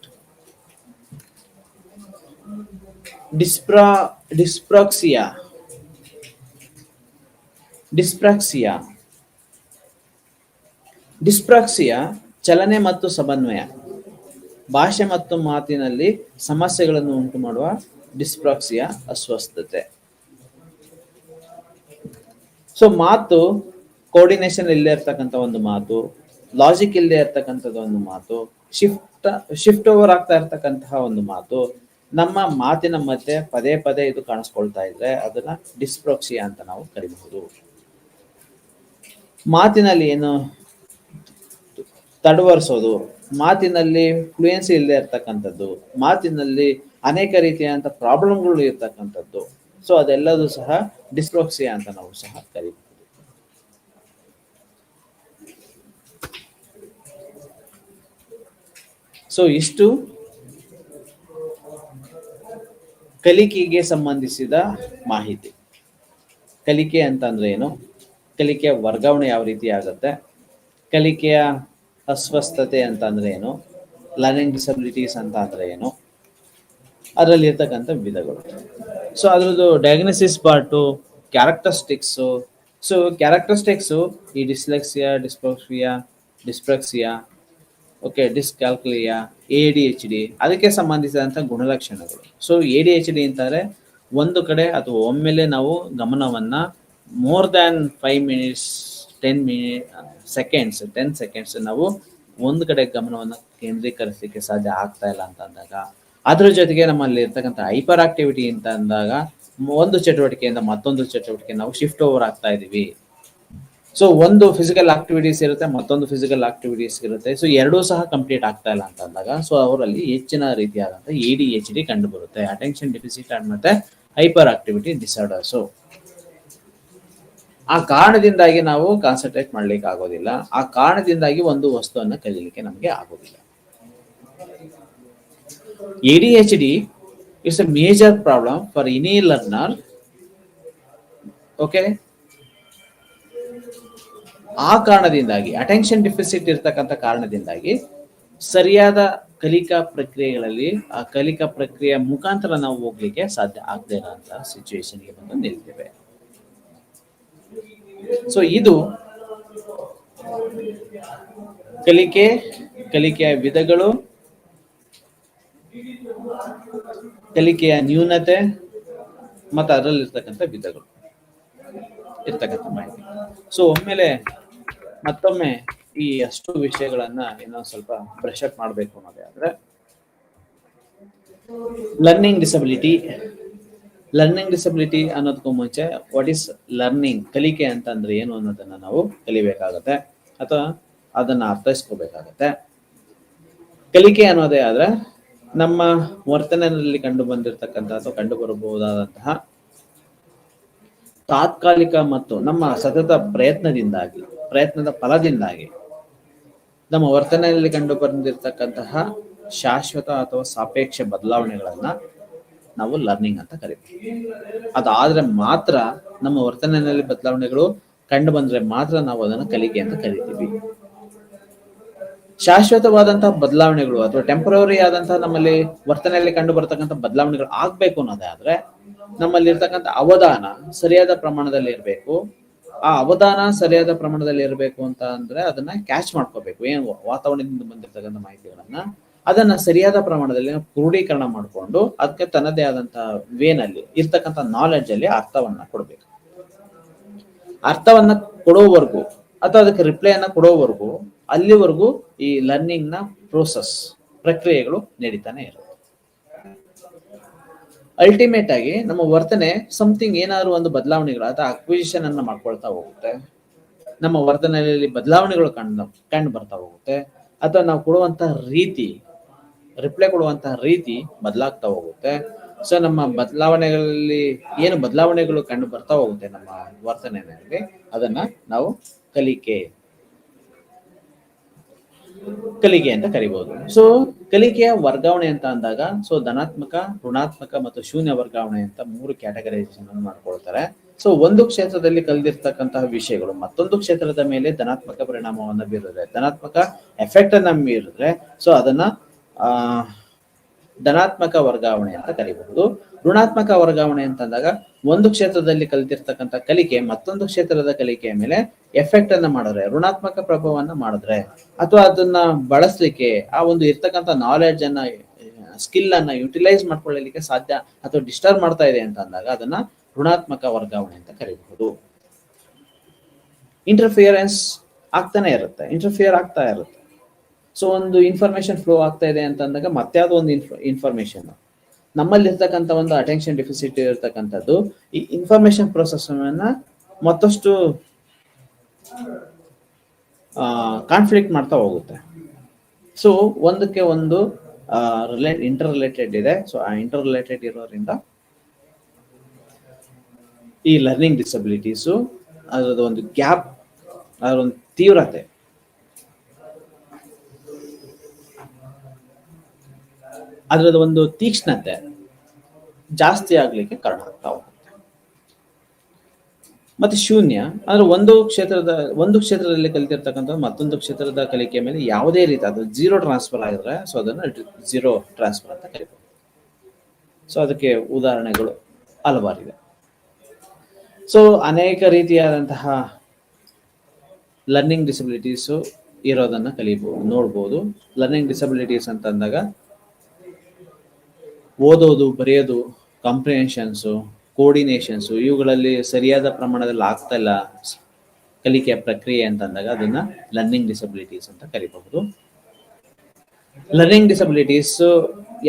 ಡಿಸ್ಪ್ರಾಕ್ಸಿಯಾ ಚಲನೆ ಮತ್ತು ಸಮನ್ವಯ, ಭಾಷೆ ಮತ್ತು ಮಾತಿನಲ್ಲಿ ಸಮಸ್ಯೆಗಳನ್ನು ಉಂಟು ಮಾಡುವ ಡಿಸ್ಪ್ರಾಕ್ಸಿಯಾ ಅಸ್ವಸ್ಥತೆ. ಸೊ ಮಾತು ಕೋಆರ್ಡಿನೇಷನ್ ಇಲ್ಲದೆ ಇರ್ತಕ್ಕಂಥ ಒಂದು ಮಾತು, ಲಾಜಿಕ್ ಇಲ್ಲದೆ ಇರ್ತಕ್ಕಂಥದ್ದು ಒಂದು ಮಾತು, ಶಿಫ್ಟ್ ಓವರ್ ಆಗ್ತಾ ಇರ್ತಕ್ಕಂತಹ ಒಂದು ಮಾತು, ನಮ್ಮ ಮಾತಿನ ಮಧ್ಯೆ ಪದೇ ಪದೇ ಇದು ಕಾಣಿಸ್ಕೊಳ್ತಾ ಇದ್ರೆ ಅದನ್ನ ಡಿಸ್ಪ್ರಾಕ್ಸಿಯಾ ಅಂತ ನಾವು ಕರಿಬಹುದು. ಮಾತಿನಲ್ಲಿ ಏನು ತಡವರಿಸೋದು, ಮಾತಿನಲ್ಲಿ ಫ್ಲೂಯೆನ್ಸಿ ಇಲ್ಲದೆ ಇರ್ತಕ್ಕಂಥದ್ದು, ಮಾತಿನಲ್ಲಿ ಅನೇಕ ರೀತಿಯಾದಂಥ ಪ್ರಾಬ್ಲಮ್ಗಳು ಇರ್ತಕ್ಕಂಥದ್ದು, ಸೊ ಅದೆಲ್ಲದೂ ಸಹ ಡಿಸ್ಪ್ರಾಕ್ಸಿಯಾ ಅಂತ ನಾವು ಸಹ ಕರಿಬಹುದು. ಸೊ ಇಷ್ಟು ಕಲಿಕೆಗೆ ಸಂಬಂಧಿಸಿದ ಮಾಹಿತಿ. ಕಲಿಕೆ ಅಂತಂದ್ರೆ ಏನು, ಕಲಿಕೆಯ ವರ್ಗಾವಣೆ ಯಾವ ರೀತಿ ಆಗುತ್ತೆ, ಕಲಿಕೆಯ ಅಸ್ವಸ್ಥತೆ ಅಂತಂದ್ರೆ ಏನು, ಲರ್ನಿಂಗ್ ಡಿಸಬಿಲಿಟೀಸ್ ಅಂತ ಅಂದ್ರೆ ಏನು, ಅದರಲ್ಲಿ ಇರ್ತಕ್ಕಂಥ ವಿಧಗಳು. ಸೊ ಅದ್ರದ್ದು diagnosis part, characteristics. So characteristics ಈ ಡಿಸ್ಲೆಕ್ಸಿಯಾ, ಡಿಸ್ಪ್ರಾಕ್ಸಿಯಾ, ಓಕೆ, ಡಿಸ್ಕ್ಯಾಲ್ಕುಲಿಯಾ, ADHD ಅದಕ್ಕೆ ಸಂಬಂಧಿಸಿದಂಥ ಗುಣಲಕ್ಷಣಗಳು. ಸೊ ADHD ಅಂತಂದ್ರೆ ಒಂದು ಕಡೆ ಅಥವಾ ಒಮ್ಮೆಲೆ ನಾವು ಗಮನವನ್ನ ಮೋರ್ ದ್ಯಾನ್ 5 minutes 10 ಸೆಕೆಂಡ್ಸ್ ನಾವು ಒಂದು ಕಡೆ ಗಮನವನ್ನು ಕೇಂದ್ರೀಕರಿಸಲಿಕ್ಕೆ ಸಾಧ್ಯ ಆಗ್ತಾ ಇಲ್ಲ ಅಂತ ಅಂದಾಗ, ಅದ್ರ ಜೊತೆಗೆ ನಮ್ಮಲ್ಲಿ ಇರ್ತಕ್ಕಂಥ ಹೈಪರ್ ಆಕ್ಟಿವಿಟಿ ಅಂತ ಅಂದಾಗ ಒಂದು ಚಟುವಟಿಕೆಯಿಂದ ಮತ್ತೊಂದು ಚಟುವಟಿಕೆ ನಾವು ಶಿಫ್ಟ್ ಓವರ್ ಆಗ್ತಾ ಇದೀವಿ. ಸೊ ಒಂದು ಫಿಸಿಕಲ್ ಆಕ್ಟಿವಿಟೀಸ್ ಇರುತ್ತೆ, ಮತ್ತೊಂದು ಫಿಸಿಕಲ್ ಆಕ್ಟಿವಿಟೀಸ್ ಇರುತ್ತೆ. ಸೊ ಎರಡೂ ಸಹ ಕಂಪ್ಲೀಟ್ ಆಗ್ತಾ ಇಲ್ಲ ಅಂತ ಅಂದಾಗ ಸೊ ಅವರಲ್ಲಿ ಹೆಚ್ಚಿನ ರೀತಿಯಾದಂತಹ ADHD ಕಂಡು ಬರುತ್ತೆ, ಅಟೆನ್ಷನ್ ಡೆಫಿಸಿಟ್ ಅಂಡ್ ಮತ್ತೆ ಹೈಪರ್ ಆಕ್ಟಿವಿಟಿ ಡಿಸಾರ್ಡರ್ಸ್. ಆ ಕಾರಣದಿಂದಾಗಿ ನಾವು ಕಾನ್ಸಂಟ್ರೇಟ್ ಮಾಡ್ಲಿಕ್ಕೆ ಆಗೋದಿಲ್ಲ, ಆ ಕಾರಣದಿಂದಾಗಿ ಒಂದು ವಸ್ತುವನ್ನ ಕಲೀಲಿಕ್ಕೆ ನಮಗೆ ಆಗೋದಿಲ್ಲ. ADHD is a major problem for any learner. Okay, ಆ ಕಾರಣದಿಂದಾಗಿ ಅಟೆನ್ಷನ್ ಡೆಫಿಸಿಟ್ ಇರ್ತಕ್ಕಂಥ ಕಾರಣದಿಂದಾಗಿ ಸರಿಯಾದ ಕಲಿಕಾ ಪ್ರಕ್ರಿಯೆಗಳಲ್ಲಿ ಆ ಕಲಿಕಾ ಪ್ರಕ್ರಿಯೆಯ ಮುಖಾಂತರ ನಾವು ಹೋಗ್ಲಿಕ್ಕೆ ಸಾಧ್ಯ ಆಗದೆ ಇರುವಂತಹ ಸಿಚುವೇಶನ್ಗೆ ಬಂದು ನಿಲ್ತೇವೆ. ಸೊ ಇದು ಕಲಿಕೆಯ ವಿಧಗಳು, ಕಲಿಕೆಯ ನ್ಯೂನತೆ ಮತ್ತು ಅದರಲ್ಲಿರ್ತಕ್ಕಂಥ ವಿಧಗಳು ಇರ್ತಕ್ಕಂಥ ಮಾಹಿತಿ. ಸೊ ಒಮ್ಮೆಲೆ ಮತ್ತೊಮ್ಮೆ ಈ ಅಷ್ಟು ವಿಷಯಗಳನ್ನ ಇನ್ನೊಂದು ಸ್ವಲ್ಪ ಬ್ರಷ್ ಅಪ್ ಮಾಡಬೇಕು ಅನ್ನೋದೇ ಆದ್ರೆ, ಲರ್ನಿಂಗ್ ಡಿಸಬಿಲಿಟಿ ಅನ್ನೋದಕ್ಕೂ ಮುಂಚೆ ವಾಟ್ ಈಸ್ ಲರ್ನಿಂಗ್, ಕಲಿಕೆ ಅಂತ ಅಂದ್ರೆ ಏನು ಅನ್ನೋದನ್ನ ನಾವು ಕಲಿಬೇಕಾಗತ್ತೆ ಅಥವಾ ಅದನ್ನ ಅರ್ಥೈಸ್ಕೋಬೇಕಾಗತ್ತೆ. ಕಲಿಕೆ ಅನ್ನೋದೇ ಆದ್ರೆ ನಮ್ಮ ವರ್ತನೆಯಲ್ಲಿ ಕಂಡು ಬಂದಿರತಕ್ಕಂಥ ಅಥವಾ ಕಂಡು ಬರಬಹುದಾದಂತಹ ತಾತ್ಕಾಲಿಕ ಮತ್ತು ನಮ್ಮ ಸತತ ಪ್ರಯತ್ನದ ಫಲದಿಂದಾಗಿ ನಮ್ಮ ವರ್ತನೆಯಲ್ಲಿ ಕಂಡು ಬಂದಿರತಕ್ಕಂತಹ ಶಾಶ್ವತ ಅಥವಾ ಸಾಪೇಕ್ಷ ಬದಲಾವಣೆಗಳನ್ನ ನಾವು ಲರ್ನಿಂಗ್ ಅಂತ ಕರಿತೀವಿ. ಅದಾದ್ರೆ ಮಾತ್ರ ನಮ್ಮ ವರ್ತನೆಯಲ್ಲಿ ಬದಲಾವಣೆಗಳು ಕಂಡು ಬಂದ್ರೆ ಮಾತ್ರ ನಾವು ಅದನ್ನು ಕಲಿಕೆ ಅಂತ ಕರಿತೀವಿ. ಶಾಶ್ವತವಾದಂತಹ ಬದಲಾವಣೆಗಳು ಅಥವಾ ಟೆಂಪರರಿ ಆದಂತಹ ನಮ್ಮಲ್ಲಿ ವರ್ತನೆಯಲ್ಲಿ ಕಂಡು ಬರ್ತಕ್ಕಂಥ ಬದಲಾವಣೆಗಳು ಆಗ್ಬೇಕು ಅನ್ನೋದಾದ್ರೆ ನಮ್ಮಲ್ಲಿ ಇರ್ತಕ್ಕಂಥ ಅವಧಾನ ಸರಿಯಾದ ಪ್ರಮಾಣದಲ್ಲಿ ಇರಬೇಕು. ಆ ಅವಧಾನ ಸರಿಯಾದ ಪ್ರಮಾಣದಲ್ಲಿ ಇರಬೇಕು ಅಂತ ಅಂದ್ರೆ ಅದನ್ನ ಕ್ಯಾಚ್ ಮಾಡ್ಕೋಬೇಕು. ಏನು ವಾತಾವರಣದಿಂದ ಬಂದಿರ್ತಕ್ಕಂಥ ಮಾಹಿತಿಗಳನ್ನ ಅದನ್ನ ಸರಿಯಾದ ಪ್ರಮಾಣದಲ್ಲಿ ಕ್ರೋಢೀಕರಣ ಮಾಡಿಕೊಂಡು ಅದಕ್ಕೆ ತನ್ನದೇ ಆದಂತಹ ವೇನಲ್ಲಿ ಇರ್ತಕ್ಕಂಥ ನಾಲೆಡ್ಜ್ ಅಲ್ಲಿ ಅರ್ಥವನ್ನ ಕೊಡ್ಬೇಕು. ಅರ್ಥವನ್ನ ಕೊಡೋವರೆಗೂ ಅಥವಾ ಅದಕ್ಕೆ ರಿಪ್ಲೈಯನ್ನ ಕೊಡೋವರೆಗೂ ಅಲ್ಲಿವರೆಗೂ ಈ ಲರ್ನಿಂಗ್ ನ ಪ್ರಕ್ರಿಯೆಗಳು ನಡೀತಾನೆ ಇರುತ್ತೆ. ಅಲ್ಟಿಮೇಟ್ ಆಗಿ ನಮ್ಮ ವರ್ತನೆ ಸಮಥಿಂಗ್ ಏನಾದ್ರು ಒಂದು ಬದಲಾವಣೆಗಳು ಅಥವಾ ಅಕ್ವಿಸಿಷನ್ ಅನ್ನ ಮಾಡ್ಕೊಳ್ತಾ ಹೋಗುತ್ತೆ. ನಮ್ಮ ವರ್ತನೆಯಲ್ಲಿ ಬದಲಾವಣೆಗಳು ಕಂಡು ಬರ್ತಾ ಹೋಗುತ್ತೆ ಅಥವಾ ನಾವು ಕೊಡುವಂತಹ ರೀತಿ, ರಿಪ್ಲೈ ಕೊಡುವಂತಹ ರೀತಿ ಬದಲಾಗ್ತಾ ಹೋಗುತ್ತೆ. ಸೊ ನಮ್ಮ ಬದಲಾವಣೆಗಳಲ್ಲಿ ಏನು ಬದಲಾವಣೆಗಳು ಕಂಡು ಬರ್ತಾ ಹೋಗುತ್ತೆ ನಮ್ಮ ವರ್ತನೆಯಲ್ಲಿ, ಅದನ್ನ ನಾವು ಕಲಿಕೆ ಅಂತ ಕರಿಬಹುದು. ಸೊ ಕಲಿಕೆಯ ವರ್ಗಾವಣೆ ಅಂತ ಅಂದಾಗ ಸೊ ಧನಾತ್ಮಕ, ಋಣಾತ್ಮಕ ಮತ್ತು ಶೂನ್ಯ ವರ್ಗಾವಣೆ ಅಂತ 3 ಕ್ಯಾಟಗರೈಸೇಷನ್ ಅನ್ನು ಮಾಡ್ಕೊಳ್ತಾರೆ. ಸೊ ಒಂದು ಕ್ಷೇತ್ರದಲ್ಲಿ ಕಲಿದಿರ್ತಕ್ಕಂತಹ ವಿಷಯಗಳು ಮತ್ತೊಂದು ಕ್ಷೇತ್ರದ ಮೇಲೆ ಧನಾತ್ಮಕ ಪರಿಣಾಮವನ್ನು ಬೀರಿದ್ರೆ, ಧನಾತ್ಮಕ ಎಫೆಕ್ಟ್ ಅನ್ನ ಬೀರಿದ್ರೆ ಸೊ ಅದನ್ನ ಧನಾತ್ಮಕ ವರ್ಗಾವಣೆ ಅಂತ ಕರಿಬಹುದು. ಋಣಾತ್ಮಕ ವರ್ಗಾವಣೆ ಅಂತಂದಾಗ ಒಂದು ಕ್ಷೇತ್ರದಲ್ಲಿ ಕಲಿತಿರ್ತಕ್ಕಂಥ ಕಲಿಕೆ ಮತ್ತೊಂದು ಕ್ಷೇತ್ರದ ಕಲಿಕೆಯ ಮೇಲೆ ಎಫೆಕ್ಟ್ ಅನ್ನ ಮಾಡಿದ್ರೆ, ಋಣಾತ್ಮಕ ಪ್ರಭಾವವನ್ನ ಮಾಡಿದ್ರೆ ಅಥವಾ ಅದನ್ನ ಬಳಸಲಿಕ್ಕೆ ಆ ಒಂದು ಇರ್ತಕ್ಕಂಥ ನಾಲೆಡ್ಜ್ ಅನ್ನ, ಸ್ಕಿಲ್ ಅನ್ನ ಯುಟಿಲೈಸ್ ಮಾಡ್ಕೊಳ್ಳಲಿಕ್ಕೆ ಸಾಧ್ಯ ಅಥವಾ ಡಿಸ್ಟರ್ಬ್ ಮಾಡ್ತಾ ಇದೆ ಅಂತ ಅಂದಾಗ ಅದನ್ನ ಋಣಾತ್ಮಕ ವರ್ಗಾವಣೆ ಅಂತ ಕರಿಬಹುದು. ಇಂಟರ್ಫಿಯರೆನ್ಸ್ ಇಂಟರ್ಫಿಯರ್ ಆಗ್ತಾ ಇರುತ್ತೆ. ಸೊ ಒಂದು ಇನ್ಫಾರ್ಮೇಶನ್ ಫ್ಲೋ ಆಗ್ತಾ ಇದೆ ಅಂತ ಅಂದಾಗ ಮತ್ತೆ ಯಾವುದೋ ಒಂದು ಇನ್ಫಾರ್ಮೇಶನ್ ನಮ್ಮಲ್ಲಿ ಇರ್ತಕ್ಕಂಥ ಒಂದು ಅಟೆನ್ಷನ್ ಡೆಫಿಸಿಟ್ ಇರತಕ್ಕಂಥದ್ದು ಈ ಇನ್ಫಾರ್ಮೇಶನ್ ಪ್ರೊಸೆಸ್ ಅನ್ನ ಮತ್ತಷ್ಟು ಕಾನ್ಫ್ಲಿಕ್ಟ್ ಮಾಡ್ತಾ ಹೋಗುತ್ತೆ. ಸೊ ಒಂದಕ್ಕೆ ಒಂದು ಇಂಟರ್ ರಿಲೇಟೆಡ್ ಇದೆ. ಸೊ ಆ ಇಂಟರ್ ರಿಲೇಟೆಡ್ ಇರೋದ್ರಿಂದ ಈ ಲರ್ನಿಂಗ್ ಡಿಸಬಿಲಿಟೀಸು ಅದರದ ಒಂದು ಗ್ಯಾಪ್, ಅದರ ಒಂದು ತೀವ್ರತೆ ಅದರದ ಒಂದು ತೀಕ್ಷ್ಣತೆ ಜಾಸ್ತಿ ಆಗ್ಲಿಕ್ಕೆ ಕಾರಣ ಆಗ್ತಾ ಹೋಗುತ್ತೆ. ಮತ್ತೆ ಶೂನ್ಯ ಅಂದ್ರೆ ಒಂದು ಕ್ಷೇತ್ರದಲ್ಲಿ ಕಲಿತಿರ್ತಕ್ಕಂಥ ಮತ್ತೊಂದು ಕ್ಷೇತ್ರದ ಕಲಿಕೆಯ ಮೇಲೆ ಯಾವುದೇ ರೀತಿ ಅದು ಝೀರೋ ಟ್ರಾನ್ಸ್ಫರ್ ಆಗಿದ್ರೆ ಸೊ ಅದನ್ನ ಝೀರೋ ಟ್ರಾನ್ಸ್ಫರ್ ಅಂತ ಕರಿಬಹುದು. ಸೊ ಅದಕ್ಕೆ ಉದಾಹರಣೆಗಳು ಹಲವಾರಿದೆ. ಸೊ ಅನೇಕ ರೀತಿಯಾದಂತಹ ಲರ್ನಿಂಗ್ ಡಿಸಬಿಲಿಟೀಸು ಇರೋದನ್ನ ನೋಡ್ಬೋದು. ಲರ್ನಿಂಗ್ ಡಿಸಬಿಲಿಟೀಸ್ ಅಂತ ಅಂದಾಗ ಓದೋದು, ಬರೆಯೋದು, ಕಾಂಪ್ರಿಹೆನ್ಷನ್ಸು, ಕೋರ್ಡಿನೇಷನ್ಸು ಇವುಗಳಲ್ಲಿ ಸರಿಯಾದ ಪ್ರಮಾಣದಲ್ಲಿ ಆಗ್ತಾ ಇಲ್ಲ ಕಲಿಕೆಯ ಪ್ರಕ್ರಿಯೆ ಅಂತ ಅಂದಾಗ ಅದನ್ನ ಲರ್ನಿಂಗ್ ಡಿಸಬಿಲಿಟೀಸ್ ಅಂತ ಕರಿಬಹುದು. ಲರ್ನಿಂಗ್ ಡಿಸಬಿಲಿಟೀಸ್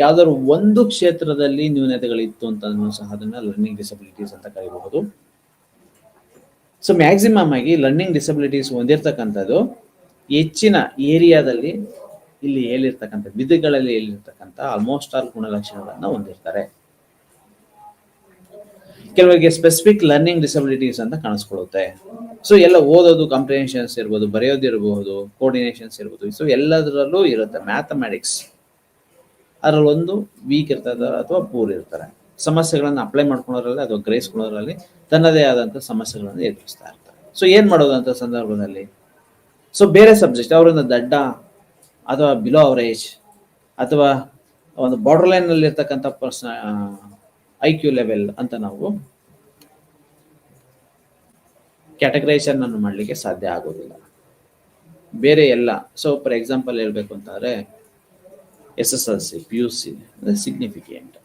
ಯಾವ್ದಾದ್ರು ಒಂದು ಕ್ಷೇತ್ರದಲ್ಲಿ ನ್ಯೂನತೆಗಳಿತ್ತು ಅಂತ ಸಹ ಅದನ್ನ ಲರ್ನಿಂಗ್ ಡಿಸಬಿಲಿಟೀಸ್ ಅಂತ ಕರೀಬಹುದು. ಸೊ ಮ್ಯಾಕ್ಸಿಮಮ್ ಆಗಿ ಲರ್ನಿಂಗ್ ಡಿಸಬಿಲಿಟೀಸ್ ಹೊಂದಿರತಕ್ಕಂಥದ್ದು ಹೆಚ್ಚಿನ ಏರಿಯಾದಲ್ಲಿ ಇಲ್ಲಿ ಹೇಳಿರ್ತಕ್ಕಂಥ ವಿಧಗಳಲ್ಲಿ ಹೇಳಿರ್ತಕ್ಕಂಥ ಆಲ್ಮೋಸ್ಟ್ ಆಲ್ ಗುಣಲಕ್ಷಣಗಳನ್ನ ಹೊಂದಿರ್ತಾರೆ. ಕೆಲವರಿಗೆ ಸ್ಪೆಸಿಫಿಕ್ ಲರ್ನಿಂಗ್ ಡಿಸಬಿಲಿಟೀಸ್ ಅಂತ ಕಾಣಿಸ್ಕೊಳ್ಳುತ್ತೆ. ಸೊ ಎಲ್ಲ ಓದೋದು ಕಾಂಪ್ರಿಹೆನ್ಷನ್ಸ್ ಇರ್ಬೋದು, ಬರೆಯೋದಿರ್ಬೋದು, ಕೋರ್ಡಿನೇಷನ್ಸ್ ಇರ್ಬೋದು, ಸೊ ಎಲ್ಲದರಲ್ಲೂ ಇರುತ್ತೆ. ಮ್ಯಾಥಮೆಟಿಕ್ಸ್ ಅದರಲ್ಲಿ ಒಂದು ವೀಕ್ ಇರ್ತದೆ ಅಥವಾ ಪೂರ್ ಇರ್ತಾರೆ. ಸಮಸ್ಯೆಗಳನ್ನು ಅಪ್ಲೈ ಮಾಡ್ಕೊಳ್ಳೋದ್ರಲ್ಲಿ ಅಥವಾ ಗ್ರಹಿಸ್ಕೊಳ್ಳೋದ್ರಲ್ಲಿ ತನ್ನದೇ ಆದಂಥ ಸಮಸ್ಯೆಗಳನ್ನು ಎದುರಿಸ್ತಾ ಇರ್ತಾರೆ. ಸೊ ಏನ್ ಮಾಡೋದು ಅಂತ ಸಂದರ್ಭದಲ್ಲಿ, ಸೊ ಬೇರೆ ಸಬ್ಜೆಕ್ಟ್ ಅವರಿಂದ ದಡ್ಡ ಅಥವಾ ಬಿಲೋ ಅವರೇಜ್ ಅಥವಾ ಒಂದು ಬಾರ್ಡರ್ ಲೈನ್ ನಲ್ಲಿ ಇರ್ತಕ್ಕಂಥ IQ ಲೆವೆಲ್ ಅಂತ ನಾವು ಕ್ಯಾಟಗರೈಸೇಷನ್ ಅನ್ನು ಮಾಡಲಿಕ್ಕೆ ಸಾಧ್ಯ ಆಗೋದಿಲ್ಲ. ಬೇರೆ ಎಲ್ಲ, ಸೊ ಫಾರ್ ಎಕ್ಸಾಂಪಲ್ ಹೇಳ್ಬೇಕು ಅಂತಂದ್ರೆ SSLC PUC significant.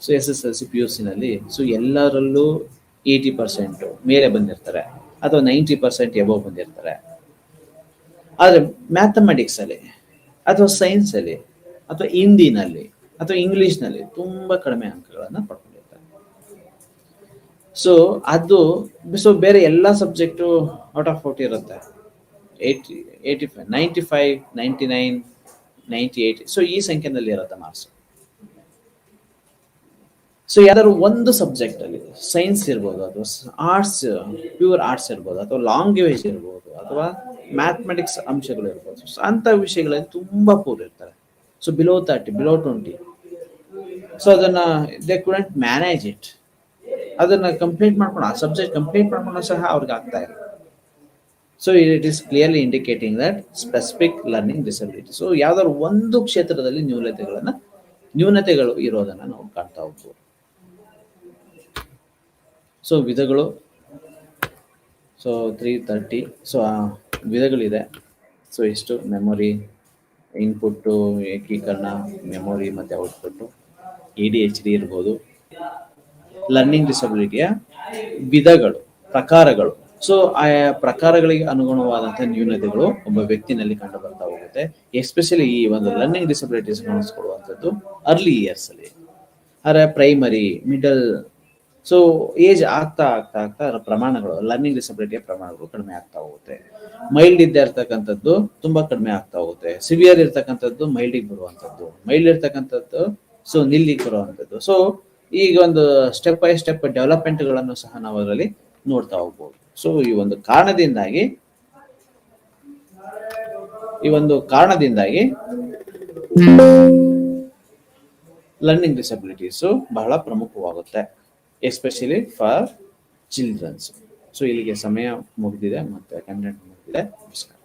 So SSLC PUC ನಲ್ಲಿ ಸೊ ಎಲ್ಲರಲ್ಲೂ 80% ಮೇಲೆ ಬಂದಿರ್ತಾರೆ ಅಥವಾ 90% ಎಬೋ ಬಂದಿರ್ತಾರೆ. ಆದ್ರೆ ಮ್ಯಾಥಮೆಟಿಕ್ಸ್ ಅಲ್ಲಿ ಅಥವಾ ಸೈನ್ಸ್ ಅಲ್ಲಿ ಅಥವಾ ಹಿಂದಿನಲ್ಲಿ ಅಥವಾ ಇಂಗ್ಲಿಷ್ ನಲ್ಲಿ ತುಂಬಾ ಕಡಿಮೆ ಅಂಕಗಳನ್ನ ಪಡ್ಕೊಂಡಿರ್ತಾರೆ. ಸೊ ಅದು ಬೇರೆ ಎಲ್ಲಾ ಸಬ್ಜೆಕ್ಟು ಔಟ್ ಆಫ್ 40 ಇರುತ್ತೆ. 80, 85, 95, 99, 98. ಸೊ ಈ ಸಂಖ್ಯೆನಲ್ಲಿ ಇರುತ್ತೆ ಮಾರ್ಕ್ಸ್. ಸೊ ಯಾವ್ದಾದ್ರು ಒಂದು ಸಬ್ಜೆಕ್ಟ್ ಅಲ್ಲಿ ಸೈನ್ಸ್ ಇರ್ಬೋದು ಅಥವಾ ಆರ್ಟ್ಸ್, ಪ್ಯೂರ್ ಆರ್ಟ್ಸ್ ಇರ್ಬೋದು ಅಥವಾ ಲ್ಯಾಂಗ್ವೇಜ್ ಇರ್ಬೋದು ಅಥವಾ ಮ್ಯಾಥಮೆಟಿಕ್ಸ್ ಅಂಶಗಳು ಇರ್ಬೋದು, ಅಂತ ವಿಷಯಗಳಲ್ಲಿ ತುಂಬಾ ಪೂರ್ ಇರ್ತಾರೆ. So below 30, below 20. ಸೊ ಅದನ್ನ ದೇ ಕುಡಂಟ್ ಮ್ಯಾನೇಜ್ ಇಟ್. ಅದನ್ನ ಕಂಪ್ಲೀಟ್ ಮಾಡ್ಕೊಂಡು ಆ ಸಬ್ಜೆಕ್ಟ್ ಕಂಪ್ಲೀಟ್ ಮಾಡ್ಕೊಂಡು ಸಹ ಅವ್ರಿಗೆ ಆಗ್ತಾ ಇಲ್ಲ. So it is clearly indicating that specific learning disability. So ಯಾವ್ದಾದ್ರು ಒಂದು ಕ್ಷೇತ್ರದಲ್ಲಿ ನ್ಯೂನತೆಗಳು ಇರೋದನ್ನ ನಾವು ಕಾಣ್ತಾ ಹೋಗ್ಬೋದು. ಸೊ ವಿಧಗಳು, ಸೊ 330. ಸೊ ವಿಧಗಳಿದೆ. ಸೊ ಇಷ್ಟು ಮೆಮೊರಿ, ಇನ್ಪುಟ್ಟು, ಏಕೀಕರಣ, ಮೆಮೊರಿ ಮತ್ತೆ ಔಟ್ಪುಟ್ಟು, ADHD ಇರ್ಬೋದು. ಲರ್ನಿಂಗ್ ಡಿಸಬಿಲಿಟಿಯ ವಿಧಗಳು, ಪ್ರಕಾರಗಳು. ಸೊ ಆಯಾ ಪ್ರಕಾರಗಳಿಗೆ ಅನುಗುಣವಾದಂತಹ ನ್ಯೂನತೆಗಳು ಒಬ್ಬ ವ್ಯಕ್ತಿನಲ್ಲಿ ಕಂಡು ಬರ್ತಾ ಹೋಗುತ್ತೆ. ಎಸ್ಪೆಷಲಿ ಈ ಒಂದು ಲರ್ನಿಂಗ್ ಡಿಸಬಿಲಿಟೀಸ್ ಕಾಣಿಸ್ಕೊಳ್ಳುವಂಥದ್ದು ಅರ್ಲಿ ಇಯರ್ಸ್ ಅಲ್ಲಿ, ಆದರೆ ಪ್ರೈಮರಿ, ಮಿಡಲ್. ಸೊ ಏಜ್ ಆಗ್ತಾ ಅದರ ಪ್ರಮಾಣಗಳು, ಲರ್ನಿಂಗ್ ಡಿಸಬಿಲಿಟಿಯ ಪ್ರಮಾಣಗಳು ಕಡಿಮೆ ಆಗ್ತಾ ಹೋಗುತ್ತೆ. ಮೈಲ್ಡ್ ಇದ್ದೇ ಇರ್ತಕ್ಕಂಥದ್ದು ತುಂಬಾ ಕಡಿಮೆ ಆಗ್ತಾ ಹೋಗುತ್ತೆ. ಸಿವಿಯರ್ ಇರ್ತಕ್ಕಂಥದ್ದು ಮೈಲ್ಡಿಗೆ ಬರುವಂಥದ್ದು, ಮೈಲ್ಡ್ ಇರ್ತಕ್ಕಂಥದ್ದು ಸೊ ನಿಲ್ಲಿಗೆ ಬರುವಂಥದ್ದು. ಸೊ ಈಗ ಒಂದು ಸ್ಟೆಪ್ ಬೈ ಸ್ಟೆಪ್ ಡೆವಲಪ್ಮೆಂಟ್ ಗಳನ್ನು ಸಹ ನಾವು ಅದರಲ್ಲಿ ನೋಡ್ತಾ ಹೋಗ್ಬೋದು. ಸೊ ಈ ಒಂದು ಕಾರಣದಿಂದಾಗಿ ಲರ್ನಿಂಗ್ ಡಿಸಬಿಲಿಟೀಸ್ ಬಹಳ ಪ್ರಮುಖವಾಗುತ್ತೆ, ಎಸ್ಪೆಷಲಿ ಫಾರ್ ಚಿಲ್ಡ್ರನ್ಸ್. ಸೊ ಇಲ್ಲಿಗೆ ಸಮಯ ಮುಗಿದಿದೆ ಮತ್ತೆ ಕಂಟೆಂಟ್ ಮುಗಿದಿದೆ. ನಮಸ್ಕಾರ.